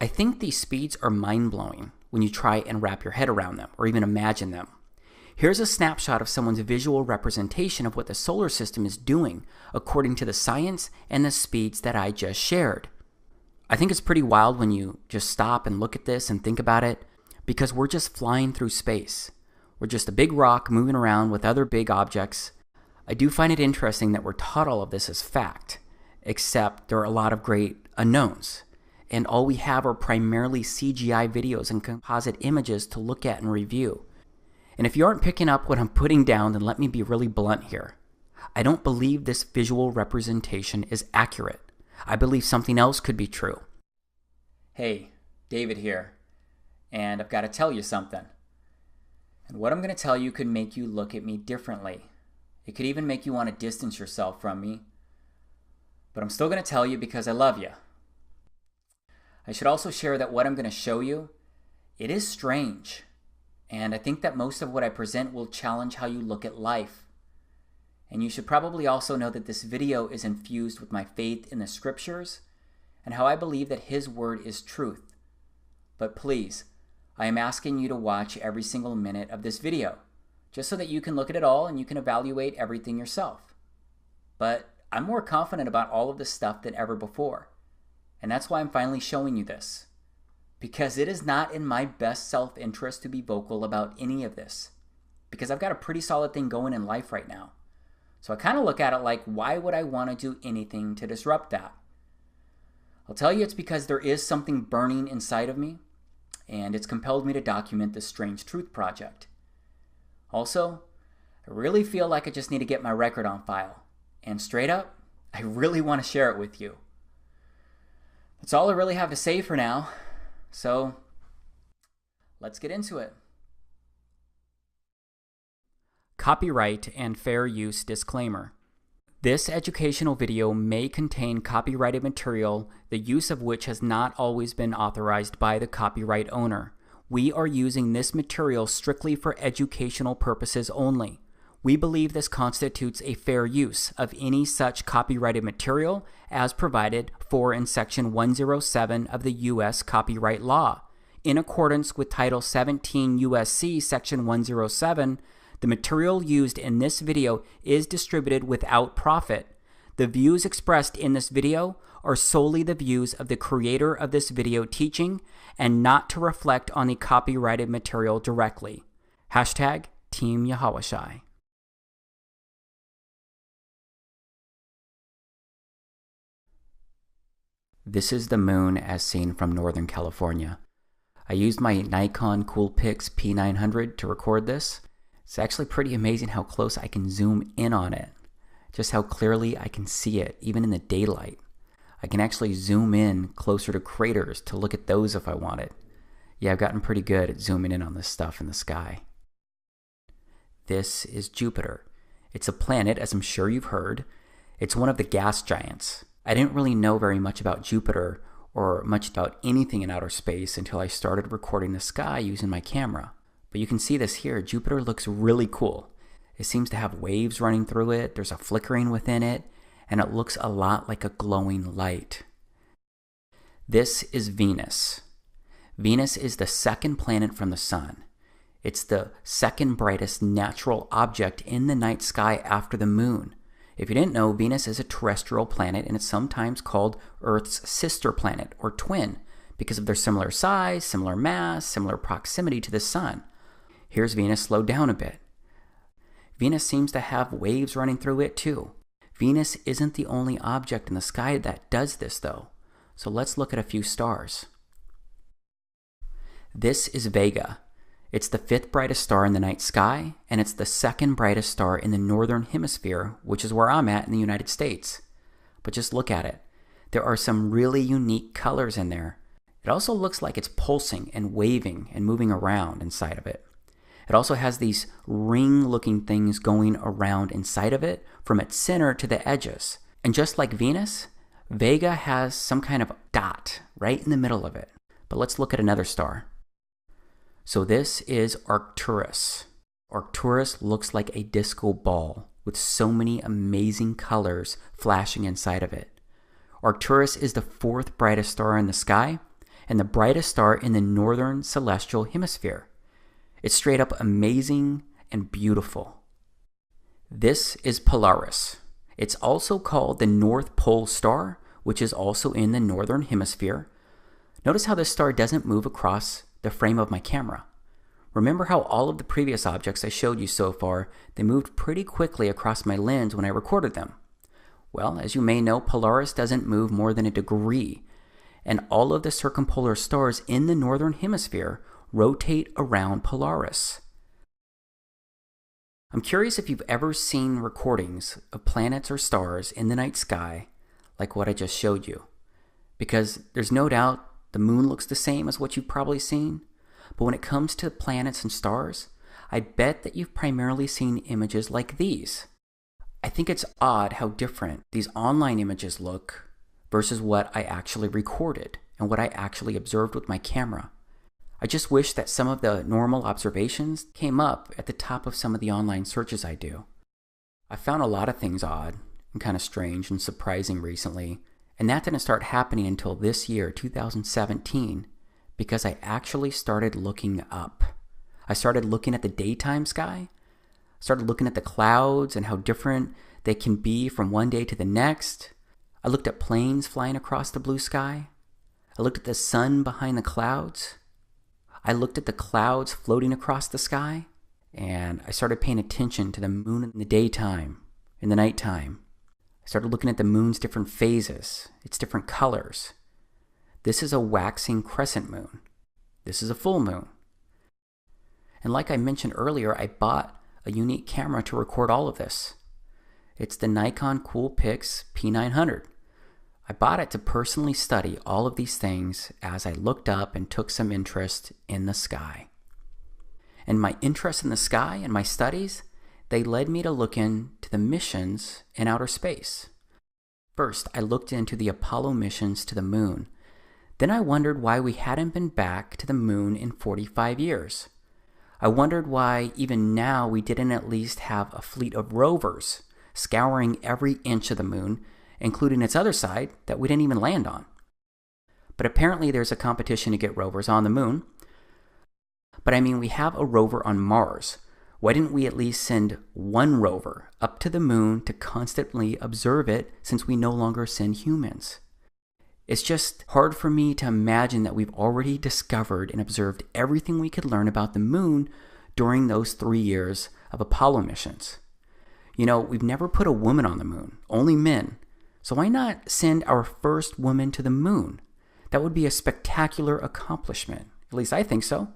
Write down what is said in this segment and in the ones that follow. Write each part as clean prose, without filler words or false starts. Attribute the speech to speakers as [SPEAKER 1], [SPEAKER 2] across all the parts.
[SPEAKER 1] I think these speeds are mind-blowing when you try and wrap your head around them or even imagine them. Here's a snapshot of someone's visual representation of what the solar system is doing according to the science and the speeds that I just shared. I think it's pretty wild when you just stop and look at this and think about it, because we're just flying through space. We're just a big rock moving around with other big objects. I do find it interesting that we're taught all of this as fact, except there are a lot of great unknowns. And all we have are primarily CGI videos and composite images to look at and review. And if you aren't picking up what I'm putting down, then let me be really blunt here. I don't believe this visual representation is accurate. I believe something else could be true. Hey, David here, and I've got to tell you something. And what I'm going to tell you could make you look at me differently. It could even make you want to distance yourself from me. But I'm still going to tell you because I love you. I should also share that what I'm going to show you, it is strange. And I think that most of what I present will challenge how you look at life. And you should probably also know that this video is infused with my faith in the scriptures and how I believe that His word is truth. But please, I am asking you to watch every single minute of this video, just so that you can look at it all and you can evaluate everything yourself. But I'm more confident about all of this stuff than ever before. And that's why I'm finally showing you this. Because it is not in my best self-interest to be vocal about any of this. Because I've got a pretty solid thing going in life right now. So I kind of look at it like, why would I want to do anything to disrupt that? I'll tell you it's because there is something burning inside of me, and it's compelled me to document this Strange Truth project. Also, I really feel like I just need to get my record on file. And straight up, I really want to share it with you. That's all I really have to say for now. So, let's get into it. Copyright and fair use disclaimer. This educational video may contain copyrighted material, the use of which has not always been authorized by the copyright owner. We are using this material strictly for educational purposes only. We believe this constitutes a fair use of any such copyrighted material as provided for in Section 107 of the U.S. Copyright Law. In accordance with Title 17 U.S.C. Section 107, the material used in this video is distributed without profit. The views expressed in this video are solely the views of the creator of this video teaching and not to reflect on the copyrighted material directly. Hashtag Team Yahawashai. This is the moon as seen from Northern California. I used my Nikon Coolpix P900 to record this. It's actually pretty amazing how close I can zoom in on it. Just how clearly I can see it, even in the daylight. I can actually zoom in closer to craters to look at those if I wanted. Yeah, I've gotten pretty good at zooming in on this stuff in the sky. This is Jupiter. It's a planet, as I'm sure you've heard. It's one of the gas giants. I didn't really know very much about Jupiter or much about anything in outer space until I started recording the sky using my camera. But you can see this here. Jupiter looks really cool. It seems to have waves running through it. There's a flickering within it, and it looks a lot like a glowing light. This is Venus. Venus is the second planet from the Sun. It's the second brightest natural object in the night sky after the moon. If you didn't know, Venus is a terrestrial planet, and it's sometimes called Earth's sister planet, or twin, because of their similar size, similar mass, similar proximity to the Sun. Here's Venus slowed down a bit. Venus seems to have waves running through it too. Venus isn't the only object in the sky that does this though. So let's look at a few stars. This is Vega. It's the fifth brightest star in the night sky, and it's the second brightest star in the northern hemisphere, which is where I'm at in the United States. But just look at it. There are some really unique colors in there. It also looks like it's pulsing and waving and moving around inside of it. It also has these ring-looking things going around inside of it from its center to the edges. And just like Venus, Vega has some kind of dot right in the middle of it. But let's look at another star. So this is Arcturus. Arcturus looks like a disco ball with so many amazing colors flashing inside of it. Arcturus is the fourth brightest star in the sky, and the brightest star in the northern celestial hemisphere. It's straight up amazing and beautiful. This is Polaris. It's also called the North Pole Star, which is also in the northern hemisphere. Notice how this star doesn't move across the frame of my camera. Remember how all of the previous objects I showed you so far, they moved pretty quickly across my lens when I recorded them. Well, as you may know, Polaris doesn't move more than a degree, and all of the circumpolar stars in the northern hemisphere rotate around Polaris. I'm curious if you've ever seen recordings of planets or stars in the night sky like what I just showed you, because there's no doubt the moon looks the same as what you've probably seen. But when it comes to planets and stars, I bet that you've primarily seen images like these. I think it's odd how different these online images look versus what I actually recorded and what I actually observed with my camera. I just wish that some of the normal observations came up at the top of some of the online searches I do. I found a lot of things odd and kind of strange and surprising recently, and that didn't start happening until this year, 2017. Because I actually started looking up. I started looking at the daytime sky, started looking at the clouds and how different they can be from one day to the next. I looked at planes flying across the blue sky. I looked at the sun behind the clouds. I looked at the clouds floating across the sky. And I started paying attention to the moon in the daytime, in the nighttime. I started looking at the moon's different phases, its different colors. This is a waxing crescent moon. This is a full moon. And like I mentioned earlier, I bought a unique camera to record all of this. It's the Nikon Coolpix P900. I bought it to personally study all of these things as I looked up and took some interest in the sky. And my interest in the sky and my studies, they led me to look into the missions in outer space. First, I looked into the Apollo missions to the moon. Then I wondered why we hadn't been back to the moon in 45 years. I wondered why even now we didn't at least have a fleet of rovers scouring every inch of the moon, including its other side that we didn't even land on. But apparently there's a competition to get rovers on the moon. But I mean, we have a rover on Mars. Why didn't we at least send one rover up to the moon to constantly observe it, since we no longer send humans? It's just hard for me to imagine that we've already discovered and observed everything we could learn about the moon during those 3 years of Apollo missions. You know, we've never put a woman on the moon, only men. So why not send our first woman to the moon? That would be a spectacular accomplishment. At least I think so.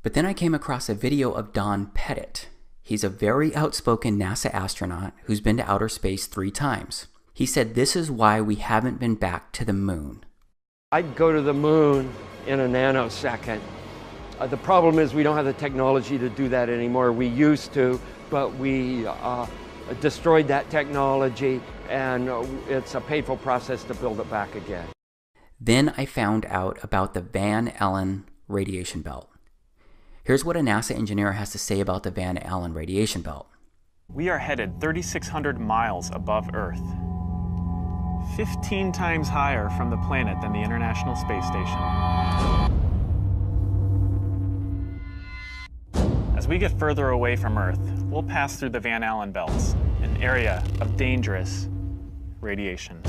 [SPEAKER 1] But then I came across a video of Don Pettit. He's a very outspoken NASA astronaut who's been to outer space 3 times. He said this is why we haven't been back to the moon.
[SPEAKER 2] I'd go to the moon in a nanosecond. The problem is we don't have the technology to do that anymore. We used to, but we destroyed that technology, and it's a painful process to build it back again.
[SPEAKER 1] Then I found out about the Van Allen radiation belt. Here's what a NASA engineer has to say about the Van Allen radiation belt.
[SPEAKER 3] We are headed 3,600 miles above Earth, 15 times higher from the planet than the International Space Station. As we get further away from Earth, we'll pass through the Van Allen belts, an area of dangerous radiation.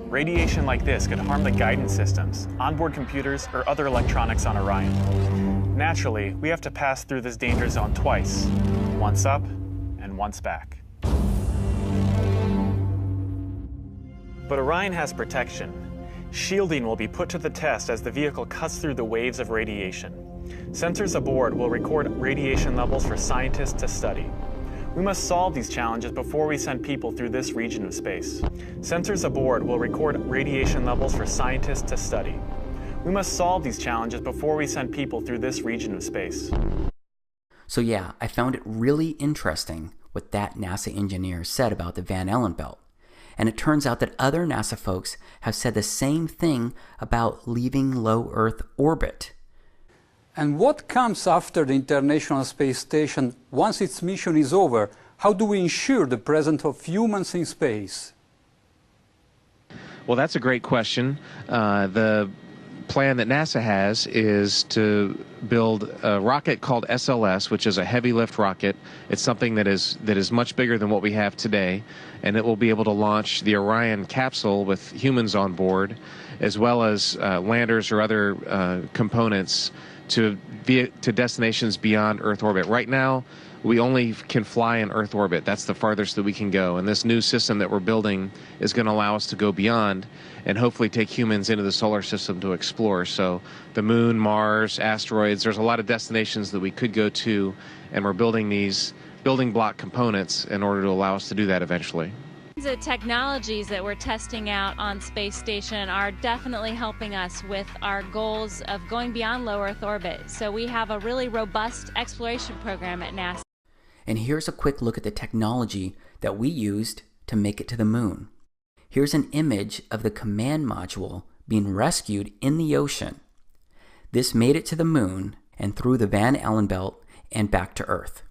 [SPEAKER 3] Radiation like this could harm the guidance systems, onboard computers, or other electronics on Orion. Naturally, we have to pass through this danger zone twice, once up and once back. But Orion has protection. Shielding will be put to the test as the vehicle cuts through the waves of radiation. Sensors aboard will record radiation levels for scientists to study. We must solve these challenges before we send people through this region of space. Sensors aboard will record radiation levels for scientists to study. We must solve these challenges before we send people through this region of space.
[SPEAKER 1] So yeah, I found it really interesting what that NASA engineer said about the Van Allen belt. And it turns out that other NASA folks have said the same thing about leaving low Earth orbit.
[SPEAKER 4] And what comes after the International Space Station once its mission is over? How do we ensure the presence of humans in space?
[SPEAKER 5] Well, that's a great question. The plan that NASA has is to build a rocket called SLS, which is a heavy lift rocket. It's something that is much bigger than what we have today, and it will be able to launch the Orion capsule with humans on board, as well as landers or other components to destinations beyond Earth orbit. Right now, we only can fly in Earth orbit. That's the farthest that we can go. And this new system that we're building is going to allow us to go beyond and hopefully take humans into the solar system to explore. So the moon, Mars, asteroids, there's a lot of destinations that we could go to, and we're building these building block components in order to allow us to do that eventually.
[SPEAKER 6] The technologies that we're testing out on Space Station are definitely helping us with our goals of going beyond low Earth orbit. So we have a really robust exploration program at NASA.
[SPEAKER 1] And here's a quick look at the technology that we used to make it to the moon. Here's an image of the command module being rescued in the ocean. This made it to the moon and through the Van Allen belt and back to Earth.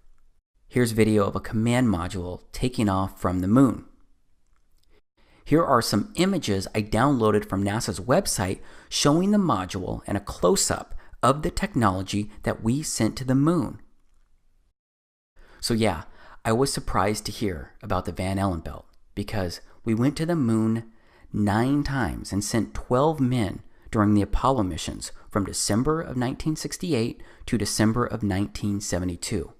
[SPEAKER 1] Here's video of a command module taking off from the moon. Here are some images I downloaded from NASA's website showing the module and a close-up of the technology that we sent to the moon. So yeah, I was surprised to hear about the Van Allen belt because we went to the moon 9 times and sent 12 men during the Apollo missions from December of 1968 to December of 1972.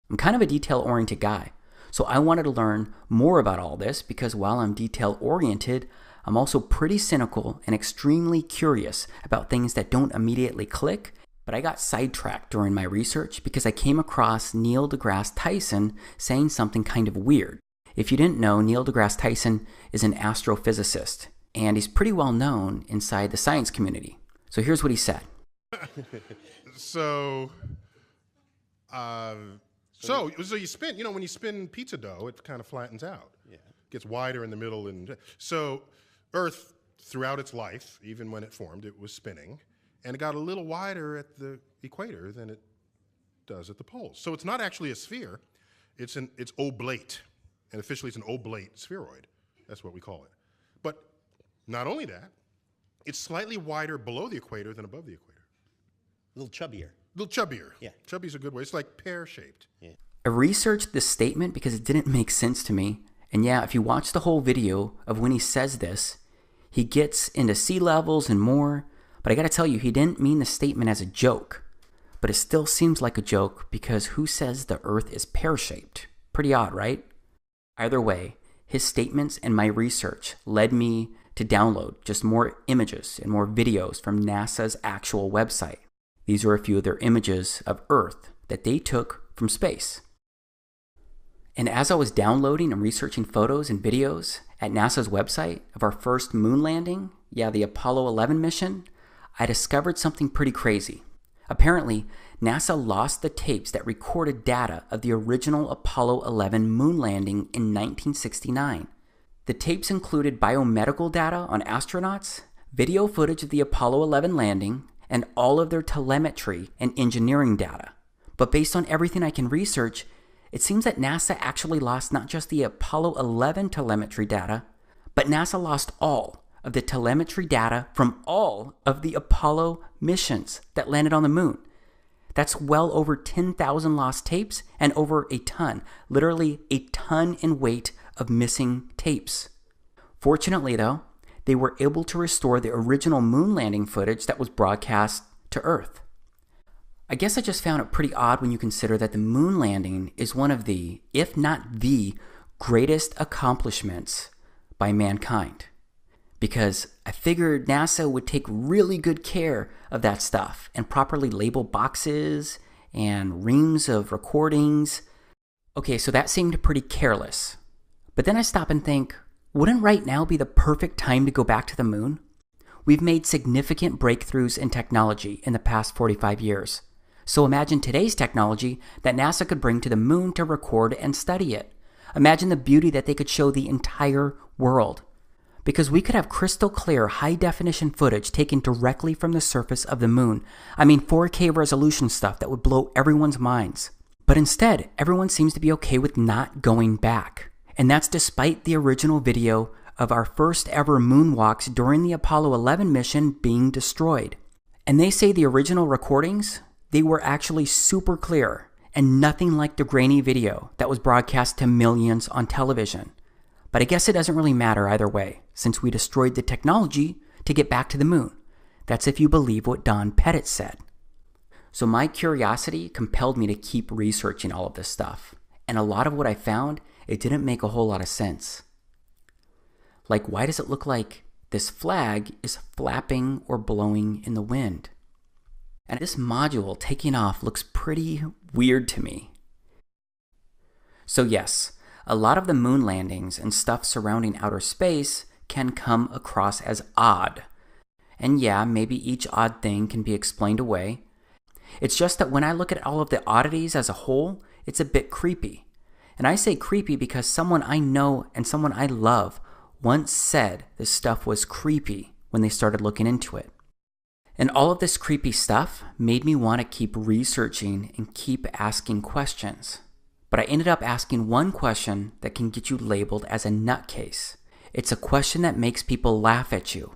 [SPEAKER 1] I'm kind of a detail-oriented guy, so I wanted to learn more about all this because while I'm detail-oriented, I'm also pretty cynical and extremely curious about things that don't immediately click. But I got sidetracked during my research because I came across Neil deGrasse Tyson saying something kind of weird. If you didn't know, Neil deGrasse Tyson is an astrophysicist, and he's pretty well known inside the science community. So here's what he said.
[SPEAKER 7] So you spin, when you spin pizza dough, it kind of flattens out. Yeah. Gets wider in the middle. And so Earth, throughout its life, even when it formed, it was spinning. And it got a little wider at the equator than it does at the poles. So it's not actually a sphere, it's oblate. And officially it's an oblate spheroid. That's what we call it. But not only that, it's slightly wider below the equator than above the equator.
[SPEAKER 8] A little chubbier.
[SPEAKER 7] A little chubbier.
[SPEAKER 8] Yeah.
[SPEAKER 7] Chubby's a good way. It's like pear-shaped.
[SPEAKER 8] Yeah.
[SPEAKER 1] I researched this statement because it didn't make sense to me. And yeah, if you watch the whole video of when he says this, he gets into sea levels and more. But I gotta tell you, he didn't mean the statement as a joke. But it still seems like a joke because who says the Earth is pear-shaped? Pretty odd, right? Either way, his statements and my research led me to download just more images and more videos from NASA's actual website. These are a few of their images of Earth that they took from space. And as I was downloading and researching photos and videos at NASA's website of our first moon landing, the Apollo 11 mission, I discovered something pretty crazy. Apparently, NASA lost the tapes that recorded data of the original Apollo 11 moon landing in 1969. The tapes included biomedical data on astronauts, video footage of the Apollo 11 landing, and all of their telemetry and engineering data. But based on everything I can research, it seems that NASA actually lost not just the Apollo 11 telemetry data, but NASA lost all of the telemetry data from all of the Apollo missions that landed on the moon. That's well over 10,000 lost tapes and over a ton, literally a ton in weight of missing tapes. Fortunately though, they were able to restore the original moon landing footage that was broadcast to Earth. I guess I just found it pretty odd when you consider that the moon landing is one of the, if not the, greatest accomplishments by mankind. Because I figured NASA would take really good care of that stuff and properly label boxes and reams of recordings. Okay, so that seemed pretty careless. But then I stop and think, wouldn't right now be the perfect time to go back to the moon? We've made significant breakthroughs in technology in the past 45 years. So imagine today's technology that NASA could bring to the moon to record and study it. Imagine the beauty that they could show the entire world. Because we could have crystal clear, high-definition footage taken directly from the surface of the moon. I mean 4K resolution stuff that would blow everyone's minds. But instead, everyone seems to be okay with not going back. And that's despite the original video of our first ever moonwalks during the Apollo 11 mission being destroyed. And they say the original recordings, they were actually super clear and nothing like the grainy video that was broadcast to millions on television. But I guess it doesn't really matter either way, since we destroyed the technology to get back to the moon. That's if you believe what Don Pettit said. So my curiosity compelled me to keep researching all of this stuff. And a lot of what I found, it didn't make a whole lot of sense. Like, why does it look like this flag is flapping or blowing in the wind? And this module taking off looks pretty weird to me. So yes, a lot of the moon landings and stuff surrounding outer space can come across as odd. And yeah, maybe each odd thing can be explained away. It's just that when I look at all of the oddities as a whole, it's a bit creepy. And I say creepy because someone I know and someone I love once said this stuff was creepy when they started looking into it. And all of this creepy stuff made me want to keep researching and keep asking questions. But I ended up asking one question that can get you labeled as a nutcase. It's a question that makes people laugh at you.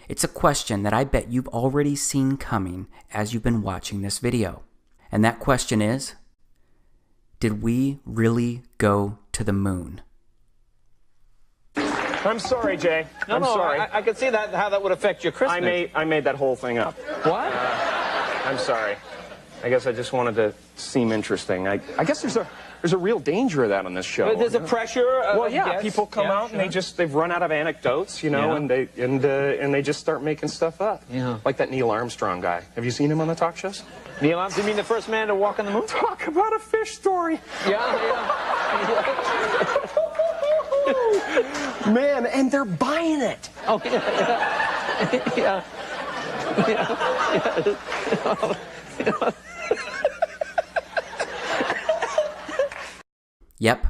[SPEAKER 1] It's a question that I bet you've already seen coming as you've been watching this video. And that question is, did we really go to the moon?
[SPEAKER 9] I'm sorry, Jay. I'm sorry.
[SPEAKER 10] I can see that how that would affect your Christmas.
[SPEAKER 9] I made that whole thing up.
[SPEAKER 10] What?
[SPEAKER 9] I'm sorry. I guess I just wanted to seem interesting. I guess there's a real danger of that on this show.
[SPEAKER 10] But there's a pressure.
[SPEAKER 9] Well, yeah, people come out and they've run out of anecdotes, you know, and they just start making stuff up.
[SPEAKER 10] Yeah.
[SPEAKER 9] Like that Neil Armstrong guy. Have you seen him on the talk shows?
[SPEAKER 10] Neil Armstrong, you mean the first man to walk on the moon?
[SPEAKER 9] Talk about a fish story.
[SPEAKER 10] Yeah.
[SPEAKER 9] Man, and they're buying it.
[SPEAKER 10] Oh, yeah.
[SPEAKER 1] Yep,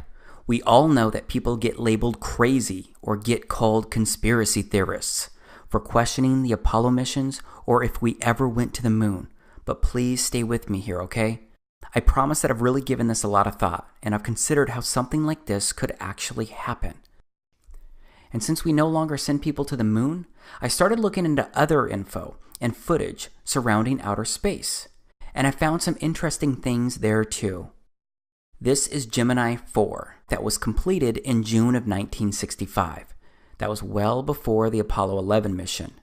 [SPEAKER 1] we all know that people get labeled crazy or get called conspiracy theorists for questioning the Apollo missions or if we ever went to the moon. But please stay with me here, okay? I promise that I've really given this a lot of thought, and I've considered how something like this could actually happen. And since we no longer send people to the moon, I started looking into other info and footage surrounding outer space. And I found some interesting things there too. This is Gemini 4 that was completed in June of 1965. That was well before the Apollo 11 mission.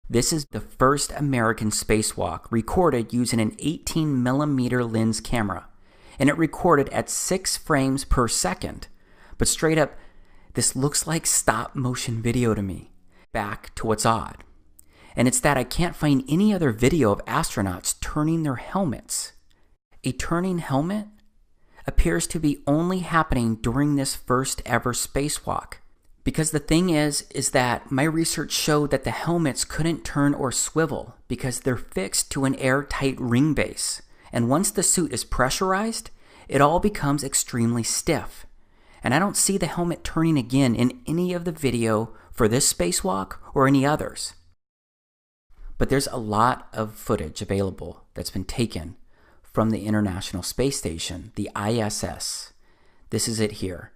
[SPEAKER 1] This is the first American spacewalk recorded using an 18mm lens camera, and it recorded at 6 frames per second. But straight up, this looks like stop motion video to me. Back to what's odd. And it's that I can't find any other video of astronauts turning their helmets. A turning helmet appears to be only happening during this first ever spacewalk. Because the thing is that my research showed that the helmets couldn't turn or swivel because they're fixed to an airtight ring base. And once the suit is pressurized, it all becomes extremely stiff. And I don't see the helmet turning again in any of the video for this spacewalk or any others. But there's a lot of footage available that's been taken from the International Space Station, the ISS. This is it here.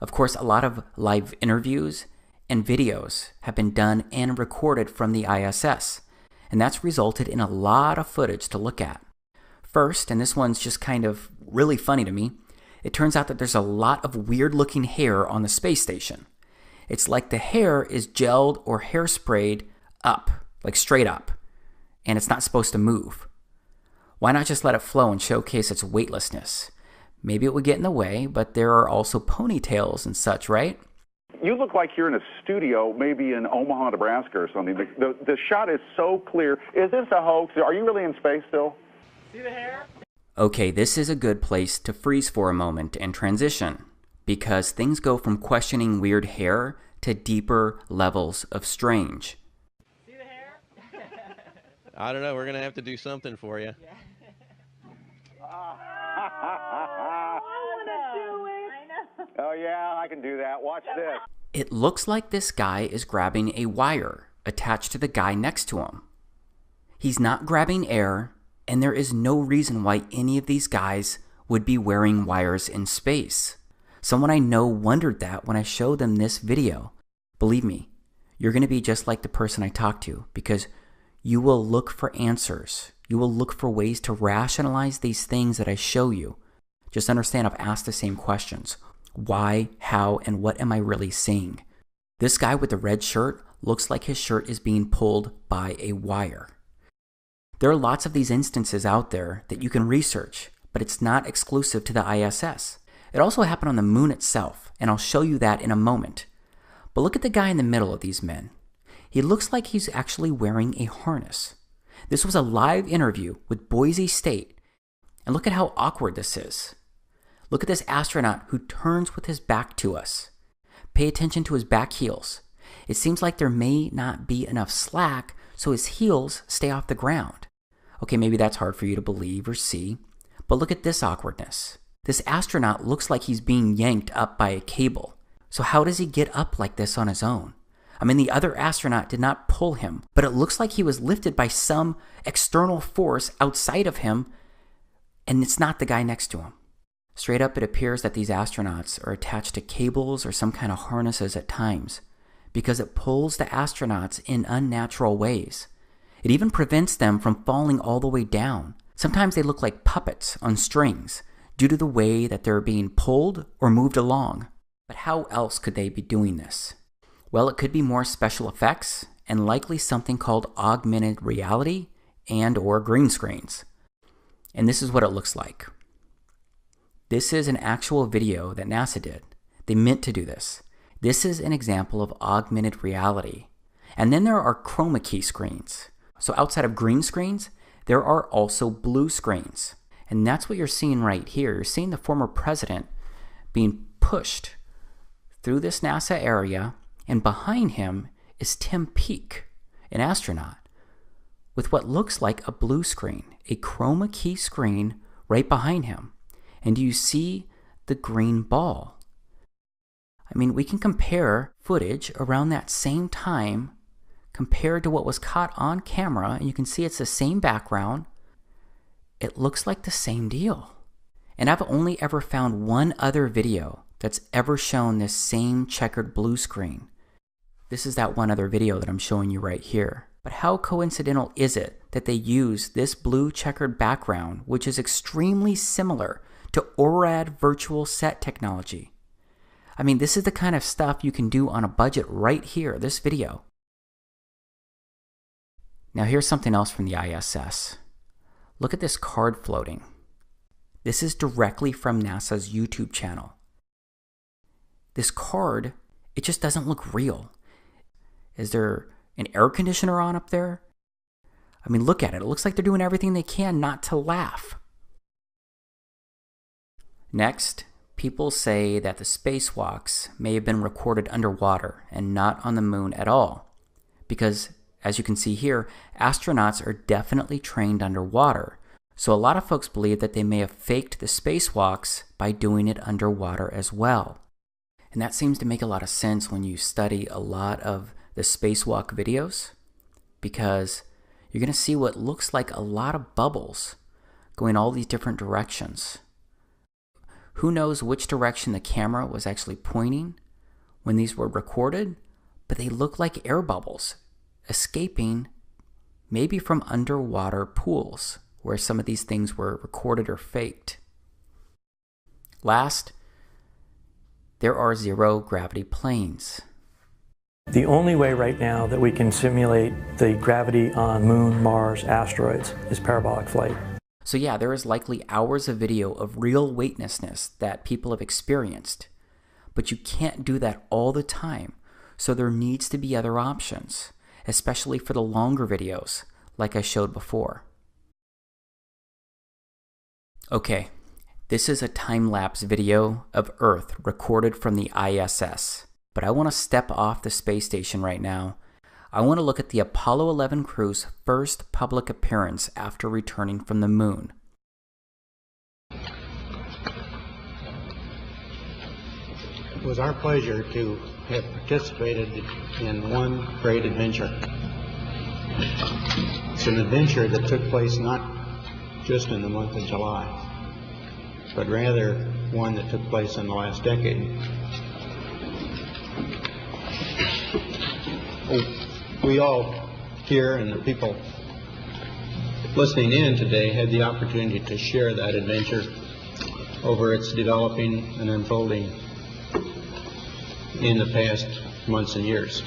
[SPEAKER 1] Of course, a lot of live interviews and videos have been done and recorded from the ISS, and that's resulted in a lot of footage to look at. First, and this one's just kind of really funny to me, it turns out that there's a lot of weird-looking hair on the space station. It's like the hair is gelled or hairsprayed up, like straight up, and it's not supposed to move. Why not just let it flow and showcase its weightlessness? Maybe it would get in the way, but there are also ponytails and such, right?
[SPEAKER 11] You look like you're in a studio, maybe in Omaha, Nebraska or something. The shot is so clear. Is this a hoax? Are you really in space still?
[SPEAKER 10] See the hair?
[SPEAKER 1] Okay, this is a good place to freeze for a moment and transition, because things go from questioning weird hair to deeper levels of strange.
[SPEAKER 10] See the hair?
[SPEAKER 12] I don't know. We're going to have to do something for you.
[SPEAKER 10] Yeah.
[SPEAKER 11] Oh, yeah, I can do that. Watch this.
[SPEAKER 1] It looks like this guy is grabbing a wire attached to the guy next to him. He's not grabbing air, and there is no reason why any of these guys would be wearing wires in space. Someone I know wondered that when I showed them this video. Believe me, you're going to be just like the person I talked to, because you will look for answers. You will look for ways to rationalize these things that I show you. Just understand I've asked the same questions. Why, how, and what am I really seeing? This guy with the red shirt looks like his shirt is being pulled by a wire. There are lots of these instances out there that you can research, but it's not exclusive to the ISS. It also happened on the moon itself, and I'll show you that in a moment. But look at the guy in the middle of these men. He looks like he's actually wearing a harness. This was a live interview with Boise State, and look at how awkward this is. Look at this astronaut who turns with his back to us. Pay attention to his back heels. It seems like there may not be enough slack, so his heels stay off the ground. Okay, maybe that's hard for you to believe or see, but look at this awkwardness. This astronaut looks like he's being yanked up by a cable. So how does he get up like this on his own? I mean, the other astronaut did not pull him, but it looks like he was lifted by some external force outside of him, and it's not the guy next to him. Straight up, it appears that these astronauts are attached to cables or some kind of harnesses at times, because it pulls the astronauts in unnatural ways. It even prevents them from falling all the way down. Sometimes they look like puppets on strings due to the way that they're being pulled or moved along. But how else could they be doing this? Well, it could be more special effects and likely something called augmented reality and or green screens. And this is what it looks like. This is an actual video that NASA did. They meant to do this. This is an example of augmented reality. And then there are chroma key screens. So outside of green screens, there are also blue screens. And that's what you're seeing right here. You're seeing the former president being pushed through this NASA area, and behind him is Tim Peake, an astronaut, with what looks like a blue screen, a chroma key screen right behind him. And do you see the green ball? I mean, we can compare footage around that same time compared to what was caught on camera, and you can see it's the same background. It looks like the same deal. And I've only ever found one other video that's ever shown this same checkered blue screen. This is that one other video that I'm showing you right here. But how coincidental is it that they use this blue checkered background, which is extremely similar to ORAD virtual set technology? I mean, this is the kind of stuff you can do on a budget right here, this video. Now here's something else from the ISS. Look at this card floating. This is directly from NASA's YouTube channel. This card, it just doesn't look real. Is there an air conditioner on up there? I mean, look at it. It looks like they're doing everything they can not to laugh. Next, people say that the spacewalks may have been recorded underwater and not on the moon at all. Because, as you can see here, astronauts are definitely trained underwater. So a lot of folks believe that they may have faked the spacewalks by doing it underwater as well. And that seems to make a lot of sense when you study a lot of the spacewalk videos, because you're going to see what looks like a lot of bubbles going all these different directions. Who knows which direction the camera was actually pointing when these were recorded, but they look like air bubbles escaping maybe from underwater pools where some of these things were recorded or faked. Last, there are zero gravity planes.
[SPEAKER 10] The only way right now that we can simulate the gravity on Moon, Mars, asteroids is parabolic flight.
[SPEAKER 1] So yeah, there is likely hours of video of real weightlessness that people have experienced, but you can't do that all the time, so there needs to be other options, especially for the longer videos like I showed before. Okay, this is a time-lapse video of Earth recorded from the ISS, but I want to step off the space station right now. I want to look at the Apollo 11 crew's first public appearance after returning from the moon.
[SPEAKER 13] It was our pleasure to have participated in one great adventure. It's an adventure that took place not just in the month of July, but rather one that took place in the last decade. we all here and the people listening in today had the opportunity to share that adventure over its developing and unfolding in the past months and years.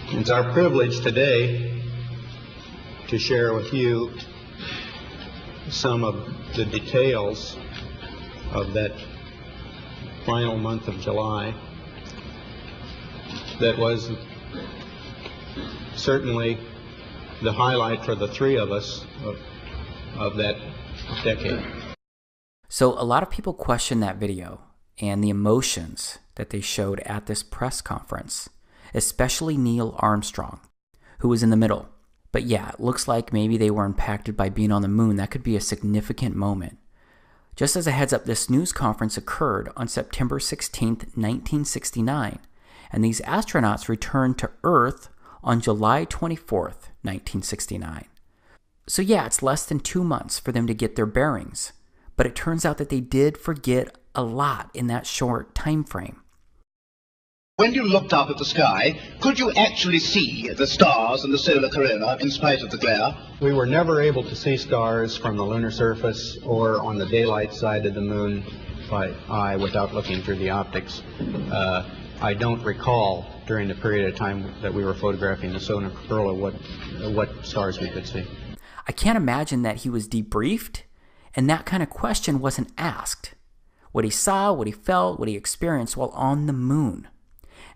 [SPEAKER 13] It's our privilege today to share with you some of the details of that final month of July that was certainly the highlight for the three of us of that decade.
[SPEAKER 1] So a lot of people question that video and the emotions that they showed at this press conference, especially Neil Armstrong, who was in the middle. But yeah, it looks like maybe they were impacted by being on the moon. That could be a significant moment. Just as a heads up, this news conference occurred on September 16th, 1969, and these astronauts returned to Earth on July 24th, 1969. So yeah, it's less than 2 months for them to get their bearings, but it turns out that they did forget a lot in that short time frame.
[SPEAKER 14] When you looked up at the sky, could you actually see the stars and the solar corona in spite of the glare?
[SPEAKER 13] We were never able to see stars from the lunar surface or on the daylight side of the moon by eye without looking through the optics. I don't recall during the period of time that we were photographing the solar corona what stars we could see.
[SPEAKER 1] I can't imagine that he was debriefed and that kind of question wasn't asked. What he saw, what he felt, what he experienced while on the moon.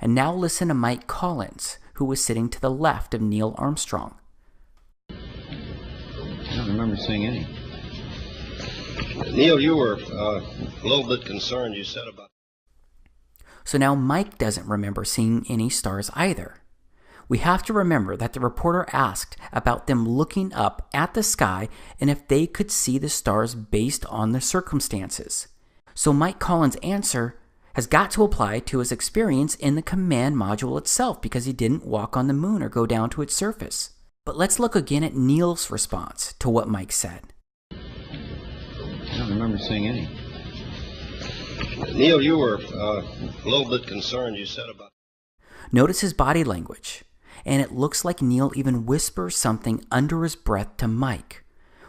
[SPEAKER 1] And now listen to Mike Collins, who was sitting to the left of Neil Armstrong.
[SPEAKER 15] I don't remember seeing any. Neil, you were a little bit concerned, you said about...
[SPEAKER 1] So now Mike doesn't remember seeing any stars either. We have to remember that the reporter asked about them looking up at the sky and if they could see the stars based on the circumstances. So Mike Collins' answer has got to apply to his experience in the command module itself because he didn't walk on the moon or go down to its surface. But let's look again at Neil's response to what Mike said.
[SPEAKER 15] I don't remember seeing any. Neil, you were a little bit concerned, you said about...
[SPEAKER 1] Notice his body language, and it looks like Neil even whispers something under his breath to Mike.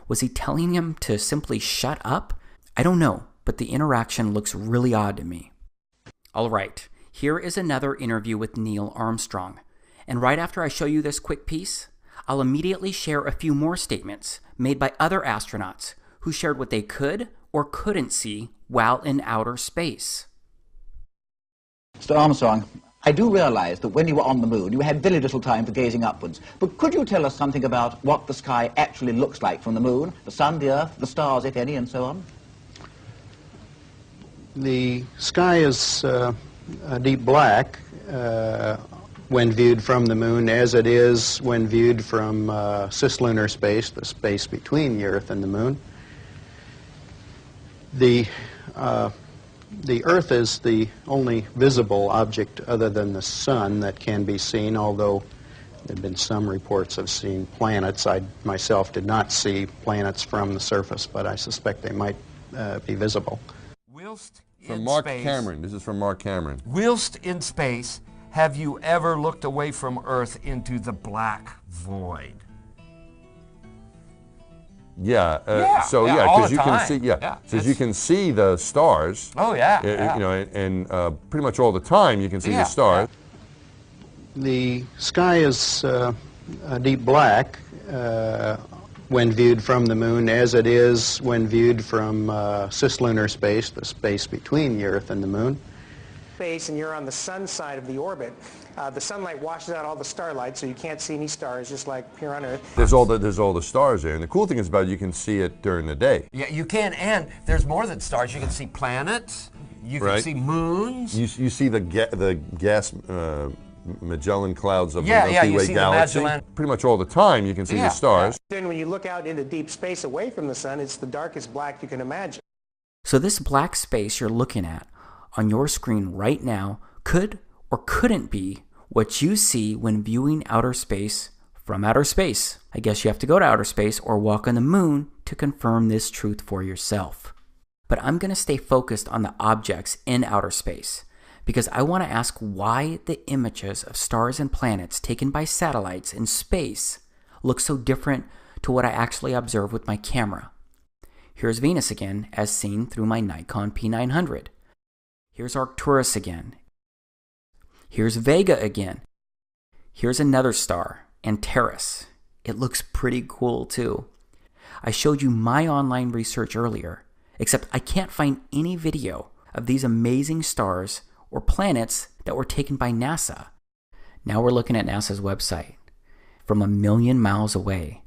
[SPEAKER 1] Was he telling him to simply shut up? I don't know, but the interaction looks really odd to me. All right, here is another interview with Neil Armstrong. And right after I show you this quick piece, I'll immediately share a few more statements made by other astronauts who shared what they could or couldn't see while in outer space.
[SPEAKER 16] Mr. Armstrong, I do realize that when you were on the moon, you had very little time for gazing upwards. But could you tell us something about what the sky actually looks like from the moon, the sun, the earth, the stars, if any, and so on?
[SPEAKER 13] The sky is a deep black when viewed from the moon, as it is when viewed from cislunar space, the space between the Earth and the moon. The Earth is the only visible object other than the sun that can be seen, although there have been some reports of seeing planets. I myself did not see planets from the surface, but I suspect they might be visible.
[SPEAKER 17] From Mark Cameron. This is from Mark Cameron.
[SPEAKER 2] Whilst in space, have you ever looked away from Earth into the black void?
[SPEAKER 17] Yeah.
[SPEAKER 2] All
[SPEAKER 17] because
[SPEAKER 2] the
[SPEAKER 17] you can
[SPEAKER 2] time.
[SPEAKER 17] see. Because you can see the stars.
[SPEAKER 2] Oh yeah.
[SPEAKER 17] You know, and pretty much all the time you can see the stars.
[SPEAKER 13] The sky is a deep black when viewed from the moon, as it is when viewed from cislunar space, the space between the Earth and the moon.
[SPEAKER 18] Space, and you're on the sun side of the orbit. The sunlight washes out all the starlight, so you can't see any stars, just like here on Earth.
[SPEAKER 17] There's all the stars there, and the cool thing is about it, you can see it during the day.
[SPEAKER 2] Yeah, you can, and there's more than stars. You can see planets. You can see moons.
[SPEAKER 17] You see the gas Magellan clouds of the
[SPEAKER 2] you
[SPEAKER 17] Milky Way
[SPEAKER 2] see
[SPEAKER 17] galaxy.
[SPEAKER 2] the Magellan.
[SPEAKER 17] Pretty much all the time you can see the stars.
[SPEAKER 18] Then when you look out into deep space away from the sun, it's the darkest black you can imagine.
[SPEAKER 1] So this black space you're looking at on your screen right now could or couldn't be what you see when viewing outer space from outer space. I guess you have to go to outer space or walk on the moon to confirm this truth for yourself. But I'm going to stay focused on the objects in outer space because I want to ask why the images of stars and planets taken by satellites in space look so different to what I actually observe with my camera. Here's Venus again, as seen through my Nikon P900. Here's Arcturus again. Here's Vega again. Here's another star, Antares. It looks pretty cool too. I showed you my online research earlier, except I can't find any video of these amazing stars or planets that were taken by NASA. Now we're looking at NASA's website. From 1 million miles away,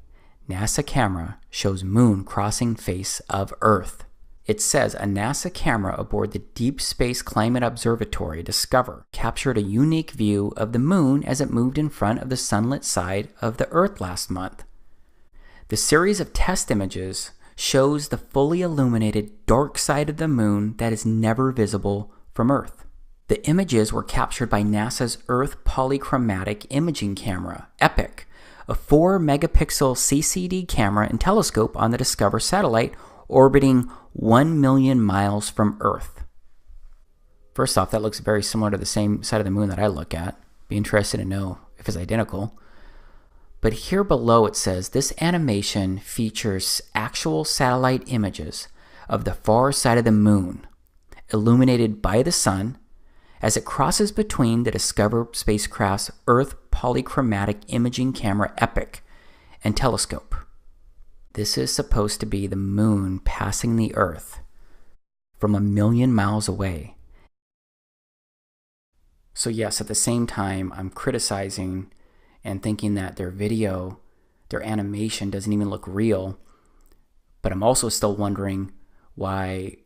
[SPEAKER 1] NASA camera shows moon crossing face of Earth. It says a NASA camera aboard the Deep Space Climate Observatory Discover captured a unique view of the moon as it moved in front of the sunlit side of the Earth last month. The series of test images shows the fully illuminated dark side of the moon that is never visible from Earth. The images were captured by NASA's Earth Polychromatic Imaging Camera, EPIC, a 4-megapixel CCD camera and telescope on the Discover satellite orbiting 1 million miles from Earth. First off, that looks very similar to the same side of the moon that I look at. Be interested to know if it's identical. But here below it says this animation features actual satellite images of the far side of the moon, illuminated by the sun, as it crosses between the Discover spacecraft's Earth Polychromatic Imaging Camera EPIC and telescope. This is supposed to be the moon passing the Earth from 1 million miles away. So yes, at the same time, I'm criticizing and thinking that their video, their animation doesn't even look real, but I'm also still wondering why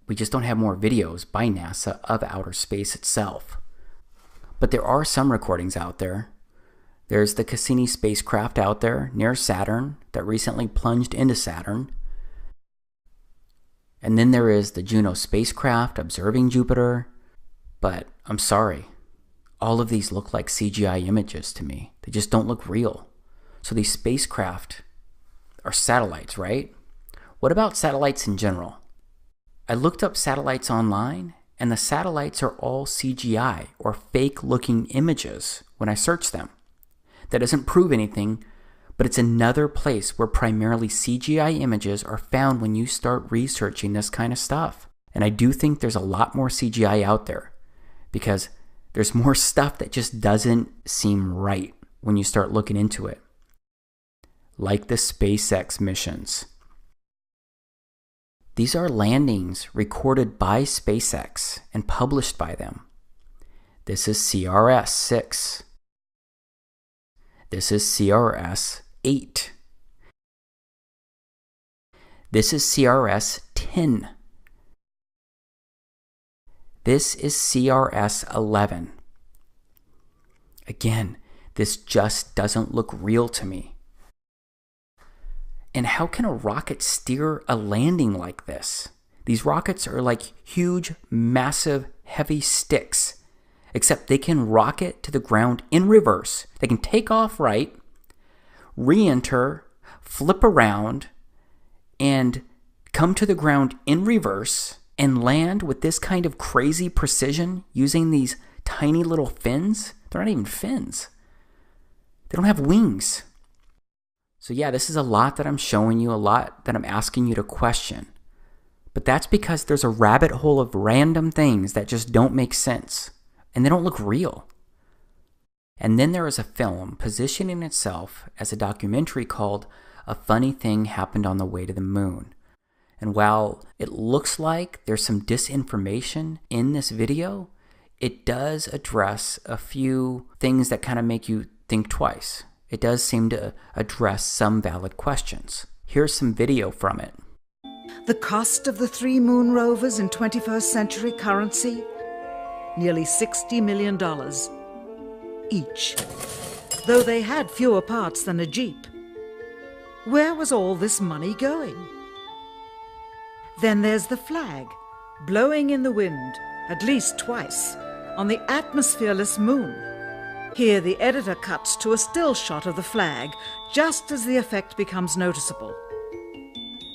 [SPEAKER 1] we just don't have more videos by NASA of outer space itself. But there are some recordings out there. There's the Cassini spacecraft out there near Saturn that recently plunged into Saturn. And then there is the Juno spacecraft observing Jupiter. But I'm sorry, all of these look like CGI images to me. They just don't look real. So these spacecraft are satellites, right? What about satellites in general? I looked up satellites online, and the satellites are all CGI or fake-looking images when I search them. That doesn't prove anything, but it's another place where primarily CGI images are found when you start researching this kind of stuff. And I do think there's a lot more CGI out there because there's more stuff that just doesn't seem right when you start looking into it. Like the SpaceX missions. These are landings recorded by SpaceX and published by them. This is CRS-6. This is CRS-8. This is CRS-10. This is CRS-11. Again, this just doesn't look real to me. And how can a rocket steer a landing like this? These rockets are like huge, massive, heavy sticks, except they can rocket to the ground in reverse. They can take off right, re-enter, flip around, and come to the ground in reverse and land with this kind of crazy precision using these tiny little fins. They're not even fins. They don't have wings. So yeah, this is a lot that I'm showing you, a lot that I'm asking you to question. But that's because there's a rabbit hole of random things that just don't make sense, and they don't look real. And then there is a film positioning itself as a documentary called A Funny Thing Happened on the Way to the Moon. And while it looks like there's some disinformation in this video, it does address a few things that kind of make you think twice. It does seem to address some valid questions. Here's some video from it.
[SPEAKER 19] The cost of the 3 moon rovers in 21st century currency? Nearly $60 million each, though they had fewer parts than a Jeep. Where was all this money going? Then there's the flag, blowing in the wind, at least twice, on the atmosphereless moon. Here the editor cuts to a still shot of the flag, just as the effect becomes noticeable.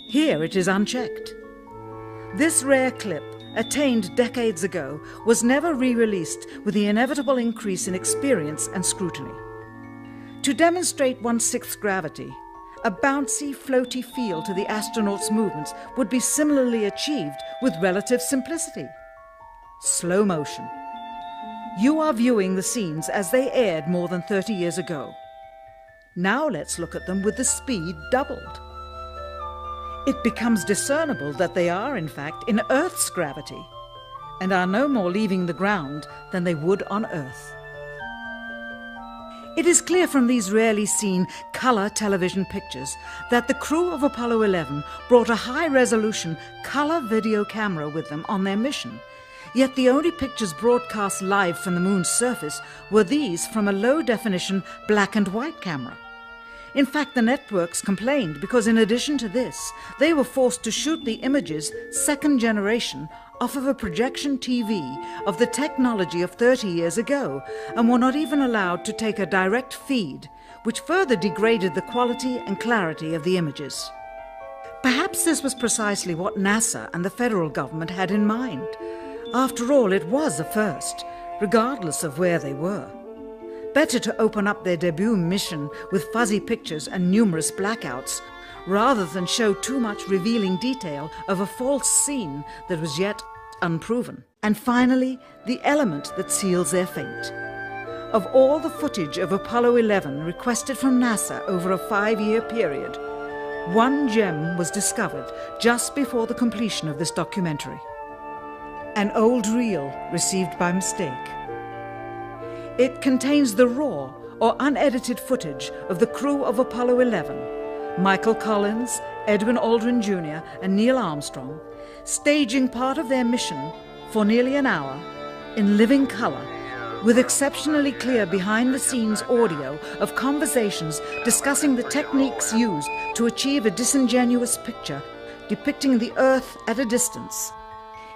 [SPEAKER 19] Here it is unchecked. This rare clip attained decades ago, was never re-released with the inevitable increase in experience and scrutiny. To demonstrate 1/6 gravity, a bouncy, floaty feel to the astronauts' movements would be similarly achieved with relative simplicity. Slow motion. You are viewing the scenes as they aired more than 30 years ago. Now let's look at them with the speed doubled. It becomes discernible that they are, in fact, in Earth's gravity, and are no more leaving the ground than they would on Earth. It is clear from these rarely seen colour television pictures that the crew of Apollo 11 brought a high-resolution colour video camera with them on their mission, yet the only pictures broadcast live from the moon's surface were these from a low-definition black and white camera. In fact, the networks complained because in addition to this, they were forced to shoot the images, second generation, off of a projection TV of the technology of 30 years ago, and were not even allowed to take a direct feed, which further degraded the quality and clarity of the images. Perhaps this was precisely what NASA and the federal government had in mind. After all, it was a first, regardless of where they were. Better to open up their debut mission with fuzzy pictures and numerous blackouts, rather than show too much revealing detail of a false scene that was yet unproven. And finally, the element that seals their fate. Of all the footage of Apollo 11 requested from NASA over a 5-year period, one gem was discovered just before the completion of this documentary. An old reel received by mistake. It contains the raw or unedited footage of the crew of Apollo 11, Michael Collins, Edwin Aldrin Jr. and Neil Armstrong, staging part of their mission for nearly an hour in living color, with exceptionally clear behind-the-scenes audio of conversations discussing the techniques used to achieve a disingenuous picture depicting the Earth at a distance,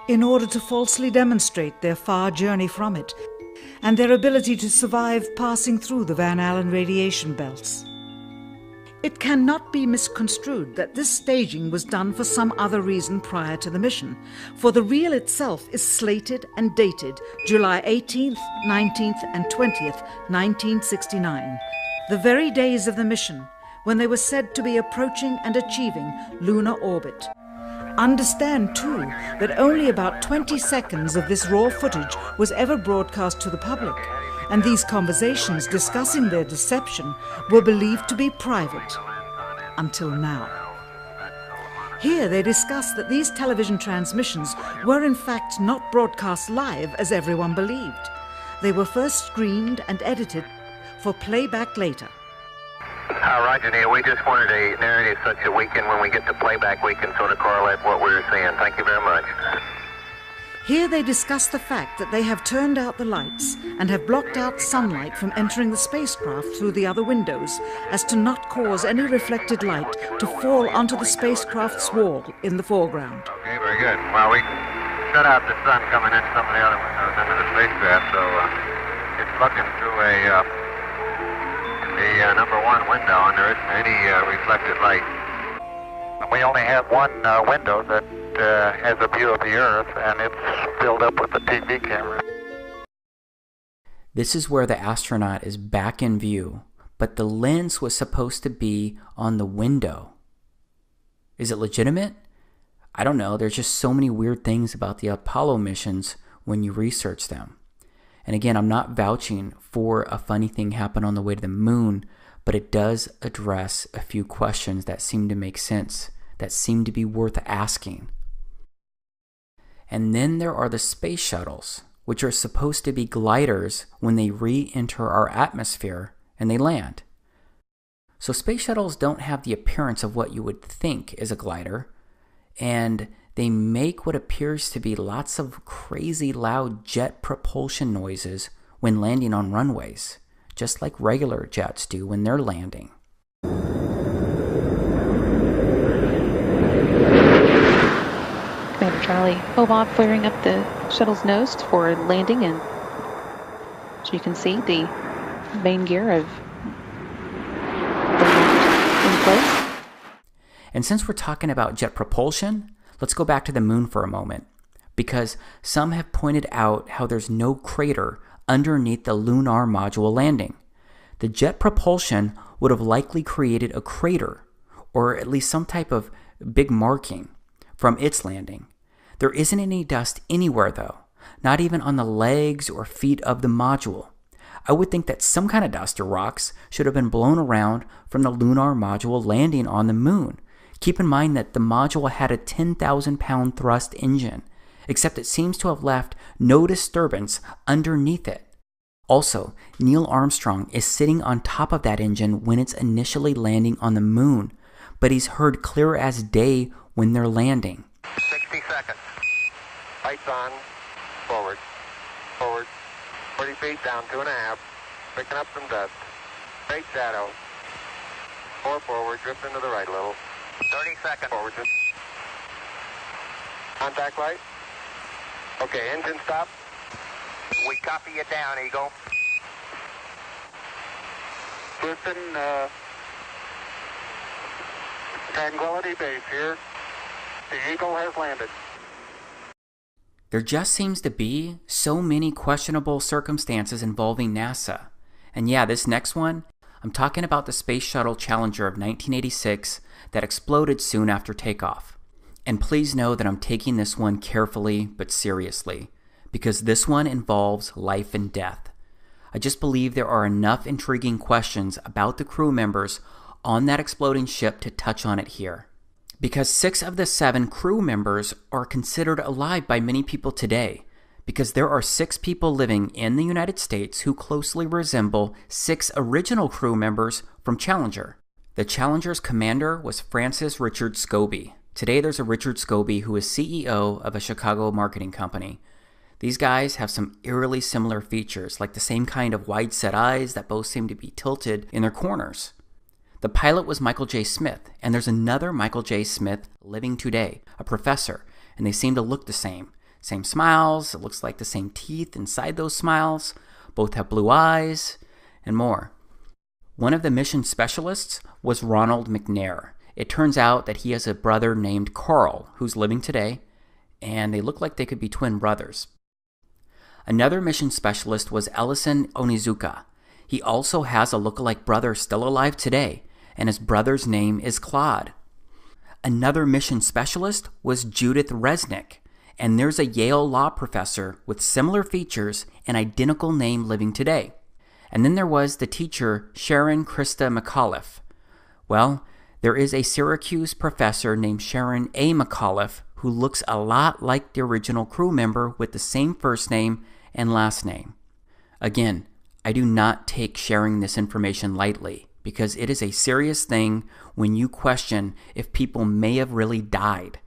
[SPEAKER 19] in order to falsely demonstrate their far journey from it and their ability to survive passing through the Van Allen radiation belts. It cannot be misconstrued that this staging was done for some other reason prior to the mission, for the reel itself is slated and dated July 18th, 19th and 20th, 1969, the very days of the mission when they were said to be approaching and achieving lunar orbit. Understand, too, that only about 20 seconds of this raw footage was ever broadcast to the public, and these conversations discussing their deception were believed to be private, until now. Here they discuss that these television transmissions were in fact not broadcast live as everyone believed. They were first screened and edited for playback later.
[SPEAKER 20] Roger, Neil. We just wanted a narrative such that we can, when we get to playback, we can sort of correlate what we were seeing. Thank you very much.
[SPEAKER 19] Here they discuss the fact that they have turned out the lights and have blocked out sunlight from entering the spacecraft through the other windows, as to not cause any reflected light to fall onto the spacecraft's wall in the foreground.
[SPEAKER 20] Okay, very good. Well, we shut out the sun coming in some of the other windows into the spacecraft, so it's looking through the number 1 window, and there isn't any reflected light. We only have one window that has a view of the Earth, and it's filled up with the TV camera.
[SPEAKER 1] This is where the astronaut is back in view, but the lens was supposed to be on the window. Is it legitimate? I don't know. There's just so many weird things about the Apollo missions when you research them. And again, I'm not vouching for a funny thing happen on the way to the moon, but it does address a few questions that seem to make sense, that seem to be worth asking. And then there are the space shuttles, which are supposed to be gliders when they re-enter our atmosphere and they land. So space shuttles don't have the appearance of what you would think is a glider, and they make what appears to be lots of crazy loud jet propulsion noises when landing on runways, just like regular jets do when they're landing.
[SPEAKER 21] Commander Charlie, Bob flaring up the shuttle's nose for landing, and so you can see the main gear of the launch in place.
[SPEAKER 1] And since we're talking about jet propulsion, let's go back to the moon for a moment. because some have pointed out how there's no crater underneath the lunar module landing. The jet propulsion would have likely created a crater, or at least some type of big marking from its landing. There isn't any dust anywhere though, not even on the legs or feet of the module. I would think that some kind of dust or rocks should have been blown around from the lunar module landing on the moon. Keep in mind that the module had a 10,000-pound thrust engine, except it seems to have left no disturbance underneath it. Also, Neil Armstrong is sitting on top of that engine when it's initially landing on the moon, but he's heard clear as day when they're landing.
[SPEAKER 20] 60 seconds. Lights on. Forward. Forward. 40 feet down, 2.5. Picking up some dust. Straight shadow. 4 forward, drift into the right a little. 30 seconds. Forward. Contact light. Okay, engine stop. We copy you down, Eagle. Houston, Tranquility Base here. The Eagle has landed.
[SPEAKER 1] There just seems to be so many questionable circumstances involving NASA. And yeah, this next one, I'm talking about the Space Shuttle Challenger of 1986 that exploded soon after takeoff. And please know that I'm taking this one carefully but seriously, because this one involves life and death. I just believe there are enough intriguing questions about the crew members on that exploding ship to touch on it here. Because 6 of the 7 crew members are considered alive by many people today, because there are 6 people living in the United States who closely resemble 6 original crew members from Challenger. The Challenger's commander was Francis Richard Scobie. Today there's a Richard Scobie who is CEO of a Chicago marketing company. These guys have some eerily similar features, like the same kind of wide-set eyes that both seem to be tilted in their corners. The pilot was Michael J. Smith, and there's another Michael J. Smith living today, a professor, and they seem to look the same. Same smiles, it looks like the same teeth inside those smiles, both have blue eyes, and more. One of the mission specialists was Ronald McNair. It turns out that he has a brother named Carl, who's living today, and they look like they could be twin brothers. Another mission specialist was Ellison Onizuka. He also has a lookalike brother still alive today, and his brother's name is Claude. Another mission specialist was Judith Resnick, and there's a Yale law professor with similar features and identical name living today. And then there was the teacher Sharon Christa McAuliffe. Well, there is a Syracuse professor named Sharon A. McAuliffe who looks a lot like the original crew member with the same first name and last name. Again, I do not take sharing this information lightly, because it is a serious thing when you question if people may have really died.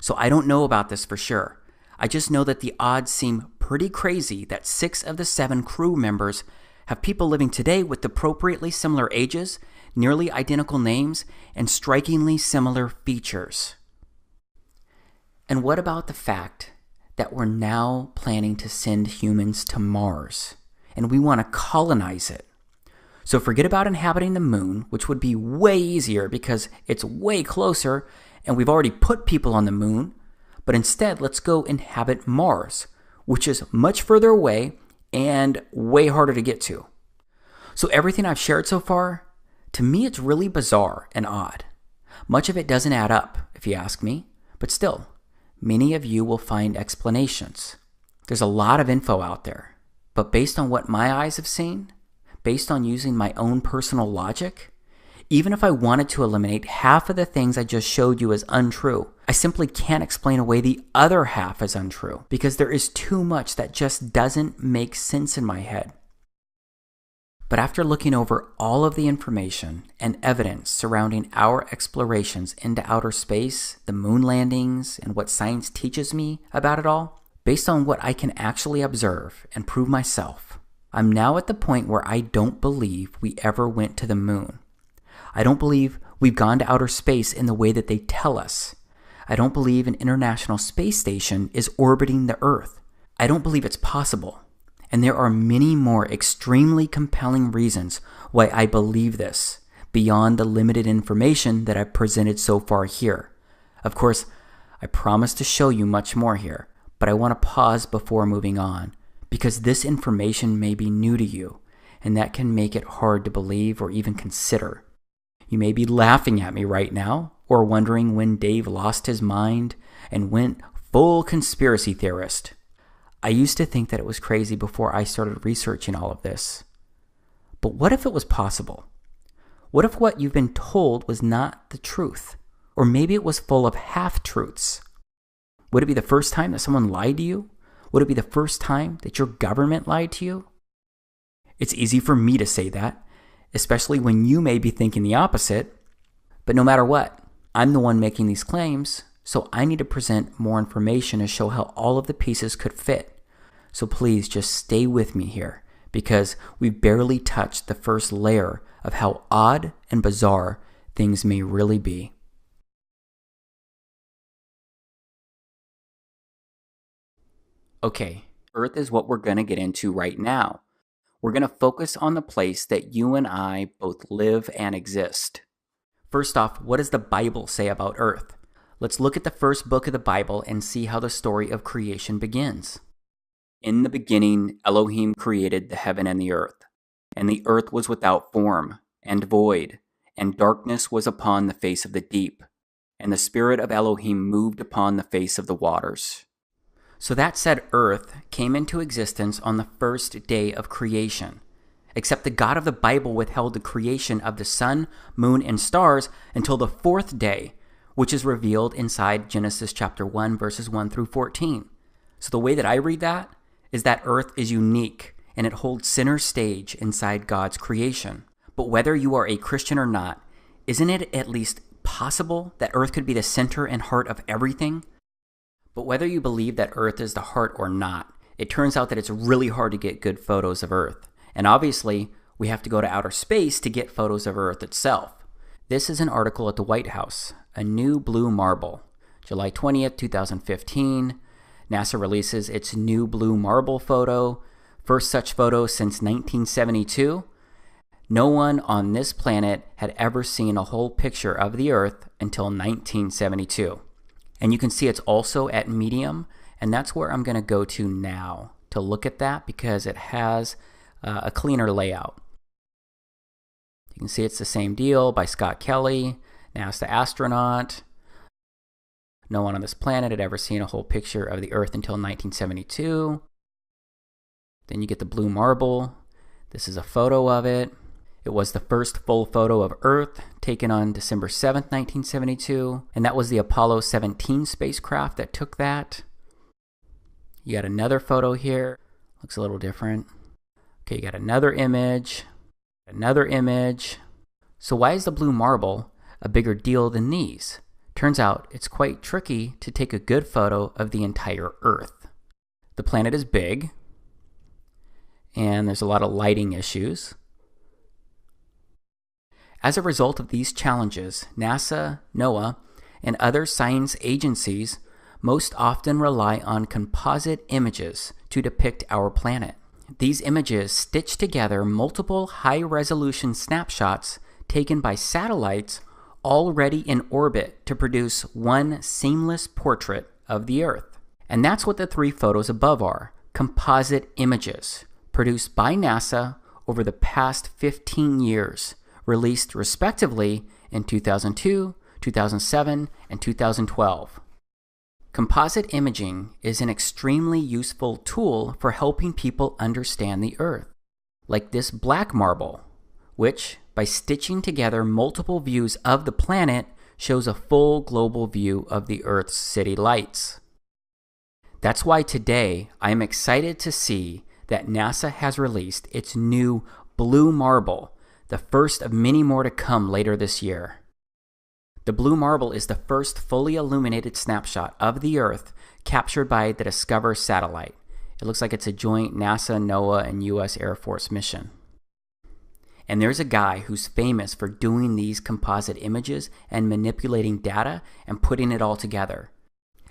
[SPEAKER 1] So I don't know about this for sure. I just know that the odds seem pretty crazy that 6 of the 7 crew members have people living today with appropriately similar ages, nearly identical names, and strikingly similar features. And what about the fact that we're now planning to send humans to Mars, and we want to colonize it? So forget about inhabiting the moon, which would be way easier because it's way closer and we've already put people on the moon, but instead let's go inhabit Mars, which is much further away and way harder to get to. So everything I've shared so far, to me it's really bizarre and odd. Much of it doesn't add up, if you ask me, but still, many of you will find explanations. There's a lot of info out there, but based on what my eyes have seen, based on using my own personal logic, even if I wanted to eliminate half of the things I just showed you as untrue, I simply can't explain away the other half as untrue because there is too much that just doesn't make sense in my head. But after looking over all of the information and evidence surrounding our explorations into outer space, the moon landings, and what science teaches me about it all, based on what I can actually observe and prove myself, I'm now at the point where I don't believe we ever went to the moon. I don't believe we've gone to outer space in the way that they tell us. I don't believe an International Space Station is orbiting the Earth. I don't believe it's possible. And there are many more extremely compelling reasons why I believe this, beyond the limited information that I've presented so far here. Of course, I promise to show you much more here, but I want to pause before moving on, because this information may be new to you, and that can make it hard to believe or even consider. You may be laughing at me right now, or wondering when Dave lost his mind and went full conspiracy theorist. I used to think that it was crazy before I started researching all of this. But what if it was possible? What if what you've been told was not the truth? Or maybe it was full of half-truths? Would it be the first time that someone lied to you? Would it be the first time that your government lied to you? It's easy for me to say that, especially when you may be thinking the opposite. But no matter what, I'm the one making these claims, so I need to present more information to show how all of the pieces could fit. So please just stay with me here, because we've barely touched the first layer of how odd and bizarre things may really be. Okay, Earth is what we're going to get into right now. We're going to focus on the place that you and I both live and exist. First off, what does the Bible say about Earth? Let's look at the first book of the Bible and see how the story of creation begins. In the beginning, Elohim created the heaven and the earth was without form and void, and darkness was upon the face of the deep, and the Spirit of Elohim moved upon the face of the waters. So that said, Earth came into existence on the first day of creation, except the God of the Bible withheld the creation of the sun, moon, and stars until the fourth day, which is revealed inside Genesis chapter 1, verses 1 through 14. So the way that I read that is that Earth is unique, and it holds center stage inside God's creation. But whether you are a Christian or not, isn't it at least possible that Earth could be the center and heart of everything? But whether you believe that Earth is the heart or not, it turns out that it's really hard to get good photos of Earth. And obviously, we have to go to outer space to get photos of Earth itself. This is an article at the White House, A New Blue Marble. July 20th, 2015, NASA releases its new blue marble photo, first such photo since 1972. No one on this planet had ever seen a whole picture of the Earth until 1972. And you can see it's also at medium, and that's where I'm going to go to now to look at that because it has a cleaner layout. You can see it's the same deal by Scott Kelly, NASA astronaut. No one on this planet had ever seen a whole picture of the Earth until 1972. Then you get the blue marble. This is a photo of it. It was the first full photo of Earth taken on December 7th, 1972, and that was the Apollo 17 spacecraft that took that. You got another photo here. Looks a little different. Okay, you got another image. So why is the blue marble a bigger deal than these? Turns out it's quite tricky to take a good photo of the entire Earth. The planet is big, and there's a lot of lighting issues. As a result of these challenges, NASA, NOAA, and other science agencies most often rely on composite images to depict our planet. These images stitch together multiple high-resolution snapshots taken by satellites already in orbit to produce one seamless portrait of the Earth. And that's what the three photos above are, composite images, produced by NASA over the past 15 years, released respectively in 2002, 2007, and 2012. Composite imaging is an extremely useful tool for helping people understand the Earth, like this black marble, which, by stitching together multiple views of the planet, shows a full global view of the Earth's city lights. That's why today I am excited to see that NASA has released its new blue marble, the first of many more to come later this year. The blue marble is the first fully illuminated snapshot of the Earth captured by the Discover satellite. It looks like it's a joint NASA, NOAA, and U.S. Air Force mission. And there's a guy who's famous for doing these composite images and manipulating data and putting it all together.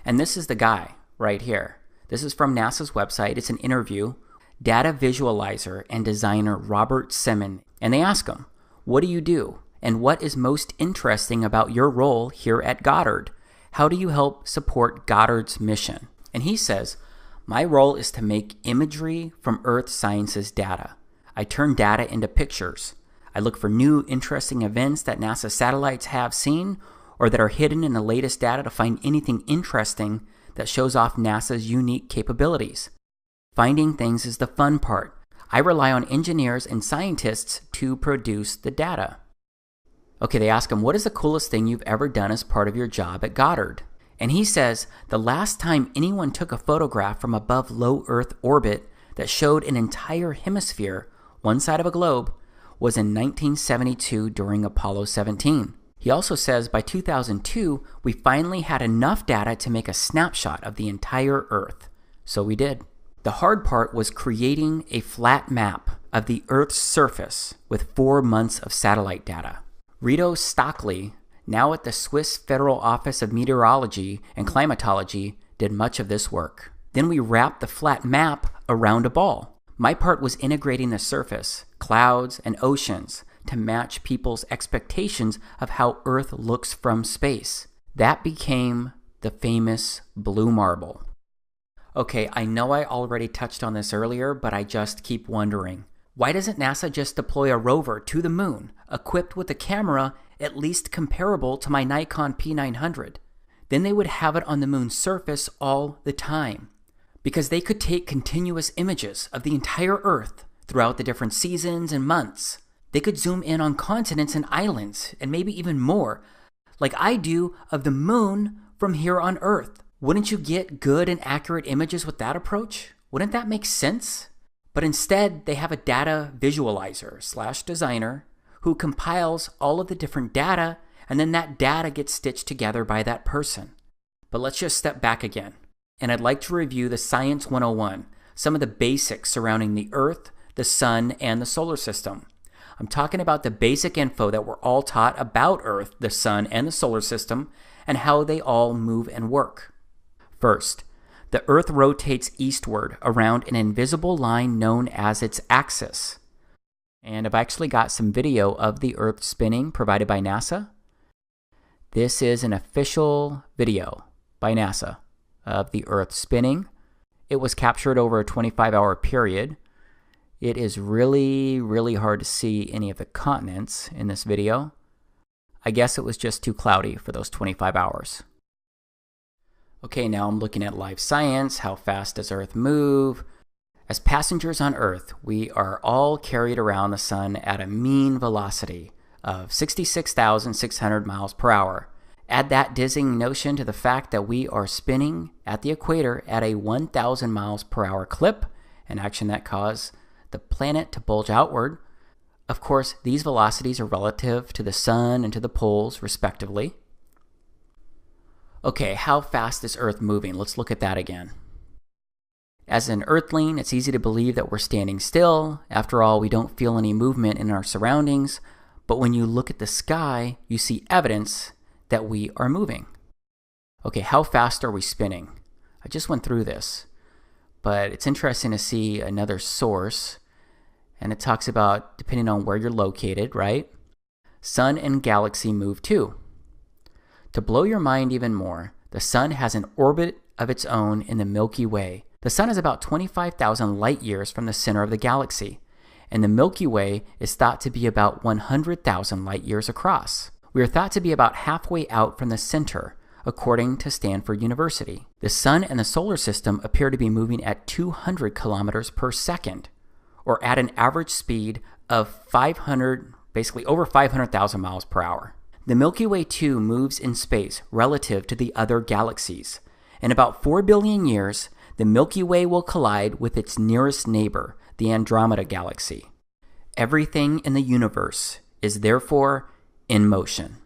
[SPEAKER 1] And this is the guy right here. This is from NASA's website. It's an interview. Data visualizer and designer Robert Simon. And they ask him, what do you do? And what is most interesting about your role here at Goddard? How do you help support Goddard's mission? And he says, "My role is to make imagery from Earth science's data. I turn data into pictures. I look for new, interesting events that NASA satellites have seen or that are hidden in the latest data to find anything interesting that shows off NASA's unique capabilities. Finding things is the fun part. I rely on engineers and scientists to produce the data." Okay, they ask him, what is the coolest thing you've ever done as part of your job at Goddard? And he says, the last time anyone took a photograph from above low Earth orbit that showed an entire hemisphere, one side of a globe, was in 1972 during Apollo 17. He also says by 2002, we finally had enough data to make a snapshot of the entire Earth. So we did. The hard part was creating a flat map of the Earth's surface with 4 months of satellite data. Rito Stockley, now at the Swiss Federal Office of Meteorology and Climatology, did much of this work. Then we wrapped the flat map around a ball. My part was integrating the surface, clouds, and oceans to match people's expectations of how Earth looks from space. That became the famous blue marble. Okay, I know I already touched on this earlier, but I just keep wondering. Why doesn't NASA just deploy a rover to the moon, equipped with a camera at least comparable to my Nikon P900? Then they would have it on the moon's surface all the time. Because they could take continuous images of the entire Earth throughout the different seasons and months. They could zoom in on continents and islands, and maybe even more, like I do of the moon from here on Earth. Wouldn't you get good and accurate images with that approach? Wouldn't that make sense? But instead, they have a data visualizer / designer who compiles all of the different data, and then that data gets stitched together by that person. But let's just step back again. And I'd like to review the Science 101, some of the basics surrounding the Earth, the Sun, and the solar system. I'm talking about the basic info that we're all taught about Earth, the Sun, and the solar system, and how they all move and work. First, the Earth rotates eastward around an invisible line known as its axis. And I've actually got some video of the Earth spinning provided by NASA. This is an official video by NASA of the Earth spinning. It was captured over a 25-hour period. It is really, really hard to see any of the continents in this video. I guess it was just too cloudy for those 25 hours. Okay, now I'm looking at live science. How fast does Earth move? As passengers on Earth, we are all carried around the sun at a mean velocity of 66,600 miles per hour. Add that dizzying notion to the fact that we are spinning at the equator at a 1,000 miles per hour clip, an action that caused the planet to bulge outward. Of course, these velocities are relative to the sun and to the poles, respectively. Okay, how fast is Earth moving? Let's look at that again. As an Earthling, it's easy to believe that we're standing still. After all, we don't feel any movement in our surroundings. But when you look at the sky, you see evidence that we are moving. Okay, how fast are we spinning? I just went through this, but it's interesting to see another source, and it talks about, depending on where you're located, right? Sun and galaxy move too. To blow your mind even more, the sun has an orbit of its own in the Milky Way. The sun is about 25,000 light years from the center of the galaxy, and the Milky Way is thought to be about 100,000 light years across. We are thought to be about halfway out from the center, according to Stanford University. The sun and the solar system appear to be moving at 200 kilometers per second, or at an average speed of over 500,000 miles per hour. The Milky Way too moves in space relative to the other galaxies. In about 4 billion years, the Milky Way will collide with its nearest neighbor, the Andromeda Galaxy. Everything in the universe is therefore in motion.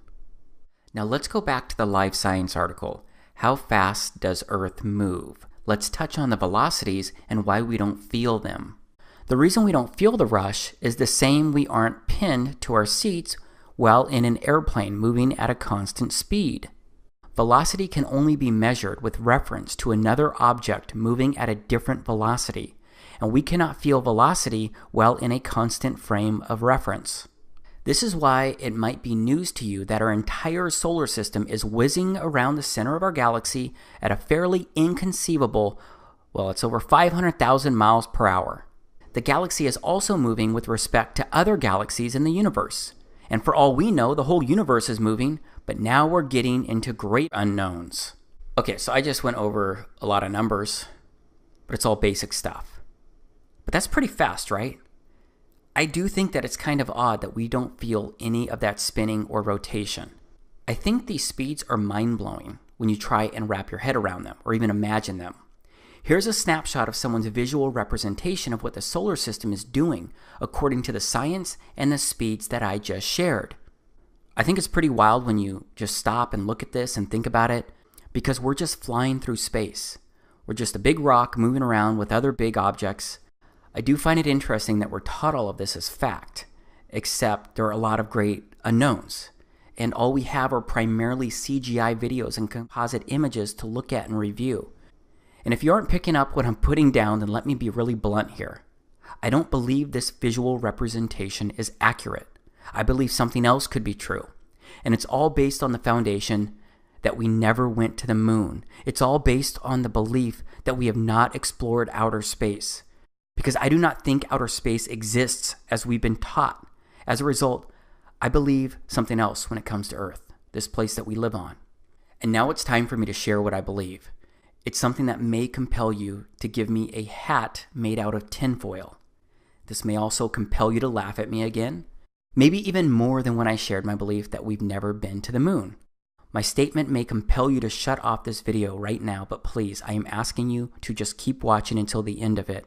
[SPEAKER 1] Now let's go back to the Live Science article. How fast does Earth move? Let's touch on the velocities and why we don't feel them. The reason we don't feel the rush is the same we aren't pinned to our seats while in an airplane moving at a constant speed. Velocity can only be measured with reference to another object moving at a different velocity, and we cannot feel velocity while in a constant frame of reference. This is why it might be news to you that our entire solar system is whizzing around the center of our galaxy at a fairly inconceivable, well, it's over 500,000 miles per hour. The galaxy is also moving with respect to other galaxies in the universe. And for all we know, the whole universe is moving, but now we're getting into great unknowns. Okay, so I just went over a lot of numbers, but it's all basic stuff. But that's pretty fast, right? I do think that it's kind of odd that we don't feel any of that spinning or rotation. I think these speeds are mind-blowing when you try and wrap your head around them or even imagine them. Here's a snapshot of someone's visual representation of what the solar system is doing according to the science and the speeds that I just shared. I think it's pretty wild when you just stop and look at this and think about it, because we're just flying through space. We're just a big rock moving around with other big objects. I do find it interesting that we're taught all of this as fact, except there are a lot of great unknowns, and all we have are primarily CGI videos and composite images to look at and review. And if you aren't picking up what I'm putting down, then let me be really blunt here. I don't believe this visual representation is accurate. I believe something else could be true, and it's all based on the foundation that we never went to the moon. It's all based on the belief that we have not explored outer space. Because I do not think outer space exists as we've been taught. As a result, I believe something else when it comes to Earth, this place that we live on. And now it's time for me to share what I believe. It's something that may compel you to give me a hat made out of tinfoil. This may also compel you to laugh at me again, maybe even more than when I shared my belief that we've never been to the moon. My statement may compel you to shut off this video right now, but please, I am asking you to just keep watching until the end of it.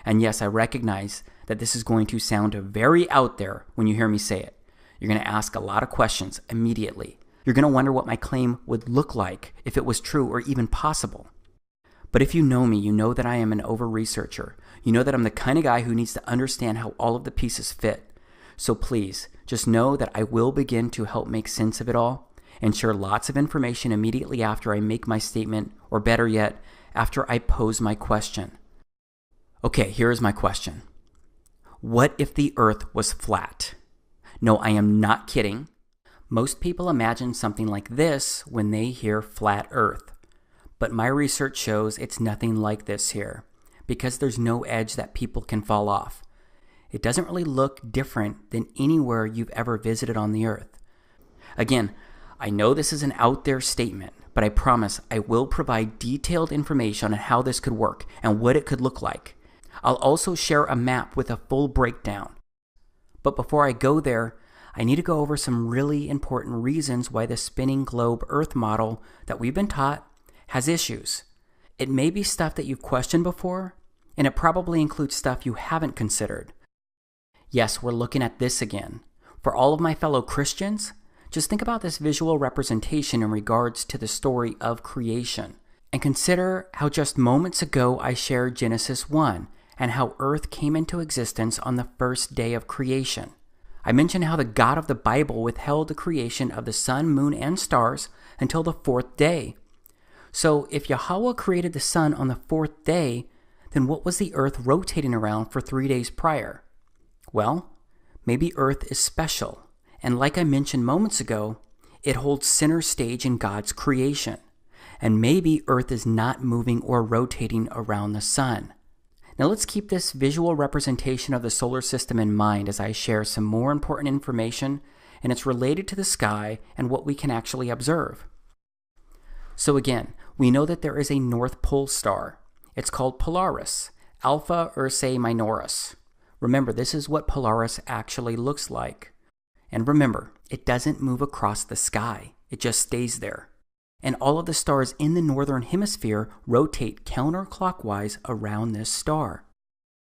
[SPEAKER 1] And yes, I recognize that this is going to sound very out there when you hear me say it. You're going to ask a lot of questions immediately. You're going to wonder what my claim would look like if it was true or even possible. But if you know me, you know that I am an over-researcher. You know that I'm the kind of guy who needs to understand how all of the pieces fit. So please, just know that I will begin to help make sense of it all and share lots of information immediately after I make my statement, or better yet, after I pose my question. Okay, here is my question. What if the Earth was flat? No, I am not kidding. Most people imagine something like this when they hear flat Earth. But my research shows it's nothing like this here, because there's no edge that people can fall off. It doesn't really look different than anywhere you've ever visited on the Earth. Again, I know this is an out there statement, but I promise I will provide detailed information on how this could work and what it could look like. I'll also share a map with a full breakdown. But before I go there, I need to go over some really important reasons why the spinning globe Earth model that we've been taught has issues. It may be stuff that you've questioned before, and it probably includes stuff you haven't considered. Yes, we're looking at this again. For all of my fellow Christians, just think about this visual representation in regards to the story of creation, and consider how just moments ago I shared Genesis 1, and how Earth came into existence on the first day of creation. I mentioned how the God of the Bible withheld the creation of the sun, moon, and stars until the fourth day. So if Yahweh created the sun on the fourth day, then what was the Earth rotating around for 3 days prior? Well, maybe Earth is special, and like I mentioned moments ago, it holds center stage in God's creation. And maybe Earth is not moving or rotating around the sun. Now let's keep this visual representation of the solar system in mind as I share some more important information, and it's related to the sky and what we can actually observe. So again, we know that there is a North Pole star. It's called Polaris, Alpha Ursae Minoris. Remember, this is what Polaris actually looks like. And remember, it doesn't move across the sky. It just stays there. And all of the stars in the northern hemisphere rotate counterclockwise around this star.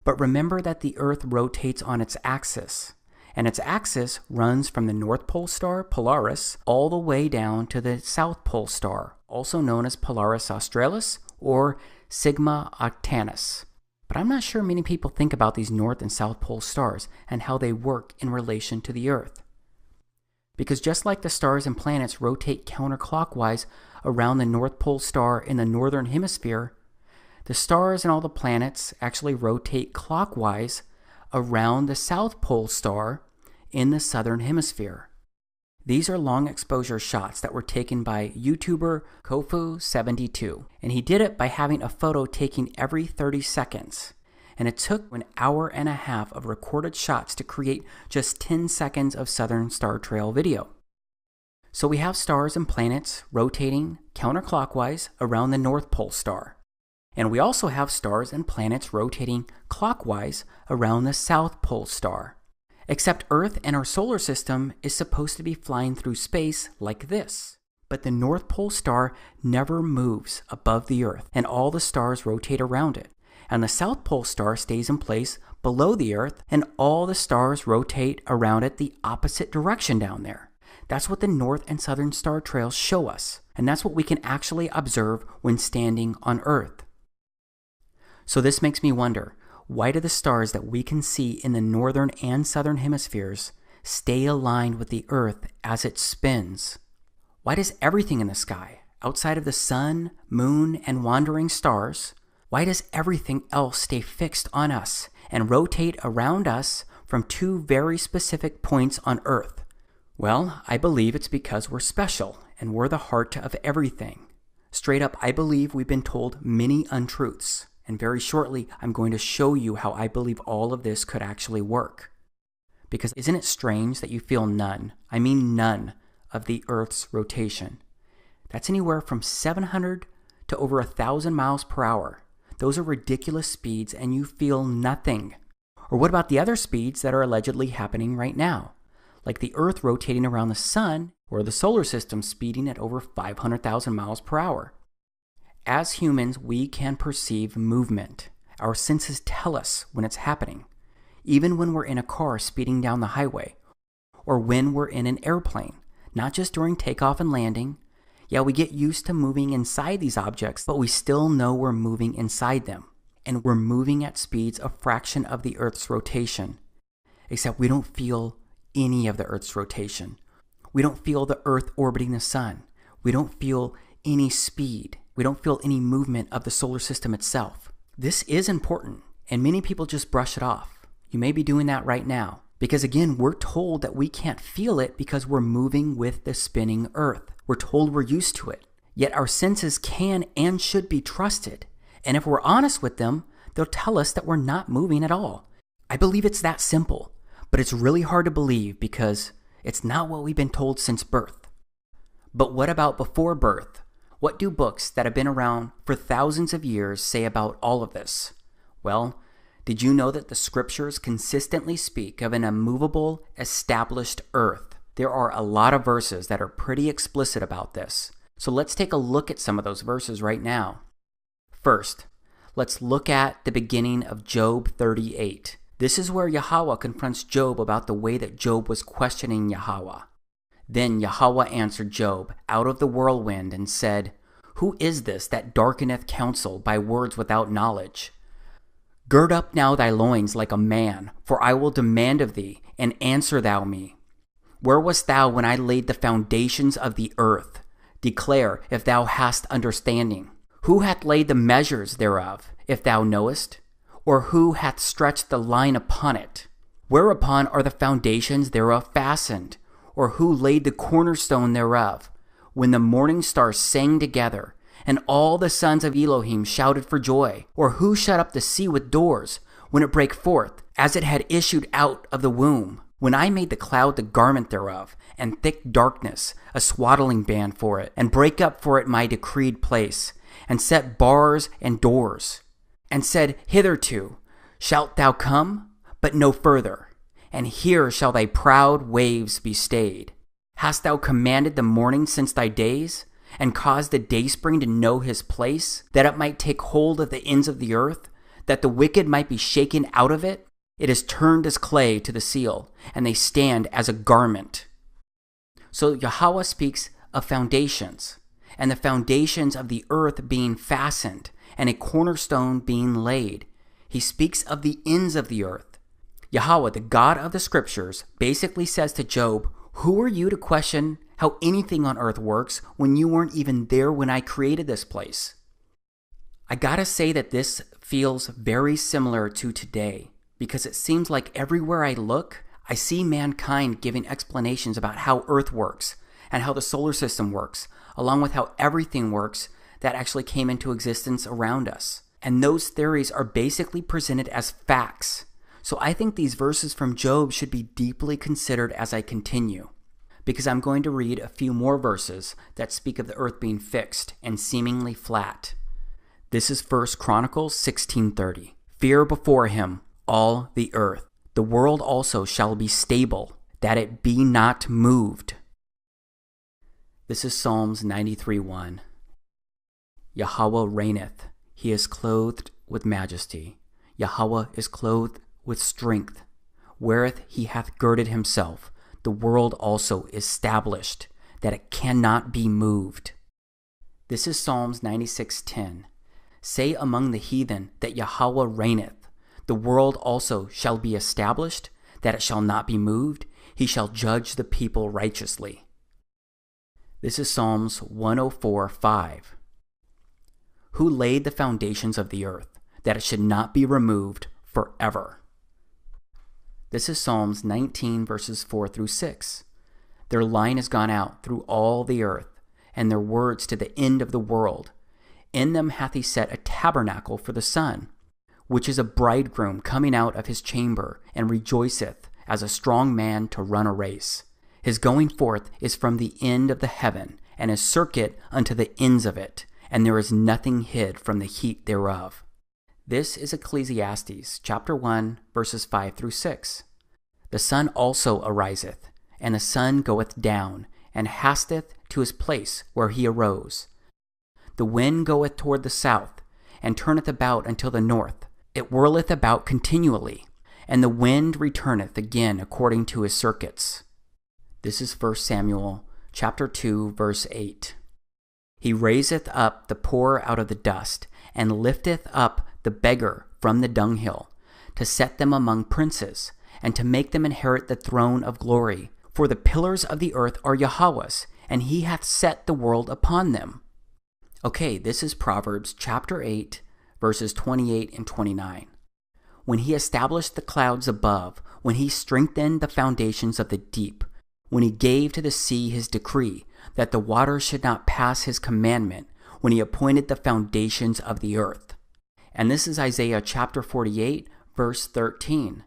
[SPEAKER 1] But remember that the Earth rotates on its axis, and its axis runs from the North Pole star, Polaris, all the way down to the South Pole star, also known as Polaris Australis or Sigma Octantis. But I'm not sure many people think about these North and South Pole stars and how they work in relation to the Earth. Because just like the stars and planets rotate counterclockwise around the North Pole star in the northern hemisphere, the stars and all the planets actually rotate clockwise around the South Pole star in the southern hemisphere. These are long exposure shots that were taken by YouTuber Kofu72, and he did it by having a photo taken every 30 seconds. And it took an hour and a half of recorded shots to create just 10 seconds of Southern Star Trail video. So we have stars and planets rotating counterclockwise around the North Pole star. And we also have stars and planets rotating clockwise around the South Pole star. Except Earth and our solar system is supposed to be flying through space like this. But the North Pole star never moves above the Earth, and all the stars rotate around it. And the South Pole star stays in place below the Earth, and all the stars rotate around it the opposite direction down there. That's what the North and Southern Star Trails show us, and that's what we can actually observe when standing on Earth. So this makes me wonder, why do the stars that we can see in the northern and southern hemispheres stay aligned with the Earth as it spins? Why does everything in the sky, outside of the sun, moon, and wandering stars, why does everything else stay fixed on us and rotate around us from two very specific points on Earth? Well, I believe it's because we're special and we're the heart of everything. Straight up, I believe we've been told many untruths. And very shortly, I'm going to show you how I believe all of this could actually work. Because isn't it strange that you feel none, I mean none, of the Earth's rotation? That's anywhere from 700 to over 1,000 miles per hour. Those are ridiculous speeds and you feel nothing. Or what about the other speeds that are allegedly happening right now? Like the Earth rotating around the sun or the solar system speeding at over 500,000 miles per hour. As humans, we can perceive movement. Our senses tell us when it's happening, even when we're in a car speeding down the highway, or when we're in an airplane, not just during takeoff and landing. Yeah, we get used to moving inside these objects, but we still know we're moving inside them, and we're moving at speeds a fraction of the Earth's rotation, except we don't feel any of the Earth's rotation. We don't feel the Earth orbiting the sun. We don't feel any speed. We don't feel any movement of the solar system itself. This is important, and many people just brush it off. You may be doing that right now, because again, we're told that we can't feel it because we're moving with the spinning Earth. We're told we're used to it, yet our senses can and should be trusted. And if we're honest with them, they'll tell us that we're not moving at all. I believe it's that simple, but it's really hard to believe because it's not what we've been told since birth. But what about before birth? What do books that have been around for thousands of years say about all of this? Well, did you know that the scriptures consistently speak of an immovable, established earth? There are a lot of verses that are pretty explicit about this. So let's take a look at some of those verses right now. First, let's look at the beginning of Job 38. This is where Yahweh confronts Job about the way that Job was questioning Yahweh. Then Yahweh answered Job out of the whirlwind and said, "Who is this that darkeneth counsel by words without knowledge? Gird up now thy loins like a man, for I will demand of thee, and answer thou me. Where wast thou when I laid the foundations of the earth? Declare, if thou hast understanding. Who hath laid the measures thereof, if thou knowest? Or who hath stretched the line upon it? Whereupon are the foundations thereof fastened? Or who laid the cornerstone thereof? When the morning stars sang together, and all the sons of Elohim shouted for joy? Or who shut up the sea with doors, when it brake forth, as it had issued out of the womb? When I made the cloud the garment thereof, and thick darkness a swaddling band for it, and brake up for it my decreed place, and set bars and doors, and said, Hitherto shalt thou come, but no further. And here shall thy proud waves be stayed. Hast thou commanded the morning since thy days, and caused the dayspring to know his place, that it might take hold of the ends of the earth, that the wicked might be shaken out of it? It is turned as clay to the seal, and they stand as a garment." So Yahweh speaks of foundations, and the foundations of the earth being fastened, and a cornerstone being laid. He speaks of the ends of the earth. Yahweh, the God of the scriptures, basically says to Job, who are you to question how anything on earth works when you weren't even there when I created this place? I gotta say that this feels very similar to today, because it seems like everywhere I look, I see mankind giving explanations about how Earth works and how the solar system works, along with how everything works that actually came into existence around us. And those theories are basically presented as facts. So I think these verses from Job should be deeply considered as I continue, because I'm going to read a few more verses that speak of the earth being fixed and seemingly flat. This is 1 Chronicles 16:30. Fear before him all the earth. The world also shall be stable, that it be not moved. This is Psalms 93:1. Yahweh reigneth. He is clothed with majesty. Yahweh is clothed with strength. Wherewith he hath girded himself. The world also is established, that it cannot be moved. This is Psalms 96:10. Say among the heathen that Yahweh reigneth. The world also shall be established, that it shall not be moved. He shall judge the people righteously. This is Psalms 104:5. Who laid the foundations of the earth, that it should not be removed forever? This is Psalms 19 verses 4 through 6. Their line has gone out through all the earth, and their words to the end of the world. In them hath he set a tabernacle for the sun, which is a bridegroom coming out of his chamber, and rejoiceth as a strong man to run a race. His going forth is from the end of the heaven, and his circuit unto the ends of it, and there is nothing hid from the heat thereof. This is Ecclesiastes chapter 1, verses 5 through 6. The sun also ariseth, and the sun goeth down, and hasteth to his place where he arose. The wind goeth toward the south, and turneth about until the north. It whirleth about continually, and the wind returneth again according to his circuits. This is 1 Samuel chapter 2, verse 8. He raiseth up the poor out of the dust, and lifteth up the beggar from the dunghill, to set them among princes, and to make them inherit the throne of glory. For the pillars of the earth are Yahweh's, and he hath set the world upon them. Okay, this is Proverbs chapter 8, verses 28 and 29. When he established the clouds above, when he strengthened the foundations of the deep, when he gave to the sea his decree, that the waters should not pass his commandment, when he appointed the foundations of the earth. And this is Isaiah chapter 48, verse 13.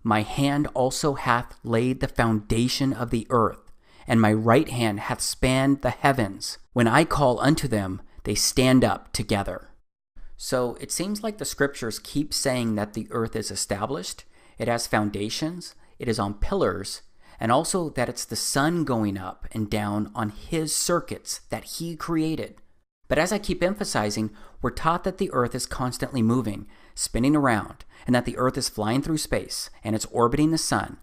[SPEAKER 1] My hand also hath laid the foundation of the earth, and my right hand hath spanned the heavens. When I call unto them, they stand up together. So it seems like the scriptures keep saying that the earth is established, it has foundations, it is on pillars, and also that it's the sun going up and down on his circuits that he created. But as I keep emphasizing, we're taught that the earth is constantly moving, spinning around, and that the earth is flying through space, and it's orbiting the sun,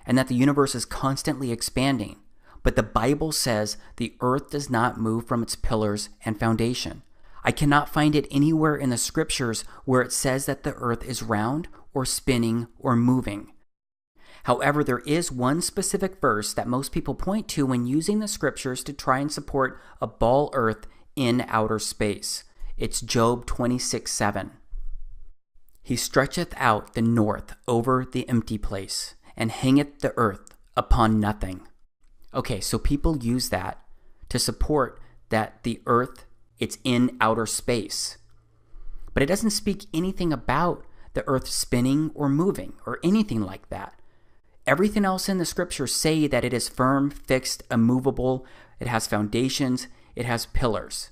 [SPEAKER 1] and that the universe is constantly expanding. But the Bible says the earth does not move from its pillars and foundation. I cannot find it anywhere in the scriptures where it says that the earth is round or spinning or moving. However, there is one specific verse that most people point to when using the scriptures to try and support a ball earth in outer space. It's Job 26:7. He stretcheth out the north over the empty place, and hangeth the earth upon nothing. Okay, so people use that to support that the earth, it's in outer space. But it doesn't speak anything about the earth spinning or moving or anything like that. Everything else in the scriptures say that it is firm, fixed, immovable, it has foundations, it has pillars.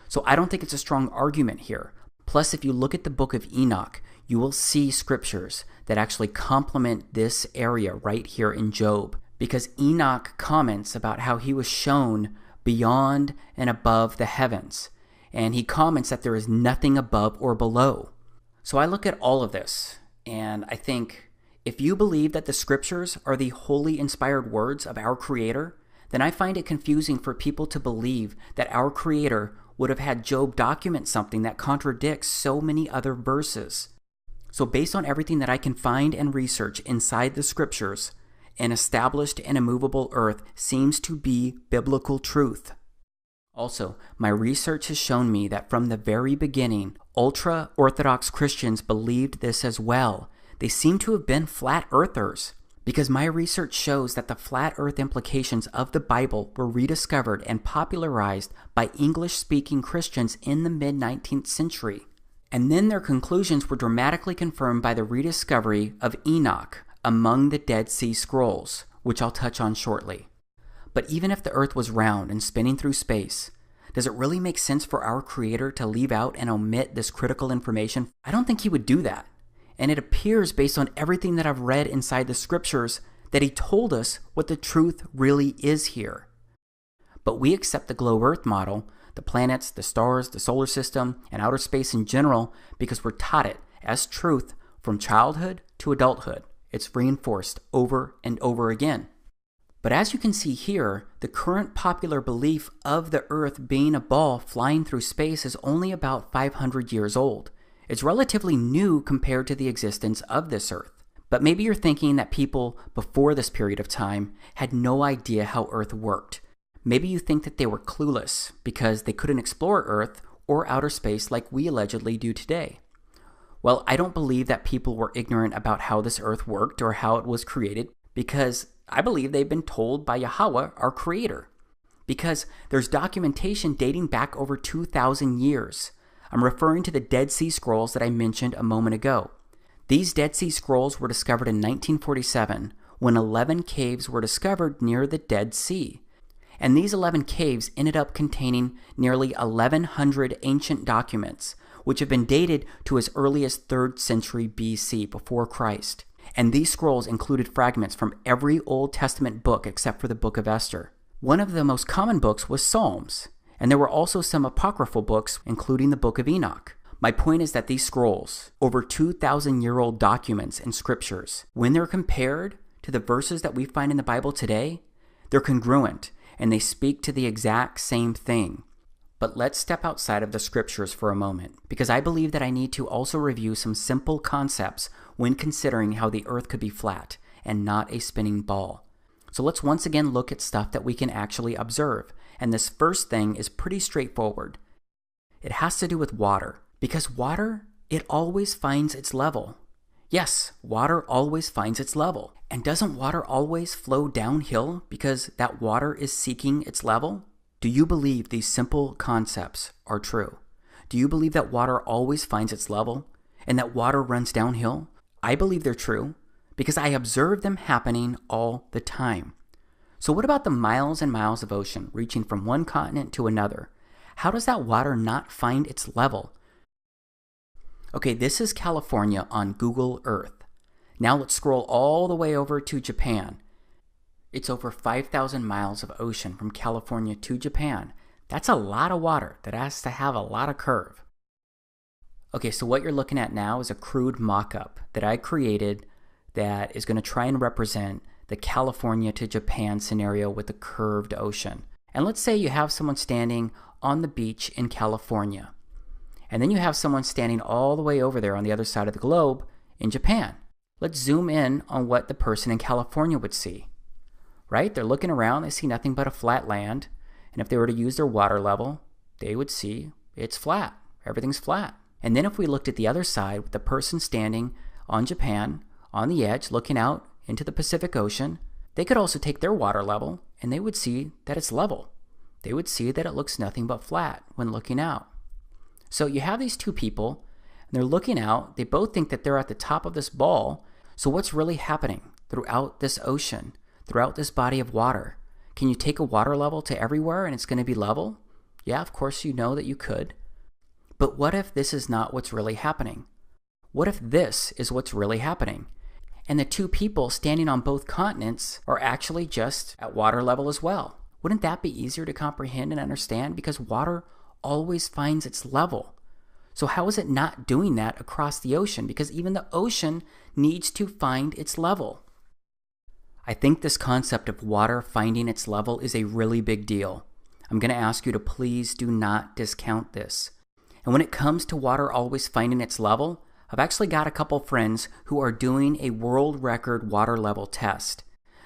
[SPEAKER 1] So I don't think it's a strong argument here. Plus, if you look at the book of Enoch, you will see scriptures that actually complement this area right here in Job, because Enoch comments about how he was shown beyond and above the heavens, and he comments that there is nothing above or below. So I look at all of this, and I think, if you believe that the scriptures are the holy inspired words of our Creator, then I find it confusing for people to believe that our Creator would have had Job document something that contradicts so many other verses. So based on everything that I can find and research inside the scriptures, an established and immovable earth seems to be biblical truth. Also, my research has shown me that from the very beginning, ultra-Orthodox Christians believed this as well. They seem to have been flat earthers. Because my research shows that the flat earth implications of the Bible were rediscovered and popularized by English-speaking Christians in the mid-19th century. And then their conclusions were dramatically confirmed by the rediscovery of Enoch among the Dead Sea Scrolls, which I'll touch on shortly. But even if the earth was round and spinning through space, does it really make sense for our Creator to leave out and omit this critical information? I don't think He would do that. And it appears, based on everything that I've read inside the scriptures, that He told us what the truth really is here. But we accept the globe earth model, the planets, the stars, the solar system, and outer space in general, because we're taught it as truth from childhood to adulthood. It's reinforced over and over again. But as you can see here, the current popular belief of the earth being a ball flying through space is only about 500 years old. It's relatively new compared to the existence of this earth. But maybe you're thinking that people before this period of time had no idea how Earth worked. Maybe you think that they were clueless because they couldn't explore Earth or outer space like we allegedly do today. Well, I don't believe that people were ignorant about how this Earth worked or how it was created, because I believe they've been told by Yahweh, our Creator. Because there's documentation dating back over 2,000 years. I'm referring to the Dead Sea Scrolls that I mentioned a moment ago. These Dead Sea Scrolls were discovered in 1947 when 11 caves were discovered near the Dead Sea. And these 11 caves ended up containing nearly 1,100 ancient documents, which have been dated to as early as 3rd century BC, before Christ. And these scrolls included fragments from every Old Testament book except for the Book of Esther. One of the most common books was Psalms. And there were also some apocryphal books, including the Book of Enoch. My point is that these scrolls, over 2,000-year-old documents and scriptures, when they're compared to the verses that we find in the Bible today, they're congruent and they speak to the exact same thing. But let's step outside of the scriptures for a moment, because I believe that I need to also review some simple concepts when considering how the earth could be flat and not a spinning ball. So let's once again look at stuff that we can actually observe. And this first thing is pretty straightforward. It has to do with water. Because water, it always finds its level. Yes, water always finds its level. And doesn't water always flow downhill because that water is seeking its level? Do you believe these simple concepts are true? Do you believe that water always finds its level and that water runs downhill? I believe they're true because I observe them happening all the time. So what about the miles and miles of ocean reaching from one continent to another? How does that water not find its level? Okay, this is California on Google Earth. Now let's scroll all the way over to Japan. It's over 5,000 miles of ocean from California to Japan. That's a lot of water that has to have a lot of curve. Okay, so what you're looking at now is a crude mock-up that I created that is going to try and represent the California to Japan scenario with the curved ocean. And let's say you have someone standing on the beach in California. And then you have someone standing all the way over there on the other side of the globe in Japan. Let's zoom in on what the person in California would see. Right? They're looking around, they see nothing but a flat land. And if they were to use their water level, they would see it's flat. Everything's flat. And then if we looked at the other side with the person standing on Japan, on the edge, looking out into the Pacific Ocean, they could also take their water level and they would see that it's level. They would see that it looks nothing but flat when looking out. So you have these two people, and they're looking out. They both think that they're at the top of this ball. So what's really happening throughout this ocean, throughout this body of water? Can you take a water level to everywhere and it's going to be level? Yeah, of course you know that you could. But what if this is not what's really happening? What if this is what's really happening? And the two people standing on both continents are actually just at water level as well. Wouldn't that be easier to comprehend and understand? Because water always finds its level. So how is it not doing that across the ocean? Because even the ocean needs to find its level. I think this concept of water finding its level is a really big deal. I'm going to ask you to please do not discount this. And when it comes to water always finding its level, I've actually got a couple friends who are doing a world record water level test.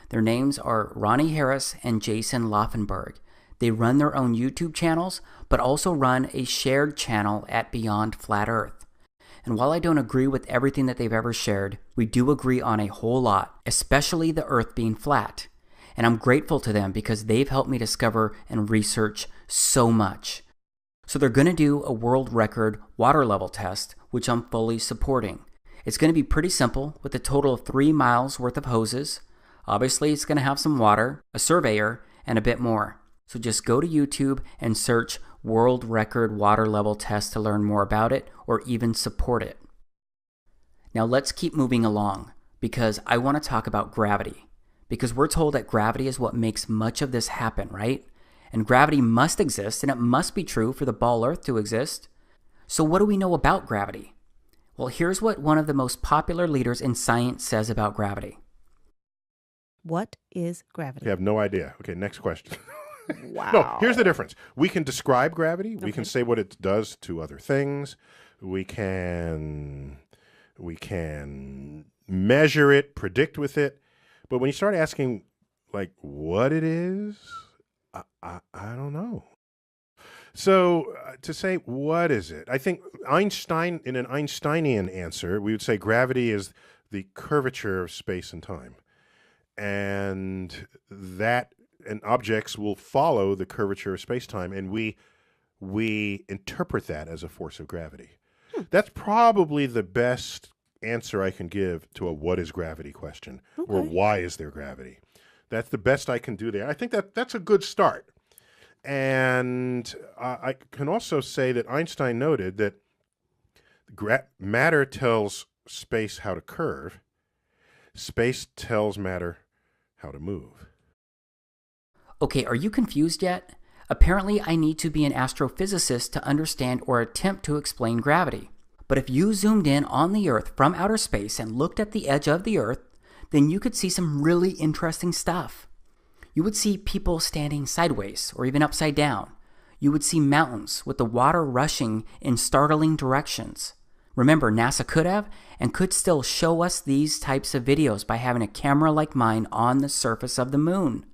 [SPEAKER 1] Their names are Ronnie Harris and Jason Laufenberg. They run their own YouTube channels, but also run a shared channel at Beyond Flat Earth. And while I don't agree with everything that they've ever shared, we do agree on a whole lot, especially the Earth being flat. And I'm grateful to them because they've helped me discover and research so much. So they're going to do a world record water level test, which I'm fully supporting. It's going to be pretty simple with a total of 3 miles worth of hoses. Obviously, it's going to have some water, a surveyor, and a bit more. So just go to YouTube and search World Record Water Level Test to learn more about it or even support it. Now let's keep moving along because I want to talk about gravity. Because we're told that gravity is what makes much of this happen, right? And gravity must exist and it must be true for the ball Earth to exist. So what do we know about gravity? Well, here's what one of the most popular leaders in science says about gravity.
[SPEAKER 3] What is gravity?
[SPEAKER 7] I have no idea. Okay, next question.
[SPEAKER 3] Wow.
[SPEAKER 7] No, here's the difference. We can describe gravity. We can say what it does to other things. We can measure it, predict with it. But when you start asking, like, what it is, I don't know. So to say, what is it? I think Einstein, in an Einsteinian answer, we would say gravity is the curvature of space and time. And objects will follow the curvature of space-time, and we interpret that as a force of gravity. That's probably the best answer I can give to a what is gravity question, or why is there gravity. That's the best I can do there. I think that's a good start. And I can also say that Einstein noted that matter tells space how to curve, space tells matter how to move.
[SPEAKER 1] Okay, are you confused yet? Apparently, I need to be an astrophysicist to understand or attempt to explain gravity. But if you zoomed in on the Earth from outer space and looked at the edge of the Earth, then you could see some really interesting stuff. You would see people standing sideways or even upside down. You would see mountains with the water rushing in startling directions. Remember, NASA could have and could still show us these types of videos by having a camera like mine on the surface of the moon.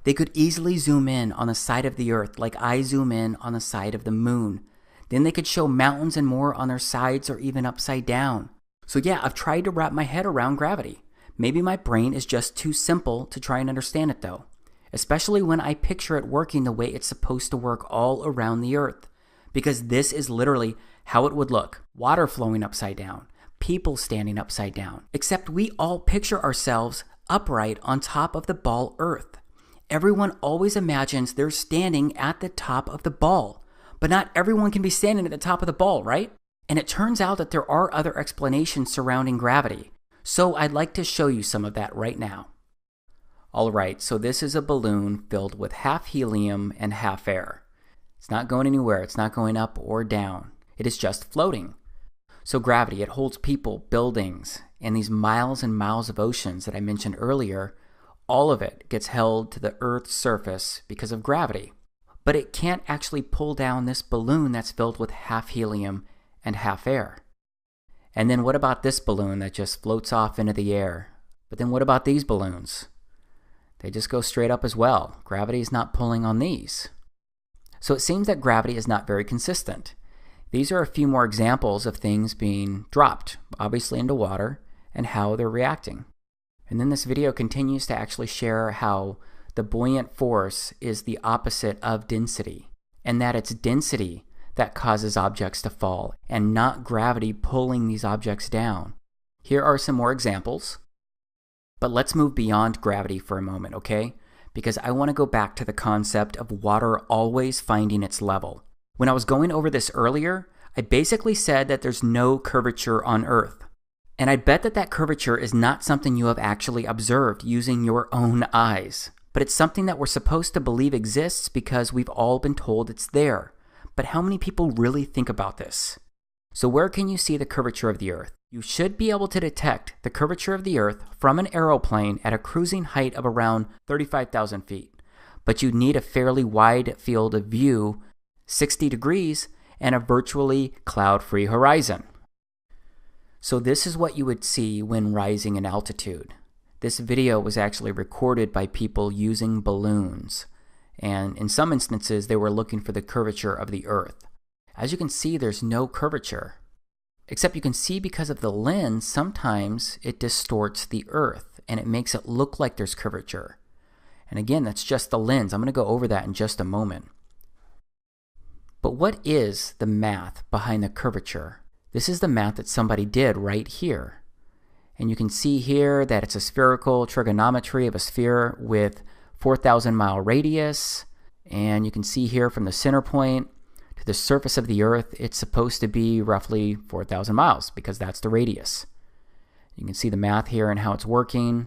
[SPEAKER 1] They could easily zoom in on the side of the Earth like I zoom in on the side of the moon. Then they could show mountains and more on their sides or even upside down. So yeah, I've tried to wrap my head around gravity. Maybe my brain is just too simple to try and understand it though. Especially when I picture it working the way it's supposed to work all around the Earth. Because this is literally how it would look. Water flowing upside down. People standing upside down. Except we all picture ourselves upright on top of the ball Earth. Everyone always imagines they're standing at the top of the ball, but not everyone can be standing at the top of the ball, right? And it turns out that there are other explanations surrounding gravity, so I'd like to show you some of that right now. Alright, so this is a balloon filled with half helium and half air. It's not going anywhere, it's not going up or down, it is just floating. So gravity, it holds people, buildings, and these miles and miles of oceans that I mentioned earlier. All of it gets held to the Earth's surface because of gravity. But it can't actually pull down this balloon that's filled with half helium and half air. And then what about this balloon that just floats off into the air? But then what about these balloons? They just go straight up as well. Gravity is not pulling on these. So it seems that gravity is not very consistent. These are a few more examples of things being dropped, obviously into water, and how they're reacting. And then this video continues to actually share how the buoyant force is the opposite of density, and that it's density that causes objects to fall, and not gravity pulling these objects down. Here are some more examples. But let's move beyond gravity for a moment, okay? Because I want to go back to the concept of water always finding its level. When I was going over this earlier, I basically said that there's no curvature on Earth. And I bet that that curvature is not something you have actually observed using your own eyes. But it's something that we're supposed to believe exists because we've all been told it's there. But how many people really think about this? So where can you see the curvature of the Earth? You should be able to detect the curvature of the Earth from an aeroplane at a cruising height of around 35,000 feet. But you need a fairly wide field of view, 60 degrees, and a virtually cloud-free horizon. So this is what you would see when rising in altitude. This video was actually recorded by people using balloons, and in some instances they were looking for the curvature of the Earth. As you can see, there's no curvature. Except you can see because of the lens, sometimes it distorts the Earth and it makes it look like there's curvature. And again, that's just the lens. I'm going to go over that in just a moment. But what is the math behind the curvature? This is the math that somebody did right here. And you can see here that it's a spherical trigonometry of a sphere with 4,000 mile radius. And you can see here from the center point to the surface of the Earth, it's supposed to be roughly 4,000 miles because that's the radius. You can see the math here and how it's working.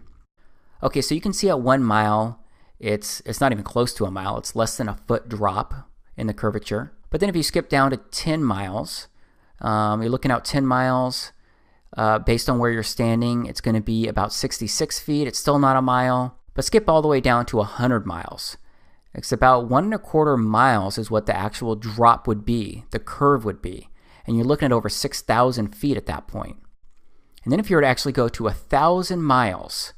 [SPEAKER 1] Okay, so you can see at 1 mile, it's not even close to a mile. It's less than a foot drop in the curvature. But then if you skip down to 10 miles, you're looking out 10 miles, based on where you're standing, it's going to be about 66 feet. It's still not a mile. But skip all the way down to 100 miles. It's about 1.25 miles is what the actual drop would be, the curve would be. And you're looking at over 6,000 feet at that point. And then if you were to actually go to 1,000 miles,